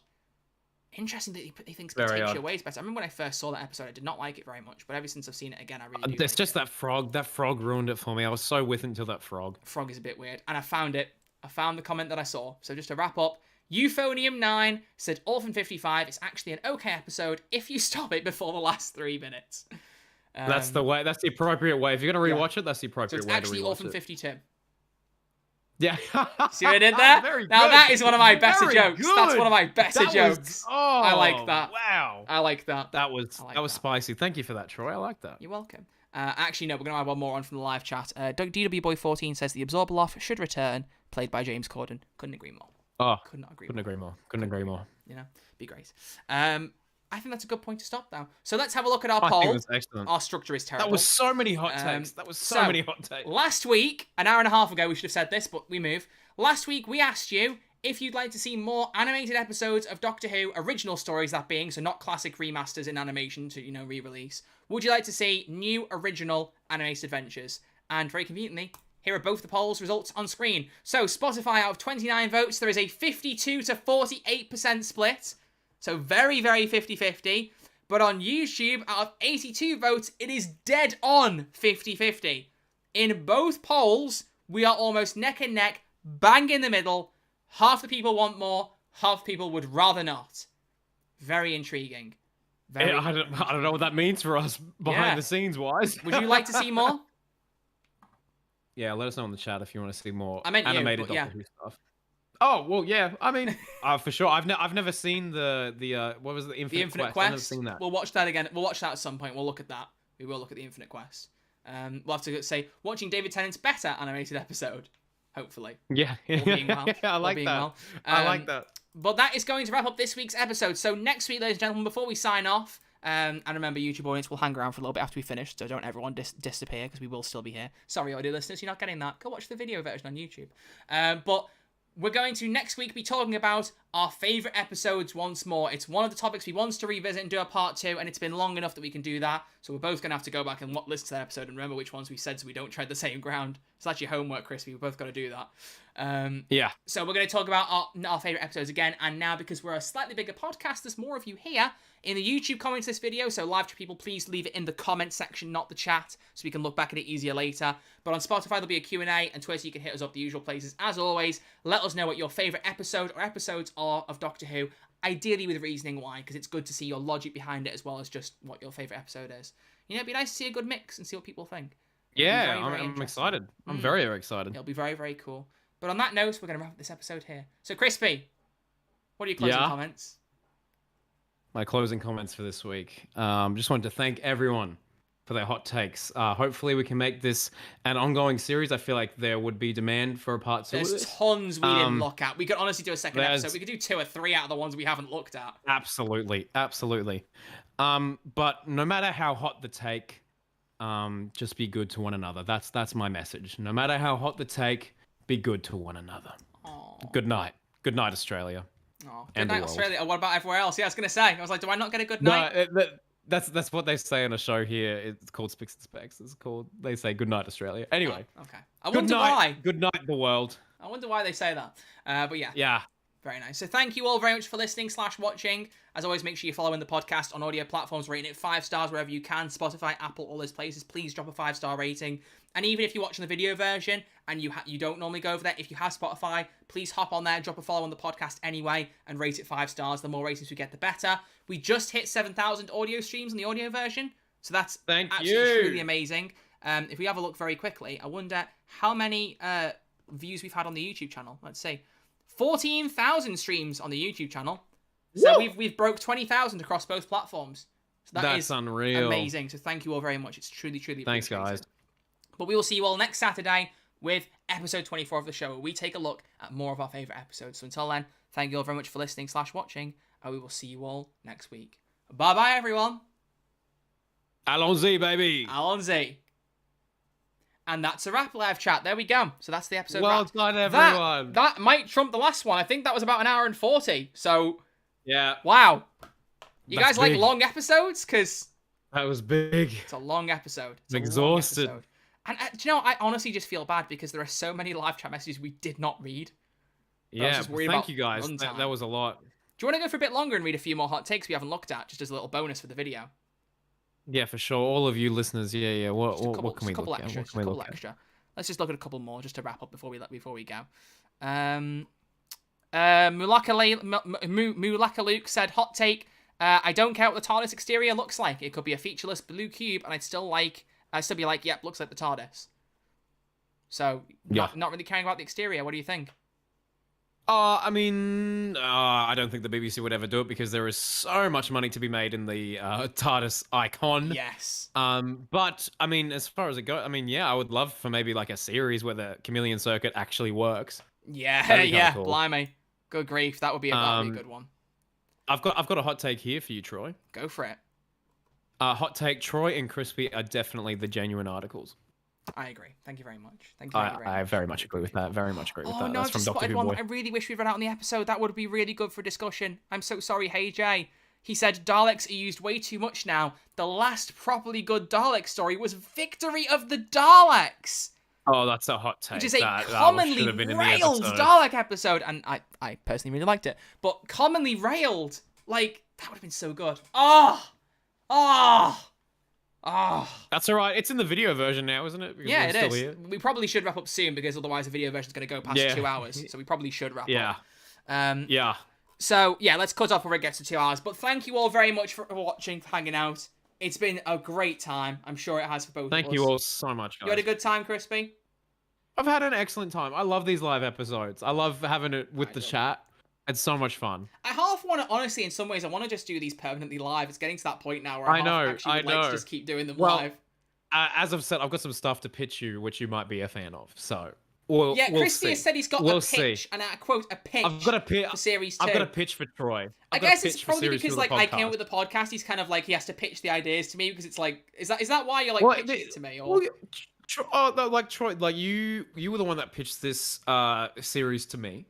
Interesting that he thinks it takes you away is better. I remember when I first saw that episode, I did not like it very much, but ever since I've seen it again, I really do. It's just that frog. That frog ruined it for me. I was so with until that frog. Frog is a bit weird, and I found it. I found the comment that I saw. So just to wrap up, Euphonium9 said Orphan 55 is actually an okay episode if you stop it before the last 3 minutes. That's the way. That's the appropriate way. If you're gonna rewatch it, that's the appropriate way to rewatch it. It's actually Orphan 52. Yeah. See what I did there? Now that is one of my better jokes. Good. That's one of my better jokes. I like that. Wow. I like that. That was spicy. Thank you for that, Troy. I like that. You're welcome. Actually, no, we're going to have one more on from the live chat. DW Boy 14 says the Absorbaloff should return, played by James Corden. Couldn't agree more. Oh, Could not agree couldn't more. agree more. Couldn't agree more. You know, be great. I think that's a good point to stop now. So let's have a look at our I poll. think that's excellent. Our structure is terrible. That was so many hot takes. That was so many hot takes. Last week, an hour and a half ago, we should have said this, but we move. Last week, we asked you if you'd like to see more animated episodes of Doctor Who, original stories that being, so not classic remasters in animation to, re-release. Would you like to see new original animated adventures? And very conveniently, here are both the polls results on screen. So Spotify, out of 29 votes, there is a 52 to 48% split. So very, very 50-50. But on YouTube, out of 82 votes, it is dead on 50-50. In both polls, we are almost neck and neck, bang in the middle. Half the people want more, half the people would rather not. Very intriguing. I don't know what that means for us behind the scenes wise. Would you like to see more? Yeah, let us know in the chat if you want to see more I meant animated Doctor Who stuff. Oh well, yeah. I mean, for sure. I've never seen the what was it, the Infinite Quest? I've never seen that. We'll watch that again. We'll watch that at some point. We'll look at that. We will look at the Infinite Quest. We'll have to say watching David Tennant's better animated episode. Hopefully. Yeah. All being well. I like that. Well. I like that. But that is going to wrap up this week's episode. So next week, ladies and gentlemen, before we sign off, and remember, YouTube audience will hang around for a little bit after we finish, so don't everyone disappear, because we will still be here. Sorry, audio listeners, you're not getting that. Go watch the video version on YouTube. But we're going to next week be talking about our favourite episodes once more. It's one of the topics we want to revisit and do a part 2, and it's been long enough that we can do that. So we're both going to have to go back and listen to that episode and remember which ones we said so we don't tread the same ground. It's actually homework, Crispy. We've both got to do that. Yeah. So we're going to talk about our favourite episodes again, and now because we're a slightly bigger podcast, there's more of you here in the YouTube comments this video, so live chat people, please leave it in the comment section, not the chat, so we can look back at it easier later. But on Spotify, there'll be a Q&A, and Twitter, you can hit us up the usual places. As always, let us know what your favourite episode or episodes are of Doctor Who, ideally with reasoning why, because it's good to see your logic behind it as well as just what your favourite episode is. You know, it'd be nice to see a good mix and see what people think. Yeah, I'm excited. I'm very, very excited. It'll be very, very cool. But on that note, we're going to wrap up this episode here. So, Crispy, what are your closing comments? My closing comments for this week. Just wanted to thank everyone for their hot takes. Hopefully we can make this an ongoing series. I feel like there would be demand for a part 2 There's of this. Tons we didn't look at. We could honestly do a second episode. We could do 2 or 3 out of the ones we haven't looked at. Absolutely. But no matter how hot the take, just be good to one another. That's my message. No matter how hot the take, be good to one another. Aww. Good night. Good night, Australia. Oh, good night, Australia. What about everywhere else? Yeah, I was going to say. I was like, do I not get a good night? No, that's what they say on a show here. It's called Spicks and Specs. They say good night, Australia. Anyway. Oh, okay. I wonder why. Good night, the world. I wonder why they say that. But yeah. Yeah. Very nice. So thank you all very much for listening / watching. As always, make sure you're following the podcast on audio platforms, rating it 5 stars wherever you can. Spotify, Apple, all those places. Please drop a 5-star rating. And even if you're watching the video version and you don't normally go over there, if you have Spotify, please hop on there, drop a follow on the podcast anyway, and rate it 5 stars. The more ratings we get, the better. We just hit 7,000 audio streams on the audio version, so that's truly amazing. If we have a look very quickly, I wonder how many views we've had on the YouTube channel. Let's see. 14,000 streams on the YouTube channel. So we've broke 20,000 across both platforms. So that's unreal. Amazing. So thank you all very much. It's truly thanks, guys. But we will see you all next Saturday with episode 24 of the show, where we take a look at more of our favourite episodes. So until then, thank you all very much for listening / watching, and we will see you all next week. Bye-bye, everyone. Allons-y, baby. Allons-y. And that's a wrap, live chat. There we go. So that's the episode. Well done, everyone. That might trump the last one. I think that was about 1 hour and 40. So, yeah. Wow. You guys big. like long episodes? Because that was big. It's a long episode. I'm exhausted. And do you know, I honestly just feel bad because there are so many live chat messages we did not read. Yeah, thank you guys. That was a lot. Do you want to go for a bit longer and read a few more hot takes we haven't looked at, just as a little bonus for the video? Yeah, for sure. All of you listeners, yeah. What can we look at? What can we look at? Let's just look at a couple more just to wrap up before we go. Mulaka Luke said, hot take, I don't care what the TARDIS exterior looks like. It could be a featureless blue cube, and I'd still be like, yep, looks like the TARDIS. So, not really caring about the exterior. What do you think? I mean, I don't think the BBC would ever do it because there is so much money to be made in the TARDIS icon. Yes. But, I mean, as far as it goes, I mean, yeah, I would love for maybe like a series where the Chameleon Circuit actually works. Yeah, cool. blimey. Good grief, that would be a good one. I've got a hot take here for you, Troy. Go for it. Hot take: Troy and Crispy are definitely the genuine articles. I agree. Thank you very much. I very much agree with that. Very much agree with that. No, That's I've from just Doctor spotted Who one Boy. that I really wish we'd read out in the episode. That would be really good for discussion. I'm so sorry, Hey Jay. He said Daleks are used way too much now. The last properly good Dalek story was Victory of the Daleks. Oh, that's a hot take. Which is a that commonly should have been in the railed episode. Dalek episode. And I personally really liked it. But commonly railed, like, that would have been so good. That's all right. It's in the video version now, isn't it? Because Yeah, we're it still is. here. We probably should wrap up soon because otherwise the video version's going to go past 2 hours. So we probably should wrap up. Yeah. So, yeah, let's cut off before it gets to 2 hours. But thank you all very much for watching, for hanging out. It's been a great time. I'm sure it has for both of us. Thank you all so much, guys. You had a good time, Crispy? I've had an excellent time. I love these live episodes. I love having it with the chat. It's so much fun. I half want to, honestly, in some ways, I want to just do these permanently live. It's getting to that point now where I I know, actually would like to just keep doing them Well, live. As I've said, I've got some stuff to pitch you, which you might be a fan of. So, Crispy has said he's got a pitch, and I quote, a pitch I've got a pitch for Series 2. I've got a pitch for Troy. I guess it's probably because, like, I came up with the podcast, he's kind of like, he has to pitch the ideas to me, because it's like, is that why you're, like, pitching it to me? Or... Troy, like, you were the one that pitched this series to me.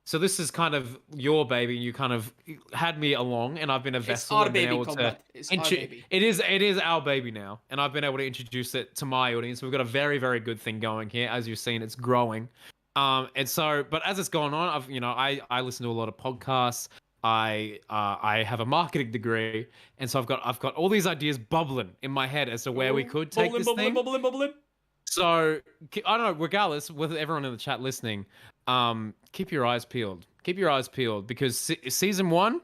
So this is kind of your baby, and you kind of had me along, and I've been a vessel. It's our baby, Combat. It's our baby. It is our baby now, and I've been able to introduce it to my audience. We've got a very, very good thing going here. As you've seen, it's growing. And so, but as it's gone on, I listen to a lot of podcasts. I have a marketing degree, and so I've got all these ideas bubbling in my head as to where we could take this thing. Bubbling. So I don't know. Regardless, with everyone in the chat listening, keep your eyes peeled. Keep your eyes peeled because season 1,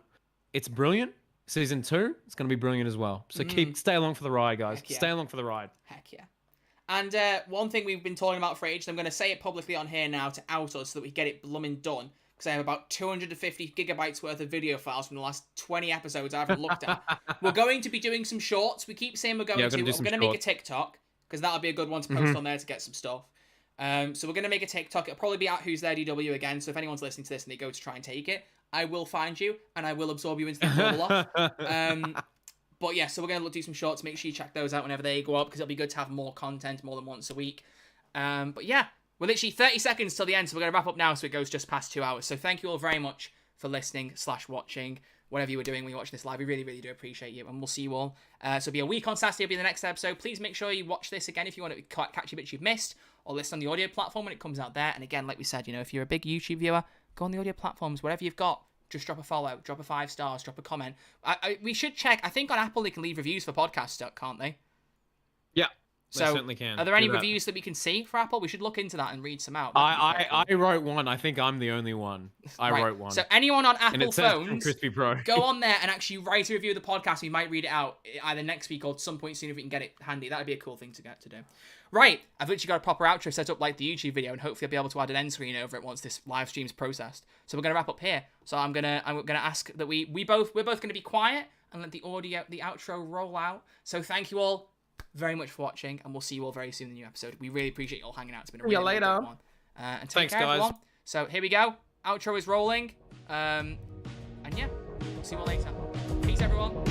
it's brilliant. Season 2, it's going to be brilliant as well. So stay along for the ride, guys. Heck yeah. Stay along for the ride. Heck yeah. And one thing we've been talking about for ages, I'm going to say it publicly on here now to out us so that we get it blooming done. Because I have about 250 gigabytes worth of video files from the last 20 episodes I haven't looked at. We're going to be doing some shorts. We keep saying we're going to make a TikTok. Because that'll be a good one to post on there to get some stuff. So we're going to make a TikTok. It'll probably be at Who's There DW again. So if anyone's listening to this and they go to try and take it, I will find you and I will absorb you into the bubble. But yeah, so we're going to do some shorts. Make sure you check those out whenever they go up because it'll be good to have more content more than once a week. But yeah, we're literally 30 seconds till the end. So we're going to wrap up now so it goes just past 2 hours. So thank you all very much for listening/watching. Whatever you were doing when you watched this live, we really, really do appreciate you, and we'll see you all. So it'll be a week on Saturday, it'll be the next episode. Please make sure you watch this again if you want to catch the bits you've missed, or listen on the audio platform when it comes out there. And again, like we said, if you're a big YouTube viewer, go on the audio platforms, whatever you've got, just drop a follow, drop a 5 stars, drop a comment. We should check. I think on Apple they can leave reviews for podcasts, can't they? Yeah. So, they certainly can. Are there any reviews that we can see for Apple? We should look into that and read some out. I wrote one. I think I'm the only one. I wrote one. So anyone on Apple phones, Crispy Pro. go on there and actually write a review of the podcast. We might read it out either next week or at some point soon if we can get it handy. That'd be a cool thing to get to do. Right, I've literally got a proper outro set up like the YouTube video, and hopefully I'll be able to add an end screen over it once this live stream's processed. So we're gonna wrap up here. So I'm gonna ask that we're both gonna be quiet and let the outro roll out. So thank you all very much for watching, and we'll see you all very soon in the new episode. We really appreciate you all hanging out. It's been a really good one. And take care, guys. everyone. So here we go. Outro is rolling. And yeah, we'll see you all later. Peace, everyone.